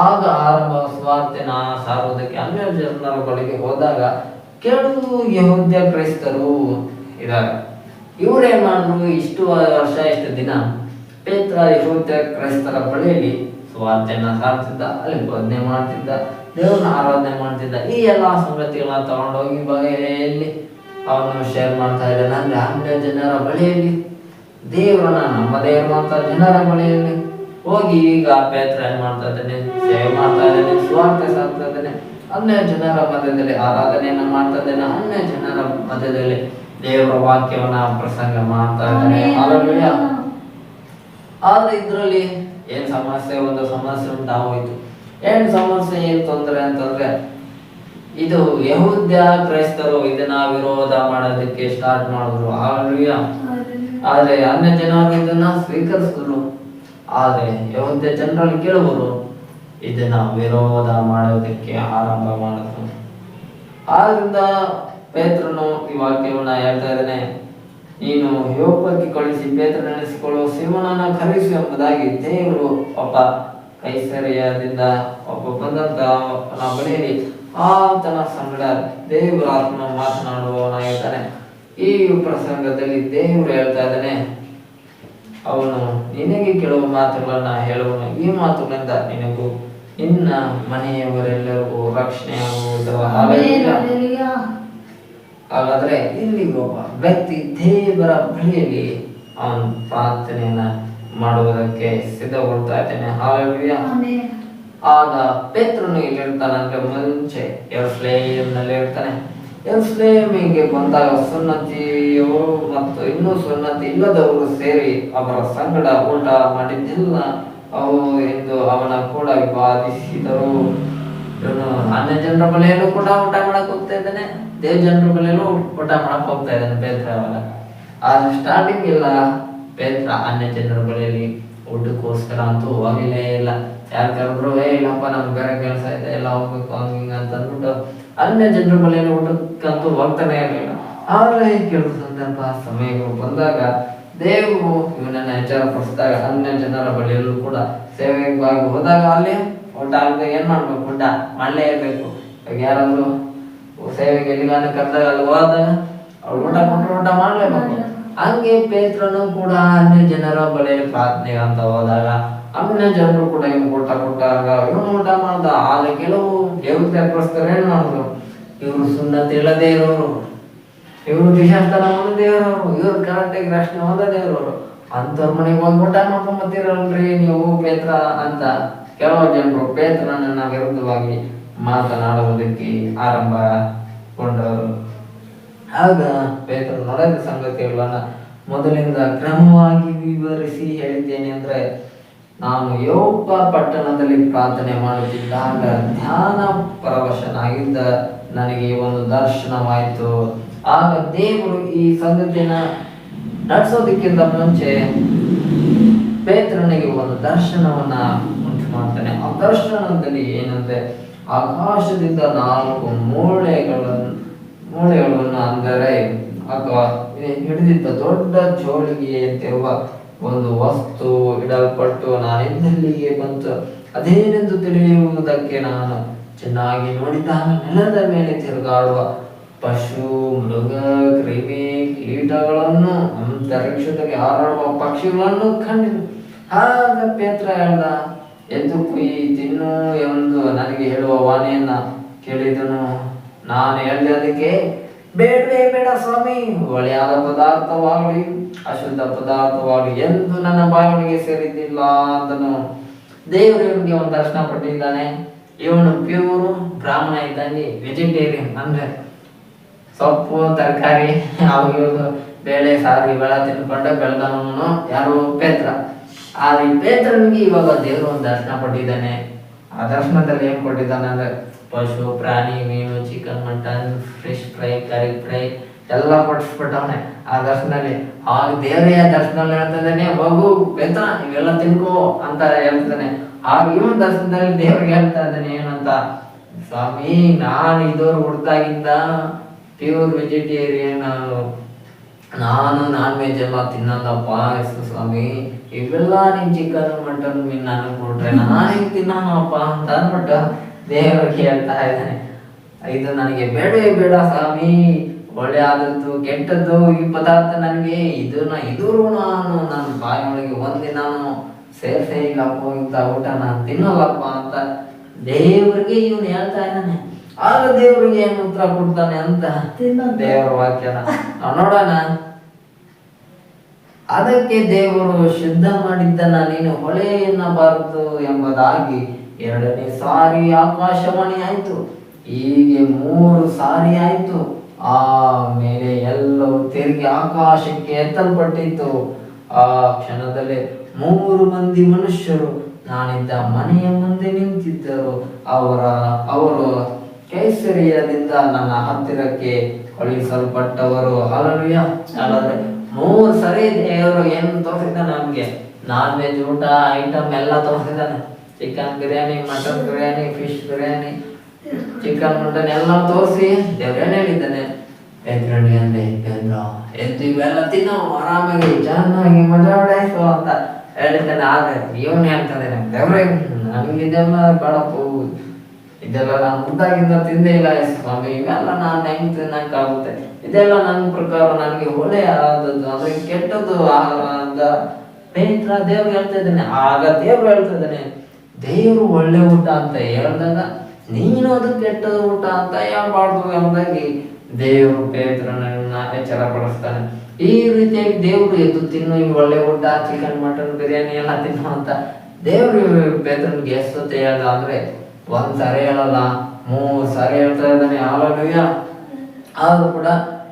ಆಗ ಆರಂಭ ಸುವಾರ್ತೆನ ಸಾರುವುದಕ್ಕೆ ಅನ್ಯ ಜನರ ಬಳಿಗೆ ಹೋದಾಗ ಕೆಲವು ಯೆಹೂದ್ಯ ಕ್ರೈಸ್ತರು ಇದ್ದಾರೆ. ಇವರೇನ್ ಮಾಡಿದ್ರು, ಇಷ್ಟು ವರ್ಷ ಇಷ್ಟು ದಿನ ಪೇತ್ರ ಯೆಹೂದ್ಯ ಕ್ರೈಸ್ತರ ಬಳಿಯಲ್ಲಿ ಸುವಾರ್ತೆಯನ್ನ ಸಾರ್ತಿದ್ದ, ಅಲ್ಲಿ ಬೋಧನೆ ಮಾಡ್ತಿದ್ದ, ದೇವ್ರನ್ನ ಆರಾಧನೆ ಮಾಡ್ತಿದ್ದ. ಈ ಎಲ್ಲಾ ಸಂಗತಿಗಳನ್ನ ತಗೊಂಡೋಗಿ ಬಗೆಯಲ್ಲಿ ಅವನು ಶೇರ್ ಮಾಡ್ತಾ ಇದ್ದಾನೆ. ಅಂದ್ರೆ ಅನ್ಯ ಜನರ ಬಳಿಯಲ್ಲಿ ದೇವರನ್ನ ನಮ್ಮದೇ ಇರುವಂತ ಜನರ ಬಳಿಯಲ್ಲಿ ಹೋಗಿ ಈಗ ಪೇತ್ರ ಏನ್ ಮಾಡ್ತಾ ಇದ್ದಾನೆ, ಸೇವೆ ಮಾಡ್ತಾ ಇದ್ದಾನೆ, ಸುವಾರ್ತೆ ಸಾರ್ತಾ ಇದ್ದಾನೆ, ಅನ್ಯ ಜನರ ಮಧ್ಯದಲ್ಲಿ ಆರಾಧನೆಯನ್ನ ಮಾಡ್ತಾ ಇದ್ದಾನೆ, ಅನ್ಯ ಜನರ ಮಧ್ಯದಲ್ಲಿ ದೇವರ ವಾಕ್ಯವನ್ನ ಪ್ರಸಂಗ ಮಾಡ್ತಾ ಇದ್ದಾನೆ. ಹಲ್ಲೆಲೂಯಾ. ಆದ್ರೆ ಇದ್ರಲ್ಲಿ ಏನ್ ಸಮಸ್ಯೆ, ಒಂದು ಸಮಸ್ಯೆ ಉಂಟಾಗೋಯ್ತು. ಏನ್ ಸಮಸ್ಯೆ, ಏನ್ ತೊಂದರೆ ಅಂತಂದ್ರೆ ಇದು ಯೆಹೂದ್ಯ ಕ್ರೈಸ್ತರು ಇದನ್ನ ವಿರೋಧ ಮಾಡೋದಕ್ಕೆ ಸ್ಟಾರ್ಟ್ ಮಾಡಿದ್ರು. ಹಲ್ಲೆಲೂಯಾ. ಆದ್ರೆ ಅನ್ಯ ಜನರು ಇದನ್ನ ಸ್ವೀಕರಿಸಿದ್ರು. ಆದ್ರೆ ಯೆಹೂದ್ಯ ಜನರಲ್ಲಿ ಕೆಲವರು ಇದನ್ನ ವಿರೋಧ ಮಾಡೋದಕ್ಕೆ ಆರಂಭ ಮಾಡಿದ್ರು. ಆದ್ರಿಂದ ಪೇತ್ರನು ಈ ವಾಕ್ಯವನ್ನ ಹೇಳ್ತಾ ಇದ್ದಾನೆ, ನೀನು ಯೋಪಕ್ಕೆ ಕಳಿಸಿ ಪೇತ್ರ ನೆನೆಸಿಕೊಳ್ಳುವ ಸಿಮೋನನ ಕರೆಸು ಎಂಬುದಾಗಿ ದೇವರು ಒಬ್ಬ ಕೈಸರಿಯದಿಂದ ಒಬ್ಬ ಬಂದಂತ ಬಳಿಯಲ್ಲಿ ಆತನ ಸಂಗಡ ದೇವರ ಆತ್ಮ ಮಾತನಾಡುವವನಾಗಿದ್ದಾನೆ. ಈ ಪ್ರಸಂಗದಲ್ಲಿ ದೇವರು ಹೇಳ್ತಾ ಇದ್ದಾನೆ, ಅವನು ನಿನಗೆ ಕೆಲವು ಮಾತುಗಳನ್ನ ಹೇಳುವನು, ಈ ಮಾತುಗಳಿಂದ ನಿನಗೂ ನಿನ್ನ ಮನೆಯವರೆಲ್ಲರಿಗೂ ರಕ್ಷಣೆ ಆಗುವುದು. ಹಾಗಾದ್ರೆ ಇಲ್ಲಿ ಒಬ್ಬ ವ್ಯಕ್ತಿ ದೇವರ ಬಳಿಯಲ್ಲಿ ಅವನು ಪ್ರಾರ್ಥನೆಯನ್ನ ಮಾಡುವುದಕ್ಕೆ ಸಿದ್ಧಗೊಳ್ತಾ ಇದ್ದೇನೆ. ಹಾಲೆಲೂಯಾ. ಆಗ ಪೇತ್ರನು ಎಲ್ಲಿರ್ತಾನೆ ಅಂದ್ರೆ ಮುಂಚೆ ಯೆರೂಸಲೇಮಿನಲ್ಲಿ ಇರ್ತಾನೆ. ಯೆರೂಸಲೇಮಿಗೆ ಬಂದಾಗ ಸುನ್ನತಿಯು ಮತ್ತು ಇನ್ನೂ ಸುನ್ನತಿ ಇಲ್ಲದವರು ಸೇರಿ ಅವರ ಸಂಗಡ ಊಟ ಮಾಡಿದ್ದಿಲ್ಲ ಅವು ಎಂದು ಅವನ ಕೂಡ ವಿವಾದಿಸಿದರು. ಇವನು ಅನ್ಯ ಜನರ ಬಳಿಯಲ್ಲೂ ಕೂಡ ಊಟ ಮಾಡಕ್ ಹೋಗ್ತಾ ಇದ್ದಾನೆ, ದೇವ ಜನರ ಬಳಿಯಲ್ಲೂ ಊಟ ಮಾಡಕ್ ಹೋಗ್ತಾ ಇದ್ದಾನೆ ಪೇತ್ರ. ಅವಾಗ ಆದ್ರೆ ಸ್ಟಾರ್ಟಿಂಗ್ ಇಲ್ಲ, ಪೇತ್ರ ಅನ್ಯ ಜನರ ಬಳಿಯಲ್ಲಿ ಊಟಕ್ಕೋಸ್ಕರ ಅಂತೂ ಹೋಗಿಲ್ಲೇ ಇಲ್ಲ. ಯಾರು ಕರೆದ್ರು ಇಲ್ಲಪ್ಪ ನಮ್ಗೆ ಬೇರೆ ಕೆಲಸ ಇದೆ ಎಲ್ಲ ಹೋಗ್ಬೇಕು ಹಂಗ ಅಂತ ಅಂದ್ಬಿಟ್ಟು ಅನ್ಯ ಜನರ ಬಳಿಯಲ್ಲಿ ಊಟಕ್ಕಂತೂ ಹೋಗ್ತಾನೆ ಇರಲಿಲ್ಲ. ಆದ್ರೆ ಕೆಲವು ಸಂದರ್ಭ ಸಮಯಗಳು ಬಂದಾಗ ದೇವರು ಇವನನ್ನ ಎಚ್ಚರಪಡಿಸಿದಾಗ ಅನ್ಯ ಜನರ ಬಳಿಯಲ್ಲೂ ಕೂಡ ಸೇವೆಗಾಗಿ ಹೋದಾಗ ಅಲ್ಲಿ ಊಟ ಆಗದೆ ಏನ್ ಮಾಡ್ಬೇಕು, ಊಟ ಮಾಡಲೇ ಇರ್ಬೇಕು. ಈಗ ಯಾರಾದ್ರು ಸೇವೆಗೆ ಎಲ್ಲಿಗಾನ ಕರೆದಾಗ ಅಲ್ಲಿ ಹೋದಾಗ ಅವ್ರು ಊಟ ಕೊಟ್ಟರು ಊಟ ಮಾಡ್ಲೇಬೇಕು. ಹಂಗೆ ಪೇತ್ರನು ಕೂಡ ಅನ್ಯ ಜನರ ಬಳಿಯಲ್ಲಿ ಪ್ರಾರ್ಥನೆಗೆ ಅಂತ ಹೋದಾಗ ಅನ್ಯ ಜನರು ಕೂಡ ಇವ್ನು ಊಟ ಕೊಟ್ಟಾಗ ಇವನು ಊಟ ಮಾಡ್ದ. ಆಗ ಕೆಲವು ದೇವತೆ ಏನ್ ಮಾಡಿದ್ರು, ಇವ್ರು ಸುನ್ನತಿ ಇಲ್ಲದೆ ಇರೋರು, ಇವ್ರು ದಿಶಾಸ್ಥಾನ ಹೊಂದದೇ ಇರೋರು, ಇವ್ರು ಕರೆಕ್ಟಾಗಿ ರಕ್ಷಣೆ ಹೊಂದದೇ ಇರೋರು, ಅಂತವ್ರ ಮನೆಗೆ ಹೋಗಿ ಊಟ ಮಾಡ್ಕೊಂಬತ್ತೀರಲ್ರಿ ನೀವು ಪೇತ್ರ ಅಂತ ಕೆಲವು ಜನರು ಪೇತ್ರನನ್ನ ವಿರುದ್ಧವಾಗಿ ಮಾತನಾಡುವುದಕ್ಕೆ ಆರಂಭಗೊಂಡವರು. ಆಗ ಪೇತ್ರ ನಡೆದ ಸಂಗತಿಗಳನ್ನ ಮೊದಲಿಂದ ಕ್ರಮವಾಗಿ ವಿವರಿಸಿ ಹೇಳಿದ್ದೇನೆ. ಅಂದ್ರೆ ನಾನು ಯೋಪ ಪಟ್ಟಣದಲ್ಲಿ ಪ್ರಾರ್ಥನೆ ಮಾಡುತ್ತಿದ್ದಾಗ ಧ್ಯಾನ ಪರವಶನಾಗಿದ್ದ ನನಗೆ ಒಂದು ದರ್ಶನವಾಯಿತು. ಆಗ ದೇವರು ಈ ಸಂಗತಿಯನ್ನ ನಡೆಸೋದಕ್ಕಿಂತ ಮುಂಚೆ ಪೇತ್ರನಿಗೆ ಒಂದು ದರ್ಶನವನ್ನ ಉಂಟು ಮಾಡ್ತಾನೆ. ಆ ದರ್ಶನದಲ್ಲಿ ಏನಂದ್ರೆ ಆಕಾಶದಿಂದ 4 ಮೂಳೆಗಳನ್ನು ಅಂದರೆ ಅಥವಾ ಹಿಡಿದಿದ್ದ ದೊಡ್ಡ ಜೋಳಿಗೆಯಂತಿರುವ ಒಂದು ವಸ್ತು ಇಡಲ್ಪಟ್ಟು ನಾನಿದ್ದಲ್ಲಿಗೆ ಬಂತು. ಅದೇನೆಂದು ತಿಳಿಯುವುದಕ್ಕೆ ನಾನು ಚೆನ್ನಾಗಿ ನೋಡಿದಾಗ ನೆಲದ ಮೇಲೆ ತಿರುಗಾಡುವ ಪಶು, ಮೃಗ, ಕ್ರಿಮಿ, ಕೀಟಗಳನ್ನು, ಅಂತರಿಕ್ಷದಲ್ಲಿ ಹಾರಾಡುವ ಪಕ್ಷಿಗಳನ್ನು ಕಂಡಿತು. ಆಗ ಪೇತ್ರ ಹೇಳ್ದ, ಎದ್ದು ಕುಯ್ಯಿ ತಿನ್ನು ಎಂದು ನನಗೆ ಹೇಳುವ ವಾಣಿಯನ್ನ ಕೇಳಿದನು. ನಾನು ಹೇಳಿದೆ ಅದಕ್ಕೆ, ಬೇಡವೇ ಬೇಡ ಸ್ವಾಮಿ, ಒಳ್ಳೆಯಾದ ಪದಾರ್ಥವಾಗಲಿ ಅಶುದ್ಧ ಪದಾರ್ಥವಾಗಲಿ ಎಂದು ನನ್ನ ಬಾಯಿಗೆ ಸೇರಿದ್ದಿಲ್ಲ ಅಂದನು. ದೇವರು ಇವನಿಗೆ ಒಂದು ದರ್ಶನ ಪಟ್ಟಿದ್ದಾನೆ. ಇವನು ಪ್ಯೂರ್ ಬ್ರಾಹ್ಮಣ ಇದ್ದಂಗೆ, ವೆಜಿಟೇರಿಯನ್ ಅಂದ್ರೆ ಸೊಪ್ಪು ತರಕಾರಿ ಅವು ಬೇಳೆ ಸಾರು ಇವೆಲ್ಲ ತಿನ್ಕೊಂಡು ಬೆಳೆದವನು ಯಾರು ಪೇತ್ರ. ಆದ್ರೆ ಈ ಪೇತ್ರನಿಗೆ ಇವಾಗ ದೇವರು ಒಂದು ದರ್ಶನ ಪಟ್ಟಿದ್ದಾನೆ. ಆ ದರ್ಶನದಲ್ಲಿ ಏನ್ ಕೊಟ್ಟಿದ್ದಾನೆ ಅಂದ್ರೆ ಪಶು, ಪ್ರಾಣಿ, ಮೀನು, ಚಿಕನ್, ಮಟನ್, ಫಿಶ್ ಫ್ರೈ, ಕರಿ ಫ್ರೈ ಎಲ್ಲ ಕೊಡಿಸ್ಬಿಟ್ಟವನೆ ಆ ದರ್ಶನದಲ್ಲಿ. ಆಗ ದೇವರೇ ಆ ದರ್ಶನದಲ್ಲಿ ಹೇಳ್ತಿದ್ದಾನೆ, ಹೋಗು ಪೇತ್ರ ಇವೆಲ್ಲ ತಿನ್ಕೋ ಅಂತ ಹೇಳ್ತಾನೆ. ಆಗ ಇವನ್ ದರ್ಶನದಲ್ಲಿ ದೇವ್ರಿಗೆ ಹೇಳ್ತಾ ಇದ್ದಾನೆ ಏನಂತ, ಸ್ವಾಮಿ ನಾನು ಇದೋರು ಹುಡ್ತಾಗಿಂದ ಪ್ಯೂರ್ ವೆಜಿಟೇರಿಯನ್, ನಾನು ನಾನ್ ವೆಜ್ ಎಲ್ಲ ತಿನ್ನಲ್ಲಪ್ಪ ಸ್ವಾಮಿ, ಇವೆಲ್ಲ ನೀನ್ ಚಿಕನ್ ಮಟನ್ ಮೀನ್ ನನಗೆ ಕೊಟ್ರೆ ನಾನೇನು ತಿನ್ನಪ್ಪ ಅಂತ ಅಂದ್ಬಿಟ್ಟು ದೇವರಿಗೆ ಹೇಳ್ತಾ ಇದ್ದಾನೆ. ಇದು ನನಗೆ ಬೇಡವೇ ಬೇಡ ಸ್ವಾಮಿ, ಒಳ್ಳೆ ಆದದ್ದು ಕೆಟ್ಟದ್ದು ಈ ಪದಾರ್ಥ ನನಗೆ ಇದುರು ನಾನು ನನ್ನ ಬಾಯಿಯೊಳಗೆ ಒಂದಿನಾನು ಸೇರ್ಸೇ ಇಲ್ಲಪ್ಪ, ಇಂಥ ಊಟ ನಾನು ತಿನ್ನಲ್ಲಪ್ಪ ಅಂತ ದೇವರಿಗೆ ಇವನು ಹೇಳ್ತಾ ಇದ್ದಾನೆ. ಆಗ ದೇವರಿಗೆ ಏನು ಉತ್ತರ ಕೊಡ್ತಾನೆ ಅಂತ ದೇವರ ವಾಕ್ಯನ ನೋಡೋಣ. ಅದಕ್ಕೆ ದೇವರು ಶುದ್ಧ ಮಾಡಿದ್ದನ್ನ ನೀನು ಹೊಳೆ ಎನ್ನಬಾರದು ಎಂಬುದಾಗಿ 2ನೇ ಸಾರಿ ಆಕಾಶವಾಣಿ ಆಯ್ತು. ಹೀಗೆ 3 ಸಾರಿ ಆಯ್ತು. ಆಮೇಲೆ ಎಲ್ಲವೂ ತಿರುಗಿ ಆಕಾಶಕ್ಕೆ ಎತ್ತಲ್ಪಟ್ಟಿತ್ತು. ಆ ಕ್ಷಣದಲ್ಲಿ 3 ಮಂದಿ ಮನುಷ್ಯರು ನಾನಿದ್ದ ಮನೆಯ ಮುಂದೆ ನಿಂತಿದ್ದರು. ಅವರು ಕೈಸರಿಯದಿಂದ ನನ್ನ ಹತ್ತಿರಕ್ಕೆ ಕಳುಹಿಸಲ್ಪಟ್ಟವರು. ಹಲ್ಲೆಲೂಯಾ. ಹಾಗಾದ್ರೆ 3 ಸರಿ ದೇವರು ಏನು ತೋರಿಸಿದ್ದಾನೆ ನಮ್ಗೆ, ನಾನ್ ವೆಜ್ ಊಟ ಐಟಮ್ ಎಲ್ಲ ತೋರಿಸಿದ್ದಾನೆ. Chicken biryani, mutton biryani, fish biryani, chicken mutton ಎಲ್ಲ ತೋರಿಸಿ ದೇವ್ರು ಏನ್ ಹೇಳಿದ್ದಾನೆ, ಎದ್ರಲ್ಲಿ ಅಂದ್ರೆ ಎದ್ದು ಇವೆಲ್ಲ ತಿನ್ನೋ ಆರಾಮಾಗಿ ಚೆನ್ನಾಗಿ ಮಜಾ ಹೊಡೆಸು ಅಂತ ಹೇಳಿದ್ದಾನೆ. ಆದ್ರೆ ಇವನ್ ಹೇಳ್ತಾನೆ, ದೇವ್ರೆ ನನ್ಗೆ ಇದೆಲ್ಲ ಬೇಡಪ್ಪ, ಇದೆಲ್ಲ ನಾನು ಮುದ್ದಾಗಿಂದ ತಿಂದೇ ಇಲ್ಲ ಸ್ವಾಮಿ, ಇವೆಲ್ಲ ನಾನು ಹೆಂಗ್ ತಿನ್ನಕ್ಕಾಗುತ್ತೆ, ಇದೆಲ್ಲ ನನ್ನ ಪ್ರಕಾರ ನನಗೆ ಒಳ್ಳೆ ಆದದ್ದು ಅಂದ್ರೆ ಕೆಟ್ಟದ್ದು ಆಹಾರ ಅಂತ ಪೇತ್ರ ದೇವ್ರು ಹೇಳ್ತಾ ಇದ್ದಾನೆ. ಆಗ ದೇವ್ರು ಹೇಳ್ತಾ ಇದ್ದಾನೆ, ದೇವ್ರು ಒಳ್ಳೆ ಊಟ ಅಂತ ಹೇಳಿದಾಗ ನೀನು ಅದು ಕೆಟ್ಟ ಊಟ ಅಂತ ಹೇಳ್ಬಾರ್ದು ಎಂಬುದಾಗಿ ದೇವರು ಪೇತ್ರನನ್ನ ಎಚ್ಚರಪಡಿಸ್ತಾನೆ. ಈ ರೀತಿಯಾಗಿ ದೇವ್ರು ಎದ್ದು ತಿನ್ನು, ಈ ಒಳ್ಳೆ ಊಟ, ಚಿಕನ್ ಮಟನ್ ಬಿರಿಯಾನಿ ಎಲ್ಲ ತಿನ್ನು ಅಂತ ದೇವ್ರು ಪೇತ್ರನಿಗೆ ಎಷ್ಟು ಸತಿ ಹೇಳ್ದ ಅಂದ್ರೆ 1 ಸಾರಿ ಹೇಳಲ್ಲ, 3 ಸಾರಿ ಹೇಳ್ತಾ ಇದ್ದಾನೆ. ಹಾಲೆಲೂಯ. ಆದ್ರೂ ಕೂಡ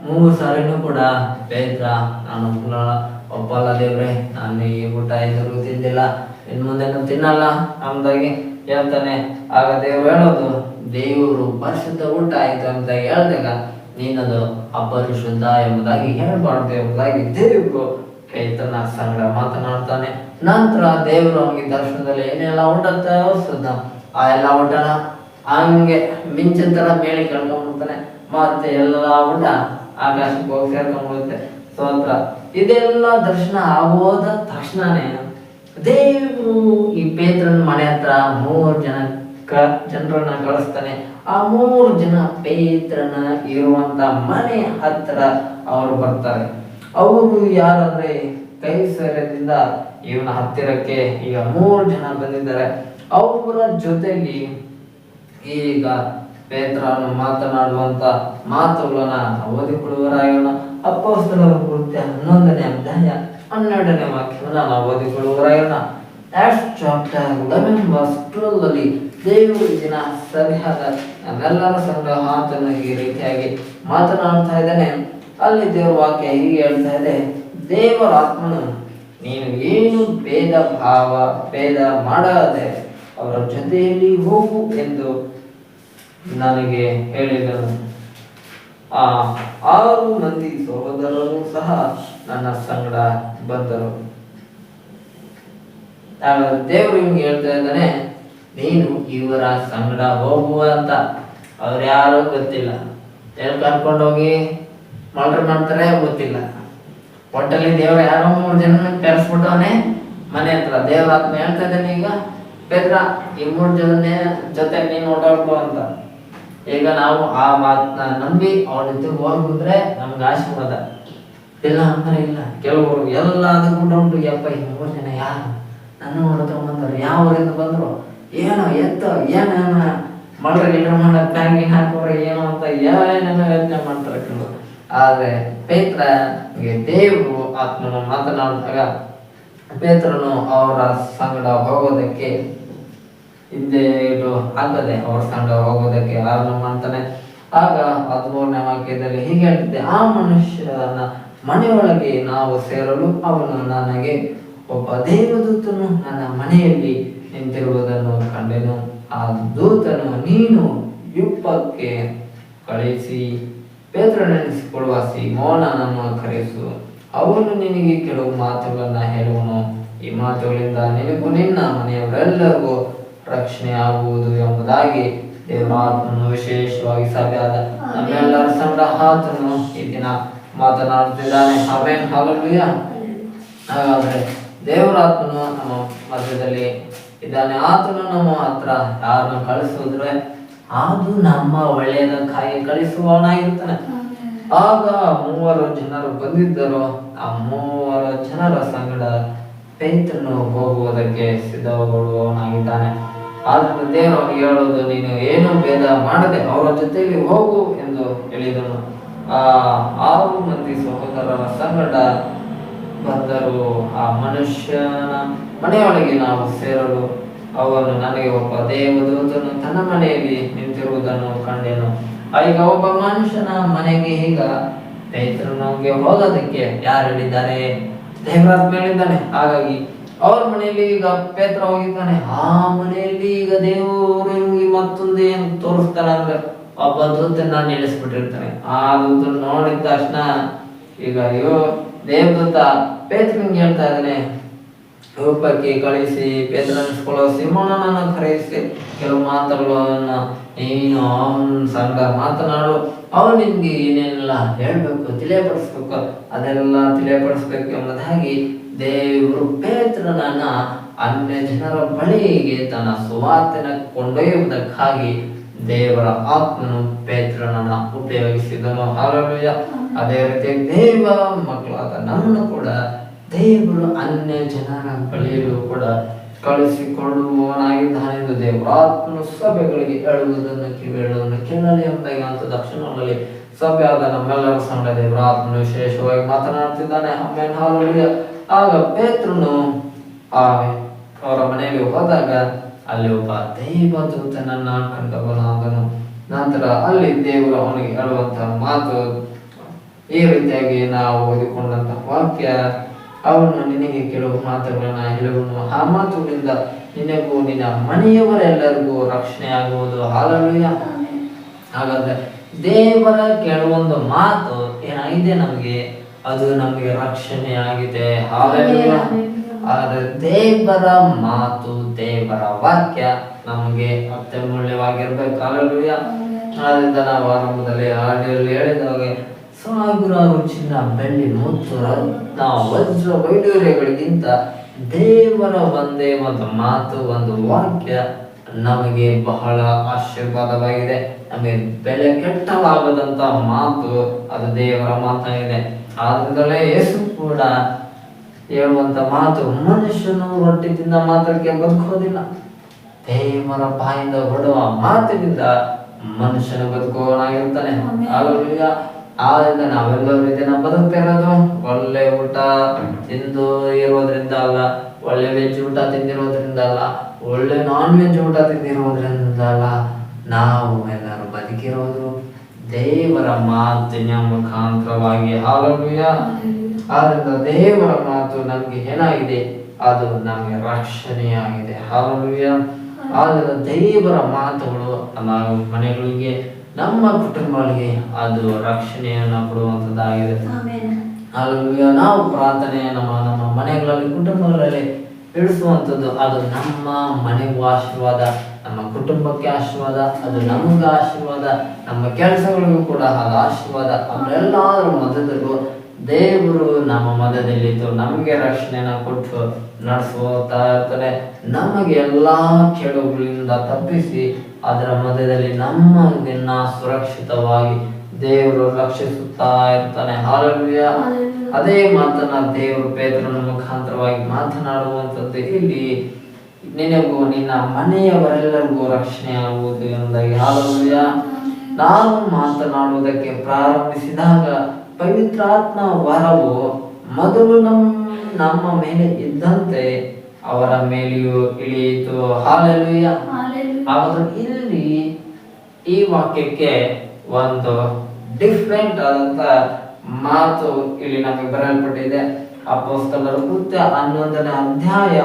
3 ಸಾರಿನೂ ಕೂಡ ಪೇತ್ರ ನಾನು ಒಪ್ಪಲ್ಲ ದೇವ್ರೆ, ನಾನು ಈ ಊಟ ಇದ್ರೂ ತಿಂದಿಲ್ಲ, ಇನ್ ಮುಂದೆನೂ ತಿನ್ನಲ್ಲ ಅಂದಾಗಿ ಹೇಳ್ತಾನೆ. ಆಗ ದೇವ್ರು ಹೇಳೋದು, ದೇವರು ಪರಿಶುದ್ಧ ಊಟ ಆಯ್ತು ಅಂತ ಹೇಳಿದಾಗ ನೀನದು ಅಪರಿಶುದ್ಧ ಎಂಬುದಾಗಿ ಹೇಳ್ಬಾರ್ದು ಎಂಬುದಾಗಿ ದೇವರು ಪೇತ್ರನ ಸಂಗಡ ಮಾತನಾಡ್ತಾನೆ. ನಂತರ ದೇವರು ಅವನಿಗೆ ದರ್ಶನದಲ್ಲಿ ಏನೆಲ್ಲ ಊಟ ತೋರಿಸಿದ ಆ ಎಲ್ಲ ಊಟನ ಹಂಗೆ ಮಿಂಚಿನ ತರ ಮೇಲೆ ಕಳ್ಕೊಂಡ್ಬಿಡ್ತಾನೆ. ಮತ್ತೆ ಎಲ್ಲ ಊಟ ಆಕಾಶಕ್ಕೆ ಹೋಗಿ ಸೇರ್ಕೊಂಡ್ಬಿಡುತ್ತೆ. ಸ್ತೋತ್ರ. ಇದೆಲ್ಲ ದರ್ಶನ ಆಗೋದ ತಕ್ಷಣನೇ ದೇವರು ಈ ಪೇತ್ರನ ಮನೆ ಹತ್ರ 3 ಜನರನ್ನ ಕಳಿಸ್ತಾನೆ. ಆ 3 ಜನ ಪೇತ್ರನ ಇರುವಂತ ಮನೆ ಹತ್ರ ಅವರು ಬರ್ತಾರೆ. ಅವರು ಯಾರಂದ್ರೆ ಕೈಸರದಿಂದ ಇವನ ಹತ್ತಿರಕ್ಕೆ ಈಗ 3 ಜನ ಬಂದಿದ್ದಾರೆ. ಅವರ ಜೊತೆಲಿ ಈಗ ಪೇತ್ರನು ಮಾತನಾಡುವಂತ ಮಾತುಗಳನ್ನ ಓದಿಕೊಳ್ಳುವರಾಯೋಣ. ಅಪೊಸ್ತಲರ ಕೃತ್ಯ 11ನೇ ಅಧ್ಯಾಯ 12ನೇ ವಾಕ್ಯವನ್ನ ನಾವು ಓದಿಕೊಳ್ಳುವರಾಯೋಣ. Acts chapter 11 verse 12 ಅಲ್ಲಿ ದೇವರು ದಿನ ಸರಿಯಾದ ನಮ್ಮೆಲ್ಲರ ಸಂಘ ಆತನು ಈ ರೀತಿಯಾಗಿ ಮಾತನಾಡ್ತಾ ಇದ್ದಾನೆ. ಅಲ್ಲಿ ದೇವರ ವಾಕ್ಯ ಹೀಗೆ ಹೇಳ್ತಾ ಇದೆ, ದೇವರ ಆತ್ಮನು ನೀನು ಏನು ಭೇದ ಮಾಡದೆ ಅವರ ಜೊತೆಯಲ್ಲಿ ಹೋಗು ಎಂದು ನನಗೆ ಹೇಳಿದನು. 6 ಮಂದಿ ಸಹೋದರರು ಸಹ ನನ್ನ ಸಂಗಡ ಬಂದರು. ದೇವರು ನಿಮ್ಗೆ ಹೇಳ್ತಾ ಇದ್ದಾನೆ, ನೀನು ಇವರ ಸಂಗಡ ಹೋಗುವ ಅಂತ. ಅವ್ರು ಯಾರು ಗೊತ್ತಿಲ್ಲ, ಎಲ್ಲಿ ಕರ್ಕೊಂಡು ಹೋಗಿ ಮರ್ಡರ್ ಮಾಡ್ತಾರೆ ಗೊತ್ತಿಲ್ಲ. ಒಟ್ಟಲ್ಲಿ ದೇವ್ರು ಯಾರೋ 3 ಜನ ಕರೆಸ್ಬಿಟ್ಟವನೇ ಮನೆ ಹತ್ರ. ದೇವ್ರ ಆತ್ಮ ಹೇಳ್ತಾ ಇದ್ದಾನೆ, ಈಗ ಪೇತ್ರ ಈ 3 ಜನ ಜೊತೆ ನೀನು ಓಡಾಡ್ಕೋ ಅಂತ. ಈಗ ನಾವು ಆ ಮಾತನ್ನ ನಂಬಿ ಅವ್ರ ಜೊತೆ ಹೋಗಿದ್ರೆ ನಮ್ಗೆ ಆಶೀರ್ವಾದ. ಇಲ್ಲ ಅಂದ್ರೆ ಇಲ್ಲ. ಕೆಲವರು ಎಲ್ಲದಕ್ಕೂ ಡೌಟ್, ಯಪ್ಪ ಈ 3 ಜನ ಯಾರು ನನ್ನ ನೋಡ್ತಾ ಬಂದರು, ಯಾವ ಊರಿಂದ ಬಂದ್ರು, ಏನೋ ಏನೇನ ಮಳ್ರ ಮಾಡಕ್ ಬ್ಯಾಂಗಿ ಹಾಕೋರೆ ಏನೋ ಅಂತ ಏನೇನೋ ಯೋಚನೆ ಮಾಡ್ತಾರೆ ಕೆಲವರು. ಆದ್ರೆ ಪೇತ್ರನಿಗೆ ದೇವರು ಆತ್ಮನ ಮಾತನಾಡಿದಾಗ ಪೇತ್ರನು ಅವರ ಸಂಗಡ ಹೋಗೋದಕ್ಕೆ ಹಿಂದೆ ಇಟ್ಟು ಆಗದೆ ಅವ್ರ ಸಂಗಡ ಹೋಗೋದಕ್ಕೆ ಆರಂಭ ಮಾಡ್ತಾನೆ. ಆಗ 13ನೇ ವಾಕ್ಯದಲ್ಲಿ ಹೀಗೆ ಹೇಳ್ತಿದ್ದೆ, ಆ ಮನುಷ್ಯನ ಮನೆಯೊಳಗೆ ನಾವು ಸೇರಲು ಅವನು ನನಗೆ ಒಬ್ಬ ದೇವದೂತನು ನನ್ನ ಮನೆಯಲ್ಲಿ ನಿಂತಿರುವುದನ್ನು ಕಂಡೆನು. ಆ ದೂತನು ನೀನು ಯುಪ್ಪಕ್ಕೆ ಕಳಿಸಿ ಪೇತ್ರನೆನಿಸಿಕೊಳ್ಳುವ ಸೀಮೋನನನ್ನು ಕರೆಸು, ಅವನು ನಿನಗೆ ಕೆಲವು ಮಾತುಗಳನ್ನ ಹೇಳುವನು. ಈ ಮಾತುಗಳಿಂದ ನಿನಗೂ ನಿನ್ನ ಮನೆಯವರೆಲ್ಲರಿಗೂ ರಕ್ಷಣೆ ಆಗುವುದು ಎಂಬುದಾಗಿ ದೇವರ ಆತ್ಮನು ವಿಶೇಷವಾಗಿ ಸಭೆಯಾದ ನಮ್ಮೆಲ್ಲರ ಸಂಗಡ ಆತನು ಈ ದಿನ ಮಾತನಾಡುತ್ತಿದ್ದಾನೆ. Amen, hallelujah. ಹಾಗಾದ್ರೆ ದೇವರ ಆತ್ಮನು ನಮ್ಮ ಮಧ್ಯದಲ್ಲಿ ಇದ್ದಾನೆ. ಆತನು ನಮ್ಮ ಹತ್ರ ಯಾರನ್ನು ಕಳಿಸಿದ್ರೆ ಅದು ನಮ್ಮ ಒಳ್ಳೆಯದಕ್ಕಾಗಿ ಕಳಿಸುವವನಾಗಿರ್ತಾನೆ. ಆಗ 3 ಜನರು ಬಂದಿದ್ದರು. ಆ 3 ಜನರ ಸಂಗಡ ಪೇತ್ರನು ಹೋಗುವುದಕ್ಕೆ ಸಿದ್ಧಗೊಳ್ಳುವವನಾಗಿದ್ದಾನೆ. ಆದ್ರೆ ದೇವರು ಅವನಿಗೆ ಹೇಳೋದು, ನೀನು ಏನು ಭೇದ ಮಾಡದೆ ಅವರ ಜೊತೆಯಲ್ಲಿ ಹೋಗು ಎಂದು ಹೇಳಿದನು. 6 ಮಂದಿ ಸಹೋದರರ ಸಂಗಡ ಬಂದರು. ಆ ಮನುಷ್ಯನ ಮನೆಯೊಳಗೆ ನಾವು ಸೇರಲು ಅವನು ನನಗೆ ಒಬ್ಬ ದೇವದೂತನು ತನ್ನ ಮನೆಯಲ್ಲಿ ನಿಂತಿರುವುದನ್ನು ಕಂಡೆನು. ಈಗ ಒಬ್ಬ ಮನುಷ್ಯನ ಮನೆಗೆ ಈಗ ಪೇತ್ರನಿಗೆ ಹೋಗೋದಕ್ಕೆ ಯಾರು ಹೇಳಿದ್ದಾರೆ? ದೇವರಾತ್ಮ ಹೇಳಿದ್ದಾನೆ. ಹಾಗಾಗಿ ಅವ್ರ ಮನೆಯಲ್ಲಿ ಈಗ ಪೇತ್ರ ಹೋಗಿದ್ದಾನೆ. ಆ ಮನೆಯಲ್ಲಿ ಈಗ ದೇವರು ಮತ್ತೊಂದು ಏನು ತೋರಿಸ್ತಾನೆ ಅಂದ್ರೆ ಒಬ್ಬ ದೂತನ್ನ ನಿಲ್ಲಿಸ್ಬಿಟ್ಟಿರ್ತಾನೆ. ಆ ದೂತನ ನೋಡಿದ ತಕ್ಷಣ ಈಗ ದೇವದೂತ ಪೇತ್ರನಿಗೆ ಹೇಳ್ತಾ ಇದ್ದಾನೆ, ರೂಪಕ್ಕೆ ಕಳಿಸಿ ಪೇತ್ರನಿಸ್ಕೊಳ್ಳೋ ಸೀಮೋನನನ್ನು ಕರೆಯಿಸಿ ಕೆಲವು ಮಾತುಗಳನ್ನ ನೀನು ಅವನ ಸಂಗ ಮಾತನಾಡು, ಅವನು ನಿನ್ಗೆ ಏನೆಲ್ಲ ಹೇಳ್ಬೇಕು, ತಿಳಿಯಪಡಿಸ್ಬೇಕು, ಅದೆಲ್ಲ ತಿಳಿಯಪಡಿಸ್ಬೇಕು ಎಂಬುದಾಗಿ ದೇವರು ಪೇತ್ರನನ್ನ ಅನ್ಯ ಜನರ ಬಳಿಗೆ ತನ್ನ ಸುವಾರ್ತೆನ ಕೊಂಡೊಯ್ಯುವುದಕ್ಕಾಗಿ ದೇವರ ಆತ್ಮನು ಪೇತ್ರನನ್ನ ಉಪಯೋಗಿಸಿದನು. ಹಾಲೆಲೂಯಾ. ಅದೇ ರೀತಿ ದೇವ ಮಕ್ಕಳಾದ ನಮ್ಮನ್ನು ಕೂಡ ದೇವರು ಅನ್ಯ ಜನರ ಬಳಿಯಲ್ಲೂ ಕೂಡ ಕಳಿಸಿಕೊಡುವವನಾಗಿದ್ದಾನೆಂದು ದೇವರು ಆತ್ಮನು ಸಭೆಗಳಿಗೆ ಹೇಳುವುದನ್ನು ಕಿವಿಗಳನ್ನು ಕೇಳಲಿ ಎಂಬುದಾಗಿ ಅಂತ ದಕ್ಷಿಣದಲ್ಲಿ ಸಭೆಯಾದ ನಮ್ಮೆಲ್ಲರ ಸಂಡ ದೇವರ ಆತ್ಮನು ವಿಶೇಷವಾಗಿ ಮಾತನಾಡ್ತಿದ್ದಾನೆ. ಆಮೇಲೆ ಹಾಲೆಲೂಯಾ. ಆಗ ಪೇತ್ರನು ಅವರ ಮನೆಯಲ್ಲಿ ಹೋದಾಗ ಅಲ್ಲಿ ಒಬ್ಬ ದೇವದೂತನನ್ನ ಕಂಡವನಾದನು. ನಂತರ ಅಲ್ಲಿ ದೇವರು ಅವನಿಗೆ ಹೇಳುವಂತಹ ಮಾತು ಈ ರೀತಿಯಾಗಿ ನಾವು ಓದಿಕೊಂಡಂತಹ ವಾಕ್ಯ, ಅವನು ನಿನಗೆ ಕೆಲವು ಮಾತುಗಳನ್ನ ಹೇಳುವನು, ಆ ಮಾತುಗಳಿಂದ ನಿನಗೂ ನಿನ್ನ ಮನೆಯವರೆಲ್ಲರಿಗೂ ರಕ್ಷಣೆ ಆಗುವುದು. ಹಾಲೆಲೂಯಾ. ಹಾಗಾದ್ರೆ ದೇವರ ಕೆಲವೊಂದು ಮಾತು ಏನಾಗಿದೆ ನಮಗೆ, ಅದು ನಮಗೆ ರಕ್ಷಣೆ ಆಗಿದೆ. ಹಾಲೆಲೂಯಾ. ಆದರೆ ದೇವರ ಮಾತು, ದೇವರ ವಾಕ್ಯ ನಮಗೆ ಅತ್ಯಮೂಲ್ಯವಾಗಿರ್ಬೇಕು. ಹಾಲೆಲೂಯಾ. ಆದ್ದರಿಂದ ನಾವು ಆರಂಭದಲ್ಲಿ ಹಾಡಿಯಲ್ಲಿ ಹೇಳಿದಾಗ ಸಾವಿರಾರು ಚಿನ್ನ, ಬೆಳ್ಳಿ, ಮುತ್ತು, ರತ್ನ, ವಜ್ರ, ವೈಡೂರ್ಯಗಳಿಗಿಂತ ದೇವರ ಒಂದೇ ಒಂದು ಮಾತು, ಒಂದು ವಾಕ್ಯ ನಮಗೆ ಬಹಳ ಆಶೀರ್ವಾದವಾಗಿದೆ. ನಮಗೆ ಬೆಲೆ ಕೆಟ್ಟಲಾಗದಂತ ಮಾತು ಅದು ದೇವರ ಮಾತಾಗಿದೆ. ಆದ್ರಿಂದಲೇ ಯೇಸು ಕೂಡ ಹೇಳುವಂತ ಮಾತು, ಮನುಷ್ಯನು ರೊಟ್ಟಿ ತಿಂದ ಮಾತ್ರಕ್ಕೆ ಬದುಕೋದಿಲ್ಲ, ದೇವರ ಬಾಯಿಂದ ಹೊರಡುವ ಮಾತಿನಿಂದ ಮನುಷ್ಯನು ಬದುಕುವವನಾಗಿರ್ತಾನೆ. ಹಾಲೆಲೂಯಾ. ಆದ್ರಿಂದ ನಾವೆಲ್ಲರೂ ಇದನ್ನ ಬದುಕ್ತಿರೋದು ಒಳ್ಳೆ ಊಟ ತಿಂದು ಇರೋದ್ರಿಂದ ಅಲ್ಲ, ಒಳ್ಳೆ ವೆಜ್ ಊಟ ತಿಂದಿರೋದ್ರಿಂದ ಅಲ್ಲ, ಒಳ್ಳೆ ನಾನ್ ವೆಜ್ ಊಟ ತಿಂದಿರೋದ್ರಿಂದ ಅಲ್ಲ. ನಾವು ಎಲ್ಲರೂ ಬದುಕಿರೋದು ದೇವರ ಮಾತಿನ ಮುಖಾಂತರವಾಗಿ. ಹಾಲೆಲೂಯಾ. ಆದ್ರಿಂದ ದೇವರ ಮಾತು ನಮ್ಗೆ ಏನಾಗಿದೆ, ಅದು ನಮಗೆ ರಕ್ಷಣೆಯಾಗಿದೆ. ಹಾಲೆಲೂಯಾ. ಆದ್ರಿಂದ ದೇವರ ಮಾತುಗಳು ನಮ್ಮ ಮನೆಗಳಿಗೆ, ನಮ್ಮ ಕುಟುಂಬಗಳಿಗೆ ಅದು ರಕ್ಷಣೆಯನ್ನ ಕೊಡುವಂತದ್ದಾಗಿದೆ. ಹಾಲೆಲೂಯಾ. ನಾವು ಪ್ರಾರ್ಥನೆ ನಮ್ಮ ಮನೆಗಳಲ್ಲಿ, ಕುಟುಂಬಗಳಲ್ಲಿ ಇಳಿಸುವಂಥದ್ದು, ಅದು ನಮ್ಮ ಮನೆಗೂ ಆಶೀರ್ವಾದ, ನಮ್ಮ ಕುಟುಂಬಕ್ಕೆ ಆಶೀರ್ವಾದ, ಅದು ನಮಗ ಆಶೀರ್ವಾದ, ನಮ್ಮ ಕೆಲಸಗಳಿಗೂ ಕೂಡ ಅದು ಆಶೀರ್ವಾದ. ಅವರೆಲ್ಲರ ಮಧ್ಯದಲ್ಲೂ ದೇವರು ನಮ್ಮ ಮಧ್ಯದಲ್ಲಿದ್ದು ನಮಗೆ ರಕ್ಷಣೆನ ಕೊಟ್ಟು ನಡೆಸುತ್ತಾ ಇರ್ತಾನೆ. ನಮಗೆ ಎಲ್ಲಾ ಕೆಡುಗಳಿಂದ ತಪ್ಪಿಸಿ ಅದರ ಮಧ್ಯದಲ್ಲಿ ನಮ್ಮನ್ನ ಸುರಕ್ಷಿತವಾಗಿ ದೇವರು ರಕ್ಷಿಸುತ್ತಾ ಇರ್ತಾನೆ. ಹಾಲೆಲೂಯಾ. ಅದೇ ಮಾತನ್ನ ದೇವರು ಪೇತ್ರನ ಮುಖಾಂತರವಾಗಿ ಮಾತನಾಡುವಂಥದ್ದು ಇಲ್ಲಿ, ನಿನಗೂ ನಿನ್ನ ಮನೆಯವರೆಲ್ಲರಿಗೂ ರಕ್ಷಣೆ ಆಗುವುದು ಎಂದಾಗಿ. ಹಾಲೆಲೂಯಾ. ನಾನು ಮಾತನಾಡುವುದಕ್ಕೆ ಪ್ರಾರಂಭಿಸಿದಾಗ ಪವಿತ್ರಾತ್ಮ ವರವು ಮೊದಲು ನಮ್ಮ ಮೇಲೆ ಇದ್ದಂತೆ ಅವರ ಮೇಲೆಯೂ ಇಳಿಯಿತು. ಹಾಲೆಲೂಯಾ. ಆದರೂ ಇಲ್ಲಿ ಈ ವಾಕ್ಯಕ್ಕೆ ಒಂದು ಡಿಫ್ರೆಂಟ್ ಆದಂತ ಮಾತು ಇಲ್ಲಿ ನಮಗೆ ಬರೆಯಲ್ಪಟ್ಟಿದೆ. ಅಪೊಸ್ತಲರ ಕೃತ್ಯ 11ನೇ ಅಧ್ಯಾಯ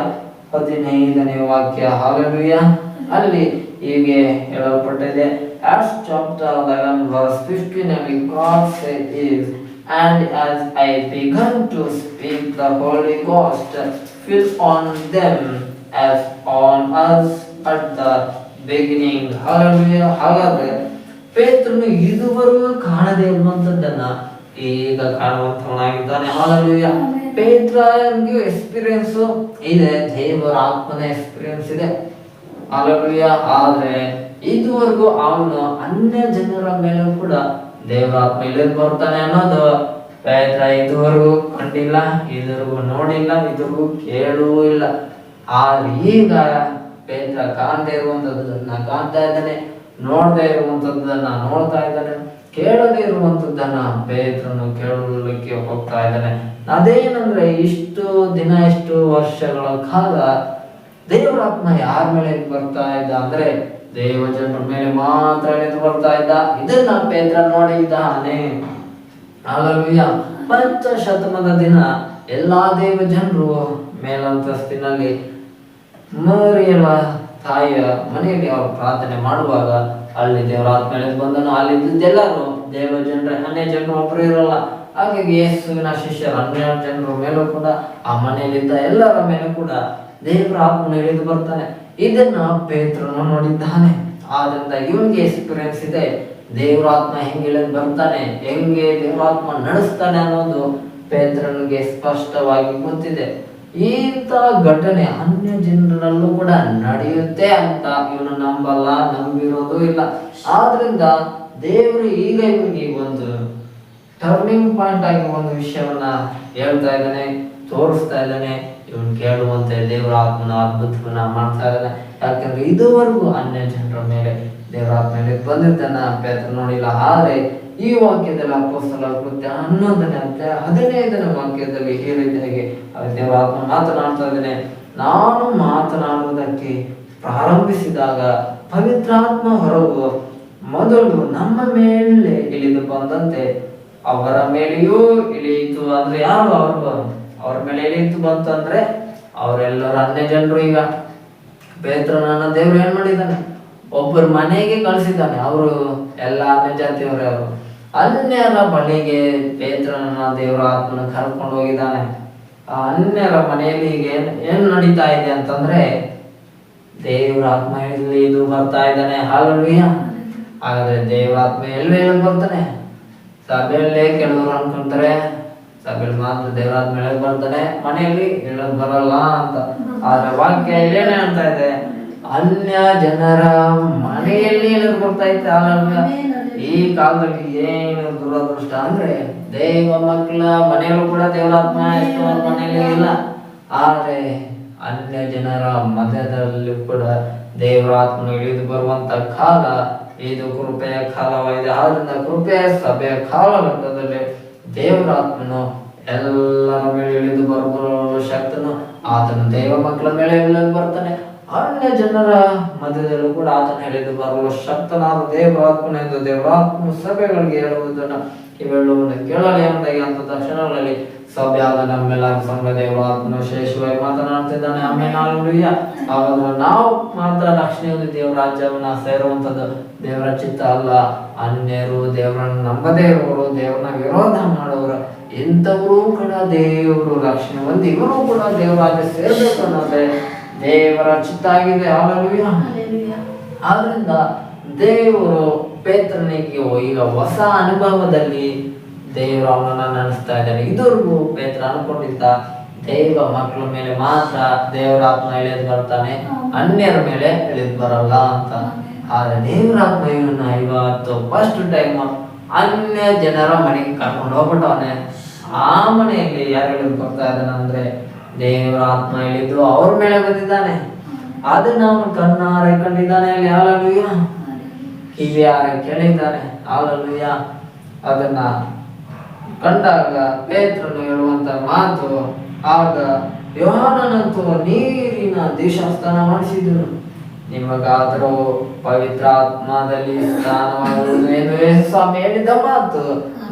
15ನೇ ವಾಕ್ಯ. ಹಾಲೆಲೂಯಾ. ಅಲ್ಲಿ ಹೀಗೆ ಹೇಳಲ್ಪಟ್ಟಿದೆ, Acts chapter 11 verse 15 ಅಲ್ಲಿ God said is, and as I began to speak, the Holy Ghost fell on them as on us at the beginning. Hallelujah. ಹಾಗಾದ್ರೆ ಪೇತ್ರನು ಇದುವರೆಗೂ ಕಾಣದೇ ಇರುವಂತದ್ದನ್ನ ಈಗ ಕಾಣುವಂತವನಾಗಿದ್ದಾನೆ. ಹಾಲೆಲೂಯಾ. ಪೇತ್ರನಿಗೆ ಎಕ್ಸ್ಪೀರಿಯನ್ಸ್ ಇದೆ, ದೇವರ ಆತ್ಮನ ಎಕ್ಸ್ಪೀರಿಯನ್ಸ್ ಇದೆ. ಹಾಲೆಲೂಯಾ. ಆದ್ರೆ ಇದುವರೆಗೂ ಅವನು ಅನ್ಯ ಜನರ ಮೇಲೂ ಕೂಡ ದೇವರ ಆತ್ಮ ಇಳಿದು ಬರ್ತಾನೆ ಅನ್ನೋದು ಪೇತ್ರ ಇದುವರೆಗೂ ಕಂಡಿಲ್ಲ, ಇದುವರೆಗೂ ನೋಡಿಲ್ಲ, ಇದುವರೆಗೂ ಕೇಳೂ ಇಲ್ಲ. ಆದ್ರೆ ಈಗ ಪೇತ್ರ ಕಾಣದೇ ಇರುವಂತದ್ದನ್ನ ಕಾಣ್ತಾ ಇದ್ದಾನೆ, ನೋಡದೇ ಇರುವಂತದ್ದನ್ನ ನೋಡ್ತಾ ಇದ್ದಾನೆ, ಕೇಳದೇ ಇರುವಂತದ್ದನ್ನ ಪೇತ್ರನು ಕೇಳಲಿಕ್ಕೆ ಹೋಗ್ತಾ ಇದ್ದಾನೆ. ಅದೇನಂದ್ರೆ ಇಷ್ಟು ದಿನ, ಇಷ್ಟು ವರ್ಷಗಳ ಕಾಲ ದೇವರ ಆತ್ಮ ಯಾರ ಮೇಲೆ ಬರ್ತಾ ಇದ್ದ ಅಂದ್ರೆ ದೇವ ಜನರ ಮೇಲೆ ಮಾತ್ರ ಎದ್ದು ಬರ್ತಾ ಇದ್ದ. ಇದನ್ನ ಪೇತ್ರ ನೋಡಿದ್ದಾನೆ. ಹಾಲೆಲೂಯಾ. ಪಂಚಶತಮದ ದಿನ ಎಲ್ಲಾ ದೇವ ಜನರು ಮೇಲಂತಸ್ತಿನಲ್ಲಿ ಮರಿಯಳ ತಾಯಿಯ ಮನೆಯಲ್ಲಿ ಅವರು ಪ್ರಾರ್ಥನೆ ಮಾಡುವಾಗ ಅಲ್ಲಿ ದೇವರ ಆತ್ಮ ಎಳೆದು ಬಂದನು. ಅಲ್ಲಿದ್ದೆಲ್ಲರೂ ದೇವ ಜನರ, ಅನ್ಯ ಜನರು ಒಬ್ಬರು ಇರಲ್ಲ. ಹಾಗಾಗಿ ಯೇಸುವಿನ ಶಿಷ್ಯರು ಅನ್ಯ ಜನರ ಮೇಲೂ ಕೂಡ, ಆ ಮನೆಯಲ್ಲಿದ್ದ ಎಲ್ಲರ ಮೇಲೂ ಕೂಡ ದೇವರ ಆತ್ಮನ ಇಳಿದು ಬರ್ತಾನೆ. ಇದನ್ನ ಪೇತ್ರನು ನೋಡಿದ್ದಾನೆ. ಆದ್ರಿಂದ ಇವನಿಗೆ ಎಕ್ಸ್ಪೀರಿಯನ್ಸ್ ಇದೆ, ದೇವರಾತ್ಮ ಹೆಂಗೆ ಇಳಿದು ಬರ್ತಾನೆ, ಹೆಂಗೆ ದೇವರಾತ್ಮ ನಡೆಸ್ತಾನೆ ಅನ್ನೋದು ಪೇತ್ರನಿಗೆ ಸ್ಪಷ್ಟವಾಗಿ ಗೊತ್ತಿದೆ. ಇಂಥ ಘಟನೆ ಅನ್ಯ ಜನರಲ್ಲೂ ಕೂಡ ನಡೆಯುತ್ತೆ ಅಂತ ಇವನು ನಂಬಲ್ಲ, ನಂಬಿರೋದು ಇಲ್ಲ. ಆದ್ರಿಂದ ದೇವರು ಈಗ ಇವನಿಗೆ ಒಂದು ಟರ್ನಿಂಗ್ ಪಾಯಿಂಟ್ ಆಗಿ ಒಂದು ವಿಷಯವನ್ನ ಹೇಳ್ತಾ ಇದ್ದಾನೆ. ತೋರಿಸ್ತಾ ಇದ್ದಾನೆ. ಇವನು ಕೇಳುವಂತೆ ದೇವರ ಆತ್ಮನ ಅದ್ಭುತವನ್ನ ಮಾಡ್ತಾ ಇದ್ದಾನೆ. ಯಾಕಂದ್ರೆ ಇದುವರೆಗೂ ಅನ್ಯ ಜನರ ಮೇಲೆ ದೇವರ ಆತ್ಮ ಬಂದಿದ್ದಾನ ಪೇತ್ರ ನೋಡಿಲ್ಲ. ಆದ್ರೆ ಈ ವಾಕ್ಯದಲ್ಲಿ ಅಪೊಸ್ತಲರ ಕೃತ್ಯ 11ನೇ ಅಧ್ಯಾಯ 15ನೇ ವಾಕ್ಯದಲ್ಲಿ ಈ ರೀತಿಯಾಗಿ ದೇವರ ಆತ್ಮ ಮಾತನಾಡ್ತಾ ಇದ್ದಾನೆ. ನಾನು ಮಾತನಾಡುವುದಕ್ಕೆ ಪ್ರಾರಂಭಿಸಿದಾಗ ಪವಿತ್ರಾತ್ಮ ಹೊರಗು ಮೊದಲು ನಮ್ಮ ಮೇಲೆ ಇಳಿದು ಬಂದಂತೆ ಅವರ ಮೇಲೆಯೂ ಇಳಿಯಿತು. ಅಂದ್ರೆ ಯಾರು ಅವ್ರ ಮೇಲೆ ಇಳಿಯಿತು ಬಂತಂದ್ರೆ ಅವರೆಲ್ಲರೂ ಅನ್ಯ ಜನರು. ಈಗ ಪೇತ್ರನನ್ನ ದೇವ್ರು ಏನ್ ಮಾಡಿದ್ದಾನೆ, ಒಬ್ಬರ ಮನೆಗೆ ಕಳಿಸಿದ್ದಾನೆ. ಅವರು ಎಲ್ಲ ಅನ್ಯ ಜಾತಿಯವರೇ. ಅವರು ಅನ್ಯರ ಬಳಿಗೆ ಪೇತ್ರನನ್ನ ದೇವರ ಆತ್ಮನ ಕರ್ಕೊಂಡು ಹೋಗಿದ್ದಾನೆ. ಆ ಅನ್ಯರ ಮನೆಯಲ್ಲಿ ಈಗ ಏನ್ ನಡೀತಾ ಇದೆ ಅಂತಂದ್ರೆ ದೇವರ ಆತ್ಮ ಇಲ್ಲಿ ಇದು ಬರ್ತಾ ಇದ್ದಾನೆ. ಹಾಲೆಲೂಯಾ. ಹಾಗಾದ್ರೆ ದೇವರ ಆತ್ಮ ಎಲ್ಲಿ ಬರ್ತಾನೆ? ಸಭೆಯಲ್ಲೇ ಕೆಲವರು ಅನ್ಕೊಂತಾರೆ ಸಭೆಯಲ್ಲಿ ಮಾತ್ರ ದೇವರ ಆತ್ಮ ಹೇಳಕ್ ಬರ್ತಾನೆ, ಮನೆಯಲ್ಲಿ ಹೇಳಕ್ ಬರಲ್ಲ ಅಂತ. ಆದ್ರೆ ವಾಕ್ಯ ಇಲ್ಲೇನೆ ಹೇಳ್ತಾ ಇದೆ, ಅನ್ಯ ಜನರ ಮನೆಯಲ್ಲಿ ಹೇಳಕ್ ಬರ್ತಾ ಇತ್ತು. ಹಾಲೆಲೂಯಾ. ಈ ಕಾಲದಲ್ಲಿ ಏನು ದುರದೃಷ್ಟ ಅಂದ್ರೆ ದೇವ ಮಕ್ಕಳ ಮನೆಯಲ್ಲೂ ಕೂಡ ದೇವರಾತ್ಮ ಎಷ್ಟೋ ಮನೆಯಲ್ಲಿ ಇಲ್ಲ. ಆದ್ರೆ ಅನ್ಯ ಜನರ ಮಧ್ಯದಲ್ಲಿ ಕೂಡ ದೇವರಾತ್ಮ ಇಳಿದು ಬರುವಂತ ಕಾಲ ಇದು ಕೃಪೆಯ ಕಾಲವಾಗಿದೆ. ಆದ್ರಿಂದ ಕೃಪೆಯ ಸಭೆಯ ಕಾಲಘಟ್ಟದಲ್ಲಿ ದೇವರಾತ್ಮನು ಎಲ್ಲರ ಮೇಲೆ ಇಳಿದು ಬರುವ ಶಕ್ತನು ಆತನ ದೇವ ಮಕ್ಕಳ ಮೇಲೆ ಇಳಿದು ಬರ್ತಾನೆ. ಅನ್ಯ ಜನರ ಮಧ್ಯದಲ್ಲೂ ಕೂಡ ಆತನ ಇಳಿದು ಬರುವ ಶಕ್ತನಾದ ದೇವರಾತ್ಮನೆಂದು ದೇವರಾತ್ಮ ಸಭೆಗಳಿಗೆ ಹೇಳುವುದನ್ನು ಇವೆಲ್ಲವನ್ನು ಕೇಳಲಿ ಎಂದಾಗಿ ಅಂತ ತಕ್ಷಣಗಳಲ್ಲಿ ಸಭೆಯಾದ ನಮ್ಮೆಲ್ಲರ ಸಂಘ ದೇವರಾತ್ಮನು ವಿಶೇಷವಾಗಿ ಮಾತನಾಡ್ತಿದ್ದಾನೆ. ಆಮೇಲೆ ಹಾಲೆಲೂಯಾ. ಹಾಗಾದ್ರೆ ನಾವು ಮಾತ್ರ ರಕ್ಷಣೆಯಲ್ಲಿ ದೇವರ ರಾಜ್ಯವನ್ನ ಸೇರುವಂಥದ್ದು ದೇವರ ಚಿತ್ತ ಅಲ್ಲ. ಅನ್ಯರು, ದೇವರನ್ನು ನಂಬದೇ ಇರುವವರು, ದೇವರನ್ನ ವಿರೋಧ ಮಾಡುವವರು, ಇಂಥವರು ಕೂಡ ದೇವರು ರಕ್ಷಣೆ ಹೊಂದಿ ಇವರು ಕೂಡ ದೇವರ ರಾಜ್ಯ ಸೇರ್ಬೇಕು ಅನ್ನೋದೇ ದೇವರ ಚಿತ್ತ ಆಗಿದೆ. ಹಾಲೆಲೂಯಾ. ಆದ್ರಿಂದ ದೇವರು ಪೇತ್ರನಿಗೆ ಈಗ ಹೊಸ ಅನುಭವದಲ್ಲಿ ದೇವರು ಅವನನ್ನ ನಡೆಸ್ತಾ ಇದ್ದಾನೆ. ಇದುವರೆಗೂ ಪೇತ್ರ ಅನ್ಕೊಂಡಿದ್ದ ದೈವ ಮಕ್ಕಳ ಮೇಲೆ ಮಾತ್ರ ದೇವರ ಆತ್ಮ ಇಳಿದು ಬರ್ತಾನೆ, ಅನ್ಯರ ಮೇಲೆ ಇಳಿದು ಬರಲ್ಲ ಅಂತ. ಆದ್ರೆ ದೇವರ ಆತ್ಮ ಇವನ್ನ ಇವತ್ತು ಫಸ್ಟ್ ಟೈಮ್ ಅನ್ಯ ಜನರ ಮನೆಗೆ ಕರ್ಕೊಂಡು ಹೋಗ್ಬಿಟ್ಟವನೆ. ಆ ಮನೆಯಲ್ಲಿ ಯಾರು ಇಳಿದು ಬರ್ತಾ ಇದ್ದಾನೆ ಅಂದ್ರೆ ದೇವರ ಆತ್ಮ ಇಳಿದು ಅವ್ರ ಮೇಲೆ ಬಂದಿದ್ದಾನೆ. ಅದನ್ನ ಅವನು ಕಣ್ಣಾರೆ ಕಂಡಿದ್ದಾನೆ ಅಲ್ಲಿ. ಹಾಲೆಲೂಯಾ. ಕಿವಿಯಾರೆ ಕೇಳಿದ್ದಾನೆ. ಹಾಲೆಲೂಯಾ. ಅದನ್ನ ಕಂಡಾಗ ಪೇತ್ರನು ಹೇಳುವಂತ ಮಾತು, ಆಗ ಯೋಹಾನನಂತೂ ನೀರಿನ ದೀಕ್ಷಾಸ್ನಾನ ಮಾಡಿಸಿದನು, ನಿಮಗಾದರೂ ಪವಿತ್ರಾತ್ಮದಲ್ಲಿ ಸ್ನಾನವಾಗುವುದು ಎಂದು ಸ್ವಾಮಿ ಹೇಳಿದ ಮಾತು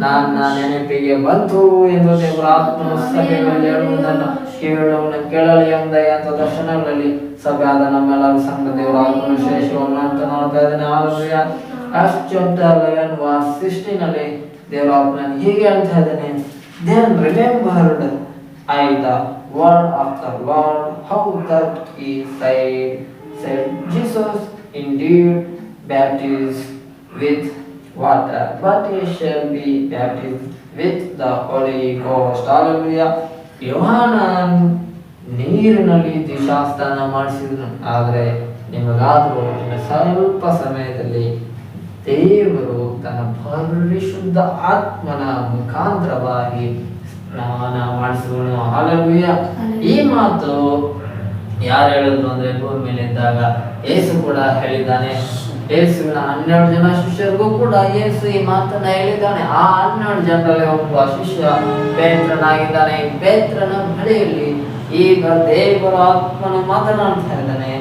ನನ್ನ ನೆನಪಿಗೆ ಬಂತು ಎಂದು ದೇವರ ಆತ್ಮನು ಸಭೆಗಳಲ್ಲಿ ಹೇಳುವುದನ್ನು ಕಿವಿಯುಳ್ಳವನು ಕೇಳಲಿ ಎಂದಾಗಿ ಅಂತ ದರ್ಶನಗಳಲ್ಲಿ ಸಭೆಯಾದ ನಮ್ಮೆಲ್ಲರ ಸಂಘ ದೇವರ ಆತ್ಮನು ವಿಶೇಷವನ್ನು ಅಂತ ನೋಡ್ತಾ ಇದ್ದೇನೆ. ಹಾಲೆಲೂಯಾ. Acts chapter 11 verse 16 ನಲ್ಲಿ ದೇವರ ಆತ್ಮನು ಹೀಗೆ ಹೇಳ್ತಾ ಇದ್ದಾನೆ, then remembered I the word of the Lord, how that he said Jesus indeed baptized with water, but he shall be baptized with the Holy Ghost. Hallelujah. ಯೋಹಾನನ್ ನೀರಿನಲ್ಲಿ ದೀಕ್ಷಾಸ್ನಾನ ಮಾಡಿಸಿದನು. ಆದರೆ ನಿಮಗಾದರೂ ಸ್ವಲ್ಪ ಸಮಯದಲ್ಲಿ ದೇವರು ತನ್ನ ಪರಿಶುದ್ಧ ಆತ್ಮನ ಮುಖಾಂತರವಾಗಿ ಸ್ನಾನ ಮಾಡಿಸುವನು. ಹಾಲೆಲೂಯಾ. ಈ ಮಾತು ಯಾರು ಹೇಳಿದ್ರು ಅಂದ್ರೆ ಭೂಮಿ ಮೇಲೆ ಇದ್ದಾಗ ಯೇಸು ಕೂಡ ಹೇಳಿದ್ದಾನೆ. ಯೇಸುವಿನ 12 ಜನ ಶಿಷ್ಯರಿಗೂ ಕೂಡ ಯೇಸು ಈ ಮಾತನ್ನ ಹೇಳಿದ್ದಾನೆ. ಆ 12 ಜನರಲ್ಲಿ ಒಬ್ಬ ಶಿಷ್ಯ ಪೇತ್ರನಾಗಿದ್ದಾನೆ. ಪೇತ್ರನ ಬಳಿಯಲ್ಲಿ ಈಗ ದೇವರ ಆತ್ಮನು ಮಾತನಾಡ್ತಾ ಇದ್ದಾನೆ.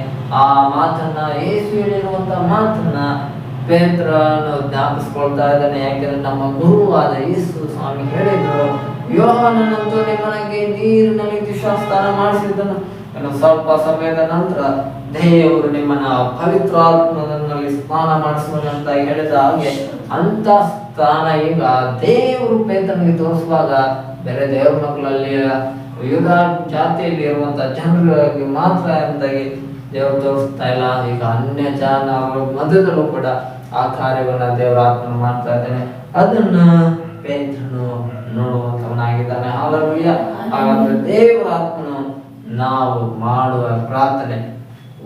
ಆ ಮಾತನ್ನ ಯೇಸು ಹೇಳಿರುವಂತ ಮಾತನ್ನ ಪೇತ್ರನು ಜ್ಞಾಪಿಸ್ಕೊಳ್ತಾ ಇದ್ದಾನೆ. ಯಾಕೆಂದ್ರೆ ನಮ್ಮ ಗುರುವಾದ ಯೇಸು ಸ್ವಾಮಿ ಹೇಳಿದ್ರು, ಯೋಹಾನನಂತೂ ನಿಮ್ಮನಿಗೆ ನೀರಿನಲ್ಲಿ ದೀಕ್ಷಾಸ್ನಾನ ಮಾಡಿಸಿದ್ದನು, ಇನ್ನು ಸ್ವಲ್ಪ ಸಮಯದ ನಂತರ ದೇವರು ನಿಮ್ಮನ್ನ ಪವಿತ್ರಾತ್ಮನಲ್ಲಿ ಸ್ನಾನ ಮಾಡಿಸುವಂತ ಹೇಳಿದ ಹಾಗೆ ಅಂತ ಸ್ಥಾನ ಈಗ ದೇವರು ಪೇತ್ರನಿಗೆ ತೋರಿಸುವಾಗ ಬೇರೆ ದೇವ್ರ ಮಕ್ಕಳಲ್ಲಿ ಯುಧ ಜಾತಿಯಲ್ಲಿ ಇರುವಂತ ಜನರಿಗೆ ಮಾತ್ರ ಎಂದಾಗಿ ದೇವರು ತೋರಿಸ್ತಾ ಇಲ್ಲ. ಈಗ ಅನ್ಯ ಜನ ಮಧ್ಯದಲ್ಲೂ ಕೂಡ ಆ ಕಾರ್ಯವನ್ನ ದೇವರ ಆತ್ಮನು ಮಾಡ್ತಾ ಇದ್ದಾನೆ. ಅದನ್ನ ಪೇತ್ರನು ನೋಡುವಂತವನಾಗಿದ್ದಾನೆ. ಹಾಲೆಲೂಯಾ. ಹಾಗಾದ್ರೆ ದೇವರ ಆತ್ಮನು ನಾವು ಮಾಡುವ ಪ್ರಾರ್ಥನೆ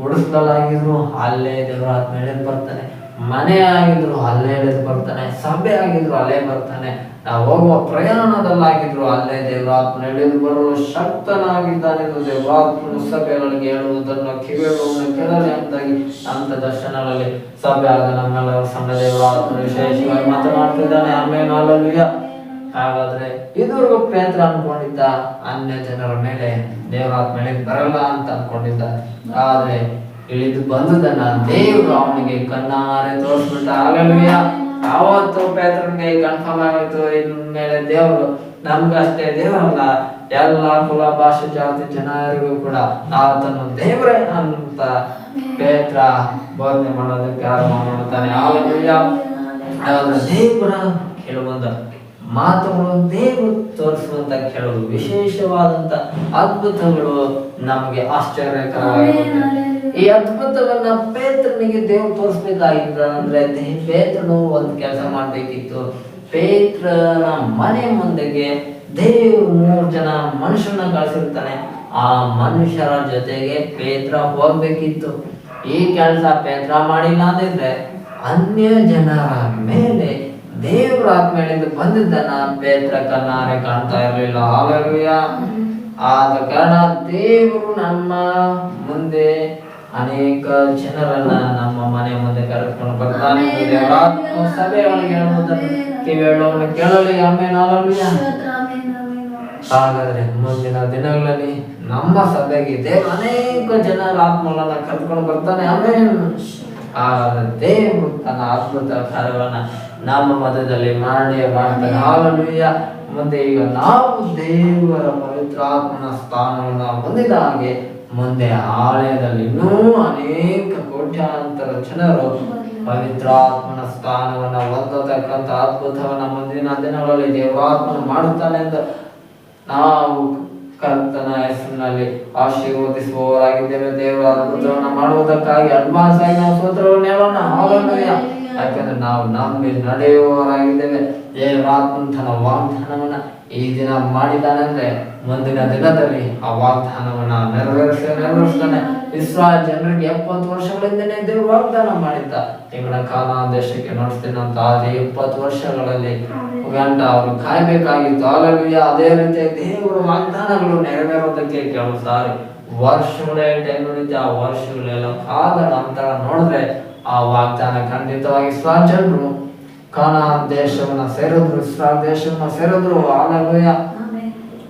ಉಡಿಸ್ಲಾಗಿದ್ರು ಅಲ್ಲೇ ದೇವರ ಆತ್ಮ ಇಳಿದು ಬರ್ತಾನೆ. ಮನೆ ಆಗಿದ್ರು ಅಲ್ಲೇ ಇಳಿದು ಬರ್ತಾನೆ, ಸಭೆ ಆಗಿದ್ರು ಅಲ್ಲೇ ಬರ್ತಾನೆ, ನಾವು ಹೋಗುವ ಪ್ರಯಾಣದಲ್ಲಾಗಿದ್ರು ಅಲ್ಲೇ ದೇವರಾತ್ಮ ಇಳಿದು ಬರಲು ಶಕ್ತನಾಗಿದ್ದಾನೆ ಎಂದು ದೇವರಾತ್ಮನು ಸಭೆಗಳಿಗೆ ಹೇಳುವುದನ್ನು ಕಿವಿಗಳನ್ನು ಕೇಳಲಿ ಎಂಬುದಾಗಿ ಅಂತ ದರ್ಶನಗಳಲ್ಲಿ ಸಭೆ ಆದ ನಮ್ಮೆಲ್ಲರ ಸಂಘ ದೇವರಾತ್ಮ ವಿಶೇಷವಾಗಿ ಮಾತನಾಡ್ತಿದ್ದಾನೆ. ಆಮೇಲೆ ಹಲ್ಲೆಲೂಯ. ಹಾಗಾದ್ರೆ ಇದುವರೆಗೂ ಪೇತ್ರ ಅನ್ಕೊಂಡಿದ್ದ ಅನ್ಯ ಜನರ ಮೇಲೆ ದೇವರಾತ್ಮ ಇಳಿದು ಬರಲ್ಲ ಅಂತ ಅನ್ಕೊಂಡಿದ್ದ. ಆದ್ರೆ ಇಳಿದು ಬಂದುದನ್ನ ದೇವರು ಅವನಿಗೆ ಕಣ್ಣಾರೆ ತೋರಿಸ್ಬಿಟ್ಟ. ಹಲ್ಲೆಲೂಯ. ಆವತ್ತು ಪೇತ್ರನಿಗೆ ಕನ್ಫರ್ಮ್ ಆಗೋಯ್ತು, ಇನ್ಮೇಲೆ ದೇವರು ನಮ್ಗಷ್ಟೇ ದೇವರಲ್ಲ, ಎಲ್ಲ ಕುಲ ಭಾಷೆ ಜಾತಿ ಜನರಿಗೂ ಕೂಡ ಆತನು ದೇವರೇ ಅಂತ ಪೇತ್ರ ಬೋಧನೆ ಮಾಡೋದಕ್ಕೆ ಆರಂಭ ಮಾಡ್ತಾನೆ. ಹಲ್ಲೆಲೂಯ. ದೇವರ ಕೆಲವೊಂದು ಮಾತುಗಳು, ದೇವರು ತೋರಿಸುವಂತ ಕೆಲವು ವಿಶೇಷವಾದಂತ ಅದ್ಭುತಗಳು ನಮಗೆ ಆಶ್ಚರ್ಯಕರವಾಗಿರುತ್ತೆ. ಈ ಅದ್ಭುತವನ್ನ ಪೇತ್ರನಿಗೆ ದೇವ್ರು ತೋರಿಸ್ಬೇಕಾಗಿತ್ತ ಅಂದ್ರೆ ಪೇತ್ರನು ಒಂದು ಕೆಲಸ ಮಾಡ್ಬೇಕಿತ್ತು. ಪೇತ್ರನ ಮನೆ ಮುಂದೆಗೆ ದೇವ್ರು 3 ಜನ ಮನುಷ್ಯರನ್ನ ಕಳಿಸಿರ್ತಾನೆ. ಆ ಮನುಷ್ಯರ ಜೊತೆಗೆ ಪೇತ್ರ ಹೋಗ್ಬೇಕಿತ್ತು. ಈ ಕೆಲಸ ಪೇತ್ರ ಮಾಡಿಲ್ಲ ಅಂದಿದ್ರೆ ಅನ್ಯ ಜನರ ಮೇಲೆ ದೇವ್ರ ಆತ್ಮೇಲಿಂದ ಬಂದಿದ್ದನ್ನ ಪೇತ್ರ ಕಣ್ಣಾರೆ ಕಾಣ್ತಾ ಇರಲಿಲ್ಲ. ಹಲ್ಲೆಲೂಯ. ಆದ ಕಾರಣ ದೇವರು ನಮ್ಮ ಮುಂದೆ ಅನೇಕ ಜನರನ್ನ ನಮ್ಮ ಮನೆ ಮುಂದೆ ಕರೆದುಕೊಂಡು ಬರ್ತಾನೆ. ದೇವರಾತ್ಮ ಸಭೆಯೊಳಗೆ ಹೇಳುವುದನ್ನು ಕಿವಿಯೊಳಗೆ ಕೇಳಲಿ. ಆಮೇಲೆ ಹಲ್ಲೆಲೂಯ. ಹಾಗಾದ್ರೆ ಮುಂದಿನ ದಿನಗಳಲ್ಲಿ ನಮ್ಮ ಸಭೆಗೆ ದೇವರು ಅನೇಕ ಜನರ ಆತ್ಮಗಳನ್ನ ಕರೆದುಕೊಂಡು ಬರ್ತಾನೆ. ಆಮೇಲೆ ಹಾಗಾದ್ರೆ ದೇವರು ತನ್ನ ಅದ್ಭುತ ಕಾರ್ಯವನ್ನ ನಮ್ಮ ಮಧ್ಯದಲ್ಲಿ ಮಾಡ್ತಾನೆ. ಹಲ್ಲೆಲೂಯ. ಮುಂದೆ ಈಗ ನಾವು ದೇವರ ಪವಿತ್ರ ಆತ್ಮನ ಸ್ಥಾನವನ್ನು ಹೊಂದಿದ ಹಾಗೆ ಮುಂದೆ ಆಲಯದಲ್ಲಿ ಇನ್ನೂ ಅನೇಕ ಕೋಟ್ಯಾಂತರ ಜನರು ಪವಿತ್ರಾತ್ಮನ ಸ್ಥಾನವನ್ನ ಹೊಂದತಕ್ಕಂಥ ಅದ್ಭುತವನ್ನ ಮುಂದಿನ ದಿನಗಳಲ್ಲಿ ದೇವರಾತ್ಮನ ಮಾಡುತ್ತಾನೆ ಎಂದು ನಾವು ಕರ್ತನ ಹೆಸರಿನಲ್ಲಿ ಆಶೀರ್ವದಿಸುವವರಾಗಿದ್ದೇವೆ. ದೇವರ ಅದ್ಭುತವನ್ನ ಮಾಡುವುದಕ್ಕಾಗಿ ಅಡ್ವಾನ್ಸ್ ಆಗಿ ನಾವು ಸ್ತೋತ್ರವನ್ನು ಹೇಳೋಣ. ಹಲ್ಲೆಲೂಯ. ಯಾಕಂದ್ರೆ ನಾವು ನಂಬಿ ನಡೆಯುವವರಾಗಿದ್ದೇವೆ. ದೇವರಾತ್ಮನ ತನ್ನ ವಾಗ್ದಾನವನ್ನ ಈ ದಿನ ಮಾಡಿದ್ದಾನೆ ಅಂದ್ರೆ ಮುಂದಿನ ದಿನದಲ್ಲಿ ಆ ವಾಗ್ದಾನವನ್ನ ನೆರವೇರಿಸ್ತಾನೆ. ಇಸ್ರಾಯೇಲ್ ಜನರಿಗೆ 70 ವರ್ಷಗಳಿಂದನೇ ದೇವರು ವಾಗ್ದಾನ ಮಾಡಿದ್ದ, ನಿಮ್ಮನ್ನ ಕಾನಾನ್ ದೇಶಕ್ಕೆ ನಡೆಸ್ತೀನಿ ಅಂತ. ಅದೇ 70 ವರ್ಷಗಳಲ್ಲಿ ಗಂಟ ಅವರು ಕಾಯ್ಬೇಕಾಗಿತ್ತು. ಹಲ್ಲೆಲೂಯ. ಅದೇ ರೀತಿ ದೇವರ ವಾಗ್ದಾನಗಳು ನೆರವೇರೋದಕ್ಕೆ ಕೆಲವು ಸಾರಿ ವರ್ಷಗಳೇ ಟೈಮ್ ಹಿಡಿಯುತ್ತೆ. ಆ ವರ್ಷಗಳೆಲ್ಲ ಆದ ನಂತರ ನೋಡಿದ್ರೆ ಆ ವಾಗ್ದಾನ ಖಂಡಿತವಾಗಿ ಇಸ್ರಾಯೇಲ್ ಜನರು ಕಾನಾನ್ ದೇಶವನ್ನ ಸೇರಿದ್ರು, ಇಸ್ರಾಯೇಲ್ ದೇಶವನ್ನ ಸೇರಿದ್ರು. ಹಲ್ಲೆಲೂಯ.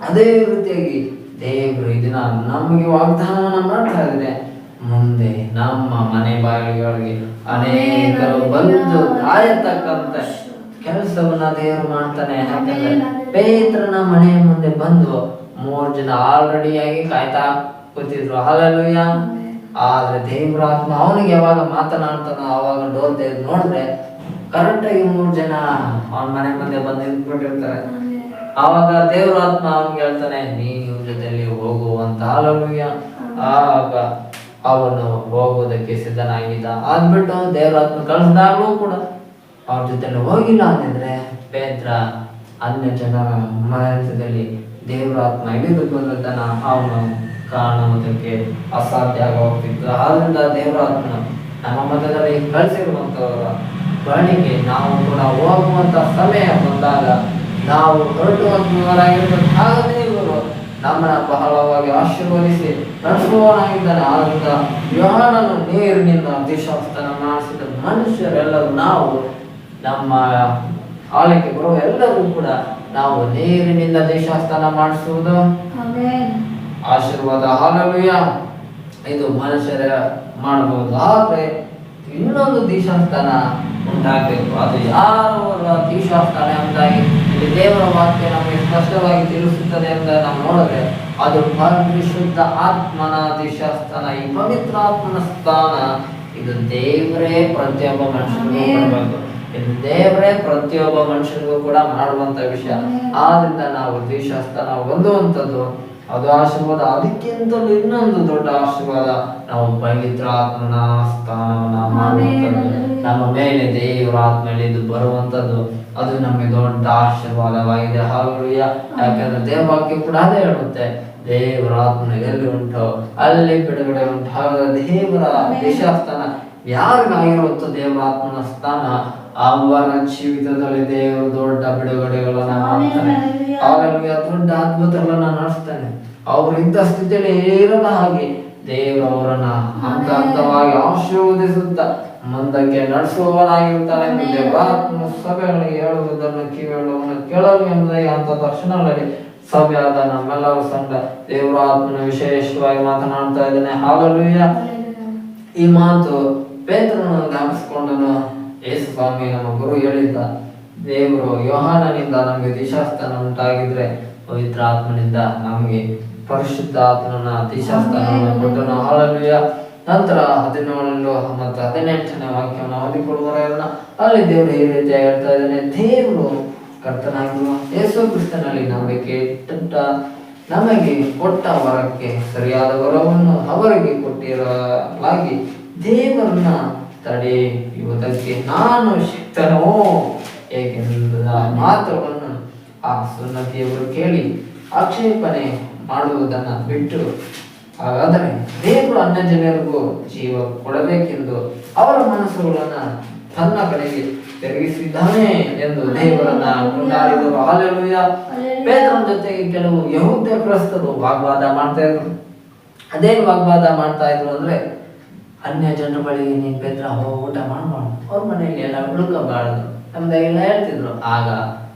ಅದೇ ರೀತಿಯಾಗಿ ದೇವರು ಈ ದಿನ ನಮಗೆ ವಾಗ್ದಾನವನ್ನ ಮಾಡ್ತಾ ಇದ್ರೆ ಮುಂದೆ ನಮ್ಮ ಮನೆ ಬಾಗಿಲುಗಳಿಗೆ ಅನೇಕರು ಬಂದು ಕಾಯತಕ್ಕಂತ ಕೆಲಸವನ್ನ ದೇವರು ಮಾಡ್ತಾನೆ. ಯಾಕಂದ್ರೆ ಪೇತ್ರನ ಮನೆಯ ಮುಂದೆ ಬಂದು 3 ಜನ ಆಲ್ರೆಡಿಯಾಗಿ ಕಾಯ್ತಾ ಕೂತಿದ್ರು. ಹಲ್ಲೆಲೂಯ. ಆದ್ರೆ ದೇವರ ಆತ್ಮ ಅವನಿಗೆ ಯಾವಾಗ ಮಾತನಾಡ್ತಾನೋ ಅವಾಗ ಡೋರ್ ತೆಗೆದು ನೋಡಿದ್ರೆ ಕರೆಕ್ಟ್ ಆಗಿ 3 ಜನ ಅವನ ಮನೆ ಮುಂದೆ ಬಂದು ನಿಂತ್ಕೊಂಡಿರ್ತಾರೆ. ಆವಾಗ ದೇವರ ಆತ್ಮ ಅವನಿಗೆ ಹೇಳ್ತಾನೆ, ನೀನು ಇವ್ರ ಜೊತೆಲಿ ಹೋಗು ಅಂತ. ಹಲ್ಲೆಲೂಯ. ಆಗ ಅವನು ಹೋಗುವುದಕ್ಕೆ ಸಿದ್ಧನಾಗಿದ್ದ. ಆಗ್ಬಿಟ್ಟು ದೇವರ ಆತ್ಮ ಕಳಿಸಿದಾಗಲೂ ಕೂಡ ಅವ್ರ ಜೊತೆಲಿ ಹೋಗಿಲ್ಲ ಅಂತಿದ್ರೆ ಪೇತ್ರ ಅನ್ಯ ಜನರ ಮಧ್ಯದಲ್ಲಿ ದೇವರ ಆತ್ಮ ಇಳಿದು ಬಂದದ್ದನ್ನ ಅವನು ಕಾಣುವುದಕ್ಕೆ ಅಸಾಧ್ಯ ಆಗೋಗ್ತಿತ್ತು. ಆದ್ರಿಂದ ದೇವರ ಆತ್ಮ ನಮ್ಮ ಮಧ್ಯದಲ್ಲಿ ಕಳಿಸಿರುವಂತವರ ಬಳಿಗೆ ನಾವು ಕೂಡ ಹೋಗುವಂತ ಸಮಯ ಬಂದಾಗ ನಾವು ಹೊರಟುವಂತವರಾಗಿರ್ಬೇಕು. ಹಾಗಾದ್ರೆ ಇವರು ನಮ್ಮನ್ನ ಬಹಳವಾಗಿ ಆಶೀರ್ವದಿಸಿ ನಡೆಸುವವನಾಗಿದ್ದಾನೆ. ಆದ್ರಿಂದ ಯೋಹಾನನು ನೀರಿನಿಂದ ದೀಕ್ಷಾಸ್ನಾನ ಮಾಡಿಸಿದ ಮನುಷ್ಯರೆಲ್ಲರೂ ನಾವು ನಮ್ಮ ಆಲಯಕ್ಕೆ ಬರುವ ಎಲ್ಲರೂ ಕೂಡ ನಾವು ನೀರಿನಿಂದ ದೀಕ್ಷಾಸ್ನಾನ ಮಾಡಿಸುವುದು ಆಶೀರ್ವಾದ. ಹಲ್ಲೆಲೂಯ. ಇದು ಮನುಷ್ಯರ ಮಾಡಬಹುದು. ಆದ್ರೆ ಇನ್ನೊಂದು ದೀಕ್ಷಾಸ್ನಾನ ಉಂಟಾಗಬೇಕು. ಅದು ಯಾರವರ ದೀಕ್ಷಾಸ್ನಾನ ಎಂಬುದಾಗಿ ಇಲ್ಲಿ ದೇವರ ವಾಕ್ಯ ನಮಗೆ ಸ್ಪಷ್ಟವಾಗಿ ತಿಳಿಸುತ್ತದೆ ಅಂತ ನಾವು ನೋಡಿದ್ರೆ ಅದು ಪರಿಶುದ್ಧ ಆತ್ಮನ ದೀಕ್ಷಾಸ್ನಾನ. ಈ ಪವಿತ್ರ ಆತ್ಮನ ಸ್ಥಾನ ಇದು ದೇವರೇ ಪ್ರತಿಯೊಬ್ಬ ಮನುಷ್ಯನಿಗೂ ಕೊಡಬೇಕು. ಇದು ದೇವರೇ ಪ್ರತಿಯೊಬ್ಬ ಮನುಷ್ಯನಿಗೂ ಕೂಡ ಮಾಡುವಂತ ವಿಷಯ. ಆದ್ರಿಂದ ನಾವು ದೀಕ್ಷಾಸ್ನಾನ ಹೊಂದುವಂಥದ್ದು ಅದು ಆಶೀರ್ವಾದ. ಅದಕ್ಕಿಂತಲೂ ಇನ್ನೊಂದು ದೊಡ್ಡ ಆಶೀರ್ವಾದ ನಾವು ಪವಿತ್ರ ಆತ್ಮನ ಸ್ಥಾನವನ್ನ ಮಾಡುವಂಥದ್ದು. ನಮ್ಮ ಮೇಲೆ ದೇವರ ಆತ್ಮ ಇಳಿದು ಬರುವಂಥದ್ದು ಅದು ನಮಗೆ ದೊಡ್ಡ ಆಶೀರ್ವಾದವಾಗಿದೆ. ಹಲ್ಲೆಲೂಯ. ಯಾಕಂದ್ರೆ ದೇವವಾಕ್ಯ ಕೂಡ ಅದೇ ಹೇಳುತ್ತೆ, ದೇವರ ಆತ್ಮ ಎಲ್ಲಿ ಉಂಟು ಅಲ್ಲಿ ಬಿಡುಗಡೆ ಉಂಟು. ಹಾಗಾದ್ರೆ ದೇವರ ದೀಕ್ಷಾಸ್ನಾನ ಯಾರಿಗಾಗಿರುವಂತ ದೇವರ ಆತ್ಮನ ಸ್ಥಾನ ಅವರ ಜೀವಿತದಲ್ಲಿ ದೇವರು ದೊಡ್ಡ ಬಿಡುಗಡೆಗಳನ್ನ ಮಾಡ್ತಾನೆ. ಅವರಿಗೆ ದೊಡ್ಡ ಅದ್ಭುತಗಳನ್ನ ನಡೆಸ್ತಾನೆ. ಅವರು ಇಂಥ ಸ್ಥಿತಿಯಲ್ಲಿ ಇರದ ಹಾಗೆ ದೇವರು ಅವರನ್ನ ಹಂತ ಹಂತವಾಗಿ ಆಶೀರ್ವದಿಸುತ್ತಾ ಮುಂದಕ್ಕೆ ನಡೆಸುವವನಾಗಿರ್ತಾನೆ ಎಂದು ದೇವರಾತ್ಮ ಸಭೆಗಳಿಗೆ ಹೇಳುವುದನ್ನು ಕಿವಿಯುಳ್ಳವನು ಕೇಳಲು ಎಂಬುದಾಗಿ ಅಂತ ತಕ್ಷಣಗಳಲ್ಲಿ ಸಭೆಯಾದ ನಮ್ಮೆಲ್ಲರ ಸಂಘ ದೇವರಾತ್ಮನ ವಿಶೇಷವಾಗಿ ಮಾತನಾಡ್ತಾ ಇದ್ದಾನೆ. ಹಾಲೆಲೂಯಾ. ಈ ಮಾತು ಪೇತ್ರನು ಜ್ಞಾಪಿಸಿಕೊಂಡನು. ಯೇಸು ಸ್ವಾಮಿ ನಮ್ಮ ಗುರು ಹೇಳಿದ್ದ, ದೇವರು ಯೋಹಾನನಿಂದ ನಮಗೆ ದೀಕ್ಷಾಸ್ಥಾನ ಉಂಟಾಗಿದ್ರೆ ಪವಿತ್ರ ಆತ್ಮನಿಂದ ನಮಗೆ ಪರಿಶುದ್ಧ ಆತ್ಮನ ದೀಕ್ಷಾಸ್ಥಾನವನ್ನು ಕೊಟ್ಟನು. ಹಾಲೆಲೂಯಾ. ನಂತರ 17 ಮತ್ತು 18ನೇ ವಾಕ್ಯವನ್ನು ಓದಿಕೊಳ್ಳುವವರನ್ನ ಅಲ್ಲಿ ದೇವರು ಈ ರೀತಿಯಾಗಿ ಹೇಳ್ತಾ ಇದ್ದಾನೆ. ದೇವರು ಕರ್ತನಾಗಿರುವ ಯೇಸು ಕ್ರಿಸ್ತನಲ್ಲಿ ನಂಬಿಕೆ ಇಟ್ಟ ನಮಗೆ ಕೊಟ್ಟ ವರಕ್ಕೆ ಸರಿಯಾದ ವರವನ್ನು ಅವರಿಗೆ ಕೊಟ್ಟಿರಲಾಗಿ ದೇವರನ್ನ ತಡೆಯುವುದಕ್ಕೆ ನಾನು ಶಕ್ತನೋ, ಏಕೆಂಬುದ ಮಾತುಗಳನ್ನು ಆ ಸುನ್ನತಿಯವರು ಕೇಳಿ ಆಕ್ಷೇಪಣೆ ಮಾಡುವುದನ್ನು ಬಿಟ್ಟು, ಹಾಗಾದರೆ ದೇವರು ಅನ್ಯ ಜನರಿಗೂ ಜೀವ ಕೊಡಬೇಕೆಂದು ಅವರ ಮನಸ್ಸುಗಳನ್ನ ತನ್ನ ಕಡೆಗೆ ತಿರುಗಿಸಿದ್ದಾನೆ ಎಂದು ದೇವರನ್ನ ಕೊಂಡಾಡಿದರು. ಹಾಲೆಲೂಯಾ. ಪೇತ್ರನ ಜೊತೆಗೆ ಕೆಲವು ಯಹೂದ್ಯ ಕ್ರೈಸ್ತರು ವಾಗ್ವಾದ ಮಾಡ್ತಾ ಇದ್ರು. ಅದೇನು ವಾಗ್ವಾದ ಮಾಡ್ತಾ ಇದ್ರು ಅಂದ್ರೆ, ಅನ್ಯ ಜನರ ಬಳಿಗೆ ನೀನ್ ಪೇತ್ರ ಊಟ ಮಾಡಬಾರ್ದು, ಅವ್ರ ಮನೆಯಲ್ಲಿ ಎಲ್ಲ ಉಳ್ಕೋಬಾರದು ನಮ್ದಾಗೆಲ್ಲ ಹೇಳ್ತಿದ್ರು. ಆಗ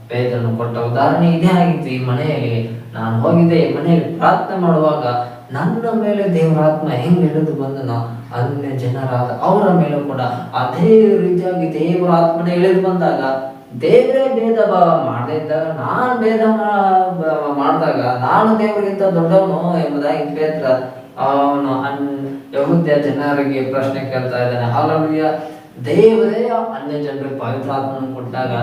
ಪೇತ್ರನು ಕೊಟ್ಟ ಉದಾಹರಣೆ ಇದೇ ಆಗಿತ್ತು. ಈ ಮನೆಯಲ್ಲಿ ನಾನು ಹೋಗಿದ್ದೆ, ಈ ಮನೆಯಲ್ಲಿ ಪ್ರಾರ್ಥನೆ ಮಾಡುವಾಗ ನನ್ನ ಮೇಲೆ ದೇವರಾತ್ಮ ಹೆಂಗ್ ಇಳಿದು ಬಂದನೋ ಅನ್ಯ ಜನರಾದ ಅವರ ಮೇಲೂ ಕೂಡ ಅದೇ ರೀತಿಯಾಗಿ ದೇವರಾತ್ಮನೇ ಇಳಿದು ಬಂದಾಗ, ದೇವರೇ ಭೇದ ಭಾವ ಮಾಡದೇ ಇದ್ದಾಗ ನಾನು ಭೇದ ಮಾಡಿದಾಗ ನಾನು ದೇವರಿಗಿಂತ ದೊಡ್ಡವನು ಎಂಬುದಾಗಿ ಪೇತ್ರ ಅವನು ಯಹೂದ್ಯ ಜನರಿಗೆ ಪ್ರಶ್ನೆ ಕೇಳ್ತಾ ಇದ್ದಾನೆ. ಹಾಲೆಲೂಯಾ. ದೇವರೇ ಅನ್ಯ ಜನರಿಗೆ ಪವಿತ್ರ ಆತ್ಮನ ಕೊಟ್ಟಾಗ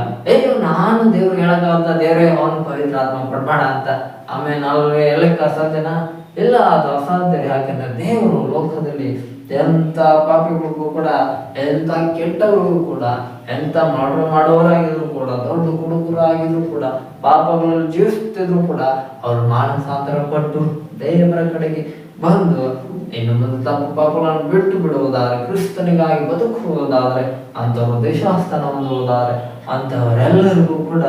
ನಾನು ದೇವ್ರಿಗೆ ಹೇಳಕ್ಕಾಗತ್ತ, ದೇವರೇ ಅವನು ಪವಿತ್ರ ಆತ್ಮ ಕೊಡ್ಬೇಡ ಅಂತ ಆಮೇಲೆ ನಾವು ಹೇಳಕ್ ಅಸಾಧ್ಯನಾ? ಇಲ್ಲ, ಅದು ಅಸಾಧ್ಯ. ಯಾಕೆಂದ್ರೆ ದೇವರು ಲೋಕದಲ್ಲಿ ಎಂತ ಪಾಪಿಗಳಿಗೂ ಕೂಡ, ಎಂತ ಕೆಟ್ಟವರಿಗೂ ಕೂಡ, ಎಂತ ಮಾಡುವವರಾಗಿದ್ರು ಕೂಡ, ದೊಡ್ಡ ಕುಡುಕರು ಆಗಿದ್ರು ಕೂಡ, ಪಾಪಗಳಲ್ಲಿ ಜೀವಿಸುತ್ತಿದ್ರು ಕೂಡ ಅವ್ರು ಮಾನಸಾಂತರ ಪಟ್ಟು ದೇವರ ಕಡೆಗೆ ಬಂದು ಇನ್ನು ಮುಂದೆ ತಮ್ಮ ಪಾಪಗಳನ್ನು ಬಿಟ್ಟು ಬಿಡುವುದಾದ್ರೆ, ಕ್ರಿಸ್ತನಿಗಾಗಿ ಬದುಕುವುದಾದ್ರೆ, ಅಂತವರು ದೇಶಾಸ್ಥಾನ ಹೊಂದುವುದಾದ್ರೆ ಅಂತವರೆಲ್ಲರಿಗೂ ಕೂಡ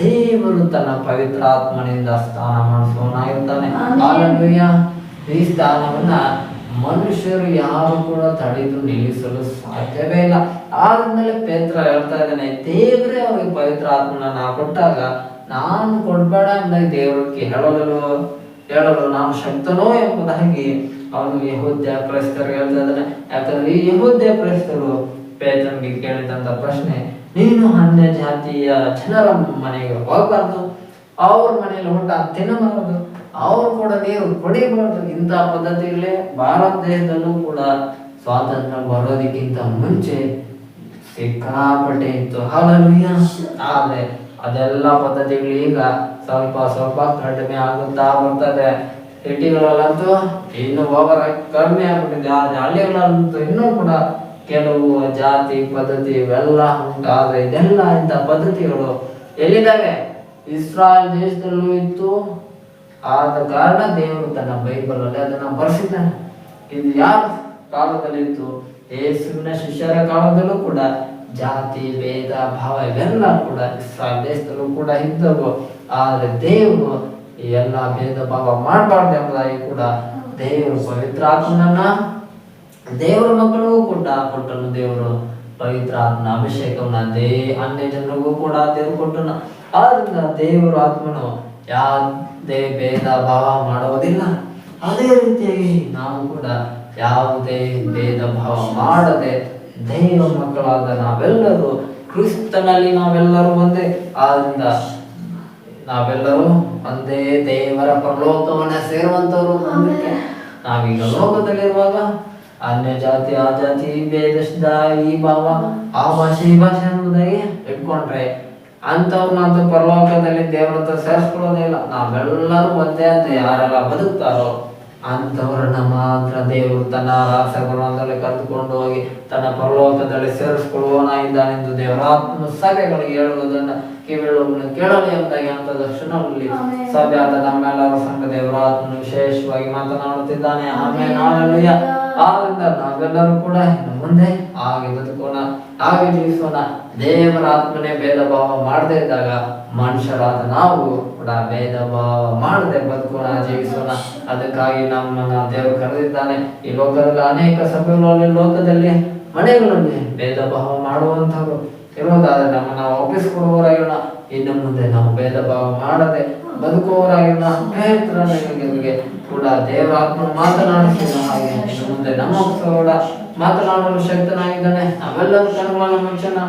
ದೇವರು ತನ್ನ ಪವಿತ್ರ ಆತ್ಮನಿಂದ ಸ್ನಾನ ಮಾಡಿಸುವವನಾಗಿರ್ತಾನೆ. ಹಾಲೆಲೂಯಾ. ಈ ಸ್ಥಾನವನ್ನ ಮನುಷ್ಯರು ಯಾರು ಕೂಡ ತಡೆದು ನಿಲ್ಲಿಸಲು ಸಾಧ್ಯವೇ ಇಲ್ಲ. ಆದ್ಮೇಲೆ ಪೇತ್ರ ಹೇಳ್ತಾ ಇದ್ದಾನೆ, ದೇವರೇ ಅವ್ರಿಗೆ ಪವಿತ್ರ ಆತ್ಮನ ಕೊಟ್ಟಾಗ ನಾನು ಕೊಡ್ಬೇಡ ಎಂಬುದಾಗಿ ದೇವರಿಗೆ ಹೇಳಲು ನಾನು ಶಕ್ತನೋ ಎಂಬುದಾಗಿ ಅವನು ಯಹೂದ್ಯ ಕ್ರೈಸ್ತರು ಹೇಳ್ತಾ ಇದ್ದಾನೆ. ಯಾಕಂದ್ರೆ ಈ ಯಹೂದ್ಯ ಕ್ರೈಸ್ತರು ಪೇತ್ರನಿಗೆ ಕೇಳಿದಂತ ಪ್ರಶ್ನೆ, ನೀನು ಅನ್ಯ ಜಾತಿಯ ಜನರ ಮನೆಗೆ ಹೋಗಬಾರ್ದು, ಅವ್ರ ಮನೆಯಲ್ಲಿ ಊಟ ತಿನ್ನಬಾರದು, ಅವ್ರು ಕೂಡ ನೀರು ಕುಡಿಬಾರ್ದು. ಇಂಥ ಪದ್ಧತಿಗಳೇ ಭಾರತ ದೇಶದಲ್ಲೂ ಕೂಡ ಸ್ವಾತಂತ್ರ್ಯ ಬರೋದಕ್ಕಿಂತ ಮುಂಚೆ ಸಿಕ್ಕಾಪಟ್ಟೆ ಇತ್ತು. ಹಾಲೆಲೂಯಾ. ಆದ್ರೆ ಅದೆಲ್ಲ ಪದ್ಧತಿಗಳು ಈಗ ಸ್ವಲ್ಪ ಸ್ವಲ್ಪ ಕಡಿಮೆ ಆಗುತ್ತಾ ಬರ್ತದೆ. ಸಿಟಿಗಳಲ್ಲಂತೂ ಇನ್ನು ಓವರ್ ಕಡಿಮೆ ಆಗ್ಬಿಟ್ಟಿದೆ. ಆದ್ರೆ ಹಳ್ಳಿಗಳಲ್ಲಂತೂ ಇನ್ನೂ ಕೂಡ ಕೆಲವು ಜಾತಿ ಪದ್ಧತಿ ಇವೆಲ್ಲ ಉಂಟು. ಆದ್ರೆ ಇದೆಲ್ಲ ಇಂಥ ಪದ್ಧತಿಗಳು ಎಲ್ಲಿದ್ದಾವೆ? ಇಸ್ರಾಯೇಲ್ ದೇಶದಲ್ಲೂ ಇತ್ತು. ಆದ ಕಾರಣ ದೇವರು ತನ್ನ ಬೈಬಲ್ ಅಲ್ಲಿ ಅದನ್ನ ಬರೆಸಿದ್ದಾನೆ. ಇದು ಯಾರ ಕಾಲದಲ್ಲಿ ಇತ್ತು? ಯೇಸುವಿನ ಶಿಷ್ಯರ ಕಾಲದಲ್ಲೂ ಕೂಡ ಜಾತಿ ಭೇದ ಭಾವ ಇವೆಲ್ಲ ಕೂಡ ಇಸ್ರಾಯೇಲ್ ದೇಶದಲ್ಲೂ ಕೂಡ ಇದ್ದವು. ಆದ್ರೆ ದೇವರು ಈ ಎಲ್ಲ ಭೇದ ಭಾವ ಮಾಡಬಾರ್ದು ಎಂಬುದಾಗಿ ಕೂಡ ದೇವರು ಪವಿತ್ರ ಆತ್ಮನನ್ನ ದೇವರ ಮಕ್ಕಳಿಗೂ ಕೂಡ ಕೊಟ್ಟನು. ದೇವರು ಪವಿತ್ರ ಆತ್ಮನ ಅಭಿಷೇಕವನ್ನ ಅನ್ಯ ಜನರಿಗೂ ಕೂಡ ದೇವರು ಕೊಟ್ಟನು. ಆದ್ರಿಂದ ದೇವರ ಆತ್ಮನು ಯಾವುದೇ ಭೇದ ಭಾವ ಮಾಡುವುದಿಲ್ಲ. ಅದೇ ರೀತಿಯಾಗಿ ನಾವು ಕೂಡ ಯಾವುದೇ ಭೇದ ಭಾವ ಮಾಡದೆ ದೇವರ ಮಕ್ಕಳಾದ ನಾವೆಲ್ಲರೂ ಕ್ರಿಸ್ತನಲ್ಲಿ ನಾವೆಲ್ಲರೂ ಒಂದೇ. ಆದ್ರಿಂದ ನಾವೆಲ್ಲರೂ ಒಂದೇ ದೇವರ ಪರಲೋಕವನ್ನ ಸೇರುವಂತವರು. ಮುಂದಕ್ಕೆ ನಾವೀಗ ಲೋಕದಲ್ಲಿರುವಾಗ ಅನ್ಯ ಜಾತಿ ಆ ಜಾತಿ ಭೇದ ಈ ಭಾವ ಆ ಭಾಷೆ ಈ ಭಾಷೆ ಅನ್ನೋದಾಗಿ ಇಟ್ಕೊಂಡ್ರೆ ಅಂತವ್ರನ್ನಂತೂ ಪರಲೋಕದಲ್ಲಿ ದೇವರ ಹತ್ರ ಸೇರಿಸ್ಕೊಳ್ಳೋದೇ ಇಲ್ಲ. ನಾವೆಲ್ಲರೂ ಒಂದೇ ಅಂತ ಯಾರೆಲ್ಲ ಬದುಕ್ತಾರೋ ಅಂತವ್ರನ್ನ ಮಾತ್ರ ದೇವರು ತನ್ನ ರಾಸಗುಣದಲ್ಲಿ ಕರೆದುಕೊಂಡು ಹೋಗಿ ತನ್ನ ಪರಲೋಕದಲ್ಲಿ ಸೇರಿಸಿಕೊಳ್ಳುವವನಾಗಿದ್ದಾನೆಂದು ದೇವರ ಆತ್ಮ ಸಭೆಗಳಿಗೆ ಹೇಳುವುದನ್ನ ಕಿವಿಯುಳ್ಳವನು ಕೇಳಲಿ ಎಂಬುದಾಗಿ ಅಂತ ದರ್ಶನದಲ್ಲಿ ಸಭೆ ಆದ ನಮ್ಮೆಲ್ಲರ ಸಂಘ ದೇವರ ಆತ್ಮನು ವಿಶೇಷವಾಗಿ ಮಾತನಾಡುತ್ತಿದ್ದಾನೆ. ಆಮೇಲೆ ಆದ್ರಿಂದ ನಾವೆಲ್ಲರೂ ಕೂಡ ಇನ್ನು ಮುಂದೆ ಹಾಗೆ ಬದುಕೋಣ, ಹಾಗೆ ಜೀವಿಸೋಣ. ದೇವರ ಆತ್ಮನೇ ಭೇದ ಭಾವ ಮಾಡದೇ ಇದ್ದಾಗ ಮನುಷ್ಯರಾದ ನಾವು ಕೂಡ ಭೇದ ಭಾವ ಮಾಡದೆ ಬದುಕೋಣ, ಜೀವಿಸೋಣ. ಅದಕ್ಕಾಗಿ ನಮ್ಮನ್ನ ದೇವರು ಕರೆದಿದ್ದಾನೆ. ಈ ಲೋಕದಲ್ಲಿ ಅನೇಕ ಸಭೆಗಳಲ್ಲಿ, ಲೋಕದಲ್ಲಿ, ಮನೆಗಳಲ್ಲಿ ಭೇದ ಭಾವ ಮಾಡುವಂಥವ್ರು ಇರೋದಾದ್ರೆ ನಮ್ಮನ್ನ ಒಪ್ಪಿಸಿಕೊಡುವವರಾಗಿರೋಣ. ಇನ್ನು ಮುಂದೆ ನಾವು ಭೇದ ಭಾವ ಮಾಡದೆ ಬದುಕುವವರಾಗಿರೋಣ. ಪೇತ್ರನಿಗೆ ಕೂಡ ದೇವರ ಆತ್ಮ ಮಾತನಾಡಿಸಿದ ಹಾಗೆ ಇನ್ನು ಮುಂದೆ ನಮ್ಮ ಕೂಡ ಮಾತನಾಡಲು ಶಕ್ತನಾಗಿದ್ದಾನೆ. ನಾವೆಲ್ಲರೂ ಕಣ್ಣುಗಳನ್ನು ಮುಚ್ಚೋಣ,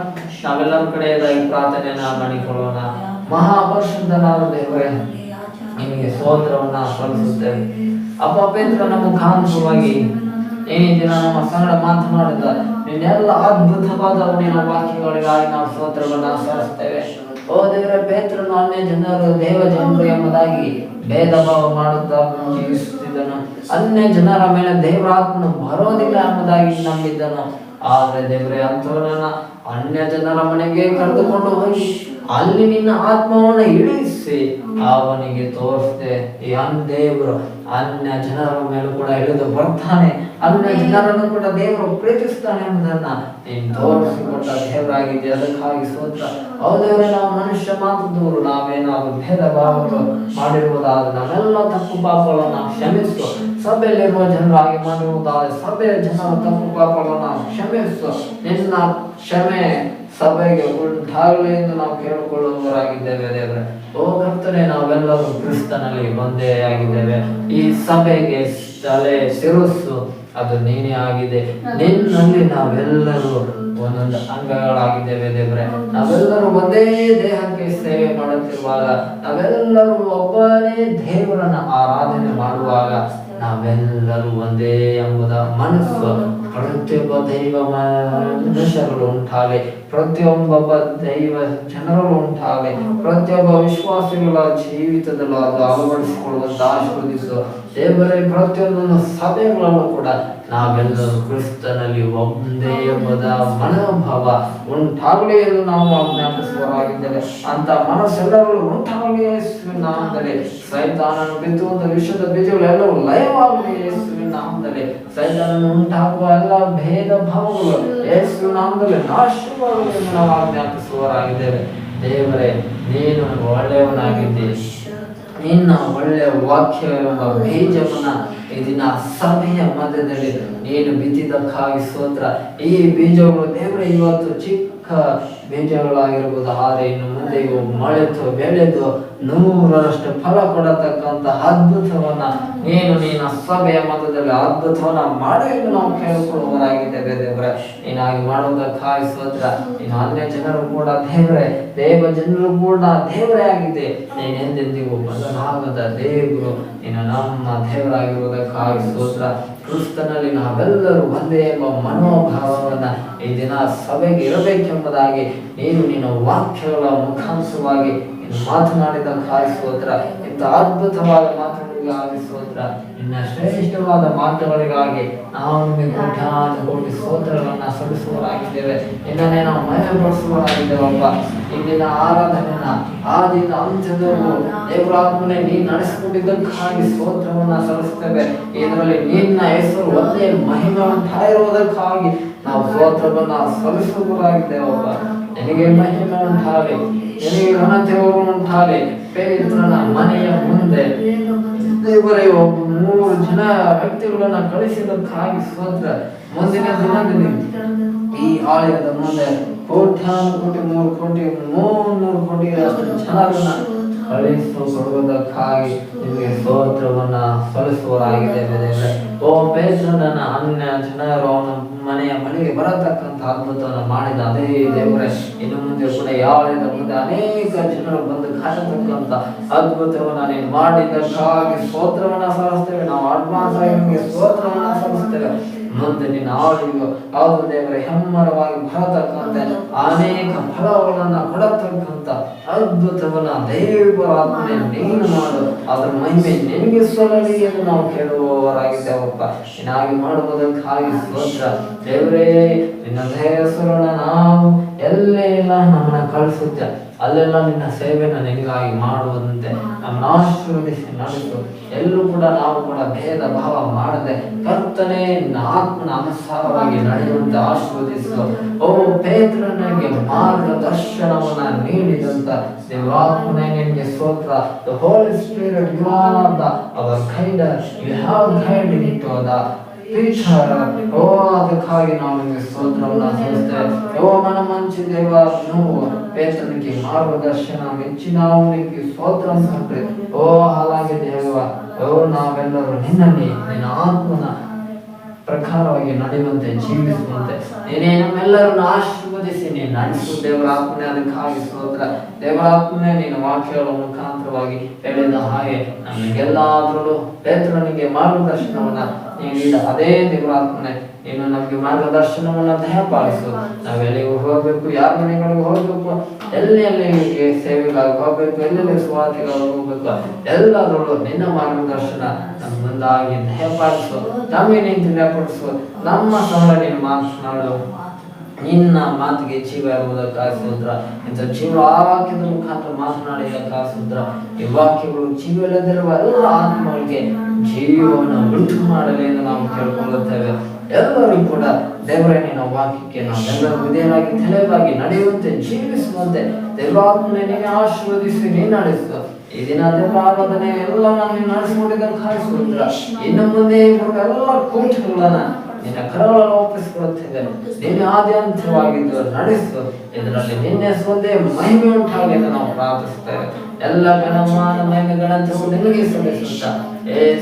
ನಾವೆಲ್ಲರ ಕಡೆಯದಾಗಿ ಪ್ರಾರ್ಥನೆಯನ್ನ ಮಾಡಿಕೊಳ್ಳೋಣ. ಮಹಾಪರಿಶುದ್ಧನಾದ ದೇವರೇ, ನಿಮಗೆ ಸ್ತೋತ್ರವನ್ನ ಸಲ್ಲಿಸುತ್ತೇವೆ. ಅಪ್ಪ, ಪೇತ್ರನ ಮುಖಾಂತರವಾಗಿ ಈ ದಿನ ನಮ್ಮ ಸಂಗಡ ಮಾತನಾಡಿದ ನಿನ್ನೆಲ್ಲ ಅದ್ಭುತವಾದ ನಿನ್ನ ವಾಕ್ಯಗಳಿಗಾಗಿ ನಾವು ಸ್ತೋತ್ರವನ್ನ ಸಲ್ಲಿಸ್ತೇವೆ. ಓ ದೇವರೇ, ಪೇತ್ರನು ಅನ್ಯ ಜನರು ದೇವ ಜನರು ಎಂಬುದಾಗಿ ಭೇದ ಭಾವ ಮಾಡುತ್ತಾ ಜೀವಿಸುತ್ತಿದ್ದನು. ಅನ್ಯ ಜನರ ಮೇಲೆ ದೇವರಾತ್ಮನು ಬರೋದಿಲ್ಲ ಎಂಬುದಾಗಿ ನಂಬಿದ್ದನು. ಆದ್ರೆ ದೇವರೇ, ಅಂಥವನನ್ನ ಅನ್ಯ ಜನರ ಮನೆಗೆ ಕರೆದುಕೊಂಡು ಹೋಗಿ ಅಲ್ಲಿ ನಿನ್ನ ಆತ್ಮವನ್ನು ಇಳಿಸಿ ಅವನಿಗೆ ತೋರಿಸ್ದೆ. ಈ ದೇವರು ಅನ್ಯ ಜನರ ಮೇಲೂ ಕೂಡ ಇಳಿದು ಬರ್ತಾನೆ, ಅನ್ಯ ಜನರನ್ನು ಕೂಡ ದೇವರು ಪ್ರೀತಿಸ್ತಾನೆ ಎಂಬುದನ್ನ ನೀನು ತೋರಿಸಿಕೊಟ್ಟ ದೇವರಾಗಿದೆ. ಅದಕ್ಕಾಗಿ ಸ್ತೋತ್ರ. ಹೌದೇವ್ರೆ, ನಾವು ಮನುಷ್ಯ ಮಾತದವರು, ನಾವೇನಾದ್ರು ಭೇದ ಭಾವಗಳು ಮಾಡಿರುವುದಾದ್ರೆ ನಾವೆಲ್ಲ ತಪ್ಪು ಪಾಪಗಳನ್ನು ಕ್ಷಮಿಸು. ಸಭೆಯಲ್ಲಿರುವ ಜನರಾಗಿ ಮಾಡಿರುವುದಾದ್ರೆ ಸಭೆಯ ಜನರ ತಪ್ಪು ಪಾಪಗಳನ್ನು ಕ್ಷಮಿಸು. ನಿನ್ನ ಕ್ಷಮೆ ಸಭೆಗೆ ಉಂಟಾಗಲಿ ಎಂದು ನಾವು ಕೇಳಿಕೊಳ್ಳುವವರಾಗಿದ್ದೇವೆ ದೇವರೇ. ಓ ಕರ್ತನೆ, ನಾವೆಲ್ಲರೂ ಕ್ರಿಸ್ತನಲ್ಲಿ ಒಂದೇ ಆಗಿದ್ದೇವೆ. ಈ ಸಭೆಗೆ ತಲೆ ಶಿರಸ್ಸು ಅದು ನೀನೇ ಆಗಿದೆ. ನಿನ್ನಲ್ಲಿ ನಾವೆಲ್ಲರೂ ಒಂದೊಂದು ಅಂಗಗಳಾಗಿದ್ದೇವೆ ದೇವರೇ. ನಾವೆಲ್ಲರೂ ಒಂದೇ ದೇಹಕ್ಕೆ ಸೇವೆ ಮಾಡುತ್ತಿರುವಾಗ, ನಾವೆಲ್ಲರೂ ಒಬ್ಬನೇ ದೇವರನ್ನ ಆರಾಧನೆ ಮಾಡುವಾಗ ನಾವೆಲ್ಲರೂ ಒಂದೇ ಎಂಬುದ ಮನಸ್ಸು ಪ್ರತಿಯೊಬ್ಬ ದೈವ ಮನುಷ್ಯರು ಉಂಟಾಗಲಿ, ಪ್ರತಿಯೊಬ್ಬ ದೈವ ಜನರು ಉಂಟಾಗಲಿ, ಪ್ರತಿಯೊಬ್ಬ ವಿಶ್ವಾಸಿಗಳ ಜೀವಿತದಲ್ಲೂ ಅದು ಅಳವಡಿಸಿಕೊಳ್ಳುವಂತ ಆಶೀರ್ವದಿಸು ದೇವರೇ. ಪ್ರತಿಯೊಂದೊಂದು ಸಭೆಗಳಲ್ಲೂ ಕೂಡ ನಾವೆಲ್ಲರೂ ಕ್ರಿಸ್ತನಲ್ಲಿ ಒಂದೇ ಎಂಬುದ ಮನೋಭಾವ ಉಂಟಾಗಲಿ ಎಂದು ನಾವು ಆಜ್ಞಾಪಿಸುವವರಾಗಿದ್ದೇವೆ. ಅಂತ ಮನಸ್ಸೆಲ್ಲರೂ ಉಂಟಾಗಲಿ ಯೇಸುವಿನ ನಾಮದಲ್ಲಿ. ಸೈತಾನನು ಬಿತ್ತುವಂತ ವಿಷಯದ ಬೀಜಗಳೆಲ್ಲವೂ ಲಯವಾಗಲಿ ಯೇಸುವಿನ ನಾಮದಲ್ಲಿ. ಸೈತಾನನು ಉಂಟಾಗುವ ಎಲ್ಲ ಭೇದ ಭಾವಗಳು ಯೇಸುವಿನ ನಾಮದಲ್ಲಿ ನಾಶವಾಗಲಿ ಎಂದು ನಾವು ಆಜ್ಞಾಪಿಸುವವರಾಗಿದ್ದೇವೆ. ದೇವರೇ, ನೀನು ಒಳ್ಳೆಯವನಾಗಿದ್ದೀ. ನಿನ್ನ ಒಳ್ಳೆಯ ವಾಕ್ಯ ಎಂಬ ಬೀಜವನ್ನ ಈ ದಿನ ಸಭೆಯ ಮಧ್ಯದಲ್ಲಿ ನೀನು ಬಿತ್ತಿದ್ದಕ್ಕಾಗಿ ಸ್ತೋತ್ರ. ಈ ಬೀಜಗಳು ದೇವರೇ ಇವತ್ತು ಚಿಕ್ಕ ಬೀಜಗಳಾಗಿರ್ಬೋದು, ಆದರೆ ಇನ್ನು ಮುಂದೆ ಇವು ಮೊಳೆತು ಬೆಳೆದು 100ರಷ್ಟು ಫಲ ಕೊಡತಕ್ಕಂತ ಅದ್ಭುತವನ್ನ ನೀನು ನಿನ್ನ ಸಭೆಯ ಮಧ್ಯದಲ್ಲಿ ಅದ್ಭುತವನ್ನ ಮಾಡು ಎಂದು ನಾವು ಕೇಳಿಕೊಳ್ಳುವವರಾಗಿದ್ದೇವೆ ದೇವರೇ. ನೀನಾಗಿ ಮಾಡುವುದಕ್ಕಾಗಿ ಸ್ತೋತ್ರ. ನೀನು ಅನ್ಯ ಜನರು ಕೂಡ ದೇವರೇ, ದೇವ ಜನರು ಕೂಡ ದೇವರೇ ಆಗಿದೆ. ನೀನು ಎಂದೆಂದಿಗೂ ಬದಲಾಗದ ದೇವರು, ನೀನು ನಮ್ಮ ದೇವರಾಗಿರುವುದಕ್ಕಾಗಿ ಸ್ತೋತ್ರ. ಕ್ರಿಸ್ತನಲ್ಲಿ ನಾವೆಲ್ಲರೂ ಒಂದೇ ಎಂಬ ಮನೋಭಾವವನ್ನ ಈ ದಿನ ಸಭೆಗೆ ಇರಬೇಕೆಂಬುದಾಗಿ ನೀನು ನಿನ್ನ ವಾಕ್ಯಗಳ ಮುಖಾಂಶವಾಗಿ ನೀನು ಮಾತನಾಡಿದಕ್ಕಾಗಿ ಸ್ತೋತ್ರ. ಇಂಥ ಅದ್ಭುತವಾದ ಮಾತುಗಳಿಗಾಗಿ ಸ್ತೋತ್ರ. ನಿನ್ನ ಶ್ರೇಷ್ಠವಾದ ಮಾತುಗಳಿಗಾಗಿ ನಾವು ನಿಮಗೆ ಕೋಟಿ ಸ್ತೋತ್ರಗಳನ್ನ ಸಲ್ಲಿಸುವವರಾಗಿದ್ದೇವೆ. ನಿನ್ನನ್ನೇ ನಾವು ಮಹಿಮೆಪಡಿಸುವವರಾಗಿದ್ದೇವಪ್ಪ. ಇಂದಿನ ಆರಾಧನೆಯನ್ನ ಆದಿಯಿಂದ ಅಂತ್ಯದವರೆಗೂ ದೇವರಾತ್ಮನೇ ನೀನು ನಡೆಸಿಕೊಂಡಿದ್ದಕ್ಕಾಗಿ ಸ್ತೋತ್ರವನ್ನ ಸಲ್ಲಿಸುತ್ತೇವೆ. ಇದರಲ್ಲಿ ನಿನ್ನ ಹೆಸರು ಒಂದೇ ಮಹಿಮೆ ಉಂಟಾಗಿರುವುದಕ್ಕಾಗಿ ನಾವು ಸ್ತೋತ್ರವನ್ನ ಸಲ್ಲಿಸುವವರಾಗಿದ್ದೇವಪ್ಪ. ನಿನಗೆ ಮಹಿಮೆ ಉಂಟಾಗಲಿ, ನಿನಗೆ ಘನತೆ ಉಂಟಾಗಲಿ. ಪೇತ್ರನ ಮನೆಯ ಮುಂದೆ ದೇವರೇ 3 ಜನ ವ್ಯಕ್ತಿಗಳನ್ನ ಕಳಿಸಿದ್ದಕ್ಕಾಗಿ ಸ್ತೋತ್ರ. ಮುಂದಿನ ದಿನದಲ್ಲಿ ಈ ಆಲಯದ ಮುಂದೆ ಕೋಟ್ಯಾನುಕೋಟಿ 3 ಕೋಟಿ 300 ಕೋಟಿ ಜನರನ್ನ ಕಳಿಸಿಕೊಡುವುದಕ್ಕಾಗಿ ನಿಮಗೆ ಸ್ತೋತ್ರವನ್ನ ಸಲ್ಲಿಸುವವರಾಗಿದ್ದೇವೆ ದೇವರೇ. ಓ ಪೇತ್ರನನ್ನ ಅನ್ಯ ಜನರು ಅವನ ಮನೆಯ ಮನೆಗೆ ಬರತಕ್ಕಂತ ಅದ್ಭುತವನ್ನು ಮಾಡಿದ ಅದೇ ದೇವರೇ, ಇನ್ನು ಮುಂದೆ ಕೂಡ ಯಾವಳಿಂದ ಮುಂದೆ ಅನೇಕ ಜನರು ಬಂದು ಕಾಣತಕ್ಕಂತ ಅದ್ಭುತವನ್ನ ನೀನು ಮಾಡಿದ್ದಕ್ಕಾಗಿ ಸ್ತೋತ್ರವನ್ನ ಸಲ್ಲಿಸ್ತೇವೆ. ನಾವು ಅಡ್ವಾನ್ಸ್ ಆಗಿ ನಿಮಗೆ ಸ್ತೋತ್ರವನ್ನ ಸಲ್ಲಿಸ್ತೇವೆ. ಮುಂದೆ ನಿನ್ನ ಆಳಿಗೂ ಹೌದು ದೇವರೇ, ಹೆಮ್ಮರವಾಗಿ ಬರತಕ್ಕಂತ ಅನೇಕ ಫಲಗಳನ್ನ ಕೊಡತಕ್ಕಂತ ಅದ್ಭುತವನ್ನ ದೇವರಾತ್ಮನೆ ನೀನು ಮಾಡು. ಅದರ ಮಹಿಮೆ ನಿನಗೆ ಸಲ್ಲಲಿ ಎಂದು ನಾವು ಕೇಳುವವರಾಗಿದ್ದೇವಪ್ಪ. ನೀನಾಗಿ ಮಾಡುವುದಕ್ಕಾಗಿ ಸ್ತೋತ್ರ ದೇವರೇ. ನಿನ್ನ ಹೆಸರನ್ನ ನಾವು ಎಲ್ಲೇ ಇಲ್ಲ ನಮ್ಮನ್ನ ಕಳಿಸುತ್ತೆ. ಅಲ್ಲೆಲ್ಲ ನಿನ್ನ ಸೇವೆನ ನಿನಗಾಗಿ ಮಾಡುವಂತೆ ನಮ್ಮನ್ನು ಆಶೀರ್ವದಿಸಿ ನಡೆಸು. ಎಲ್ಲೂ ಕೂಡ ನಾವು ಕೂಡ ಭೇದ ಭಾವ ಮಾಡದೆ ಕರ್ತನೇ ನಿನ್ನ ಆತ್ಮನ ಅನುಸಾರವಾಗಿ ನಡೆಯುವಂತೆ ಆಶೀರ್ವದಿಸು. ಓ ಪೇತ್ರನಿಗೆ ಮಾರ್ಗದರ್ಶನವನ್ನ ನೀಡಿದಂತ ದೇವರಾತ್ಮನೇ ನಿನಗೆ ಸ್ತೋತ್ರ. The Holy Spirit, you are our guider. You have guided into the Peter. ಓ ಅದಕ್ಕಾಗಿ ನಾವು ನಿಮಗೆ ಸ್ತೋತ್ರವನ್ನ ಸಲ್ಲಿಸ್ತೇವೆ. ಓ ಮನ ಮಂಚಿ ದೇವ, ನಾವು ಪೇತ್ರನಿಗೆ ಮಾರ್ಗದರ್ಶನ ಮೆಚ್ಚಿ ನಾವು ನಿಮಗೆ ಸ್ತೋತ್ರ ಅನ್ಕೊಂಡ್ರೆ, ಓ ಹಾಗಾಗಿ ದೇವ, ಓ ನಾವೆಲ್ಲರೂ ನಿನ್ನಲ್ಲಿ ನಿನ್ನ ಆತ್ಮನ ಪ್ರಕಾರವಾಗಿ ನಡೆಯುವಂತೆ ಜೀವಿಸುವಂತೆ ನೀನೇ ನಮ್ಮೆಲ್ಲರನ್ನು ಆಶೀರ್ವದಿಸಿ ನೀನು ನಡೆಸು ದೇವರಾತ್ಮನೆ. ಅದಕ್ಕಾಗಿ ಸ್ತೋತ್ರ ದೇವರಾತ್ಮನೆ. ನೀನು ವಾಕ್ಯಗಳ ಮುಖಾಂತರವಾಗಿ ಹೇಳಿದ ಹಾಗೆ ನಮಗೆಲ್ಲಾದ್ರೂ ಪೇತ್ರನಿಗೆ ಮಾರ್ಗದರ್ಶನವನ್ನ ನೀಡಿದ ಅದೇ ದೇವರಾತ್ಮನೆ ನೀನು ನಮಗೆ ಮಾರ್ಗದರ್ಶನವನ್ನ ದಯಪಾಲಿಸು. ನಾವೆಲ್ಲಿಗೂ ಹೋಗ್ಬೇಕು, ಯಾರ ಮನೆಗಳಿಗೂ ಹೋಗ್ಬೇಕು, ಎಲ್ಲೆಲ್ಲಿಗೆ ಸೇವೆಗಾಗಿ ಹೋಗ್ಬೇಕು, ಎಲ್ಲೆಲ್ಲಿ ಸುವಾರ್ತೆಗಾಗಿ ಹೋಗ್ಬೇಕು, ಎಲ್ಲದರಲ್ಲೂ ನಿನ್ನ ಮಾರ್ಗದರ್ಶನ ನಮ್ಮ ಮುಂದಾಗಿ ದಯಪಾಲಿಸು. ನಮಗೆ ನೀನು ತಿಳಿಯಪಡಿಸು. ನಮ್ಮ ಸಂಗಡ ನೀನು ಮಾತನಾಡು. ನಿನ್ನ ಮಾತಿಗೆ ಜೀವ ಇರುವುದಕ್ಕಾಗಿ ಸ್ತೋತ್ರ. ಇಂಥ ಜೀವ ಆ ವಾಕ್ಯದ ಮುಖಾಂತರ ಮಾತನಾಡಿದಕ್ಕಾಗಿ ಸ್ತೋತ್ರ. ಈ ವಾಕ್ಯಗಳು ಜೀವ ಇಲ್ಲದಿರುವ ಎಲ್ಲ ಆತ್ಮಗಳಿಗೆ ಜೀವವನ್ನು ಉಂಟು ಮಾಡಲಿ ಎಂದು ನಾವು ಕೇಳ್ಕೊಳ್ಳುತ್ತೇವೆ. ಎಲ್ಲರೂ ಕೂಡ ದೇವರೇ ನಿನ್ನ ವಾಕ್ಯಕ್ಕೆ ನಾವೆಲ್ಲರೂ ವಿಧೇಯರಾಗಿ ತಲೆಬಾಗಿ ನಡೆಯುವಂತೆ ಜೀವಿಸುವಂತೆ ದೇವರಾತ್ಮನೇ ನೀನು ಆಶೀರ್ವದಿಸಿ ನೀನು ನಡೆಸು. ಈ ದಿನ ದೇವರ ಆರಾಧನೆ ಎಲ್ಲ ನಾನು ನಡೆಸಿಕೊಂಡಿದ್ದಕ್ಕಾಗಿ ಸ್ತೋತ್ರ. ಇನ್ನು ಮುಂದೆ ಎಲ್ಲ ಕೂಟಗಳನ್ನ ನಿನ್ನ ಕರಗಳನ್ನು ಒಪ್ಪಿಸಿಕೊಡುತ್ತೇವೆ. ನಿನ್ನ ಆದ್ಯಂತವಾಗಿದ್ದು ನಡೆಸು. ಇದರಲ್ಲಿ ನಿನ್ನೆ ಸ್ವಂದೇ ಮಹಿಮೆ ಉಂಟಾಗಲಿ ಎಂದು ನಾವು ಪ್ರಾರ್ಥಿಸುತ್ತೇವೆ. ಎಲ್ಲ ಘನಮಾನ ಮಹಿಮೆ ಗಣಂತವು ನಿನಗೆ ಸಲ್ಲಿಸುತ್ತಾ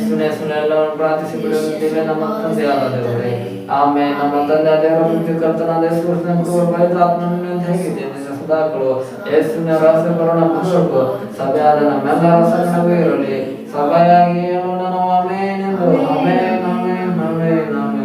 ಸುನೆ ಎಲ್ಲವನ್ನು ಪ್ರಾರ್ಥಿಸಿ ಬಿಡುತ್ತೇವೆ ನಮ್ಮ ತಂದೆಯಾದ ದೇವರೇ. ಆಮೇಲೆ ನಮ್ಮ ತಂದೆ ದೇವರ ಕರ್ತನಾದ ಪವಿತ್ರಾತ್ಮನನ್ನು ಹೇಗಿದ್ದೇನೆ ಸದಾಕಳು ಯೇಸುವಿನ ರಹಸ್ಯಕರಣ ಪುಸ್ತಕ ಸಭೆಯಾದ ನಮ್ಮೆಲ್ಲರ ಸಂಗಡವೂ ಇರಲಿ. ಸಭೆಯಾಗಿ ಹೇಳೋಣ ನಾವು ಆಮೇನ್ ಎಂದು. ಆಮೇನ್ ಆಮೇನ್ ಆಮೇನ್ ಆಮೇನ್.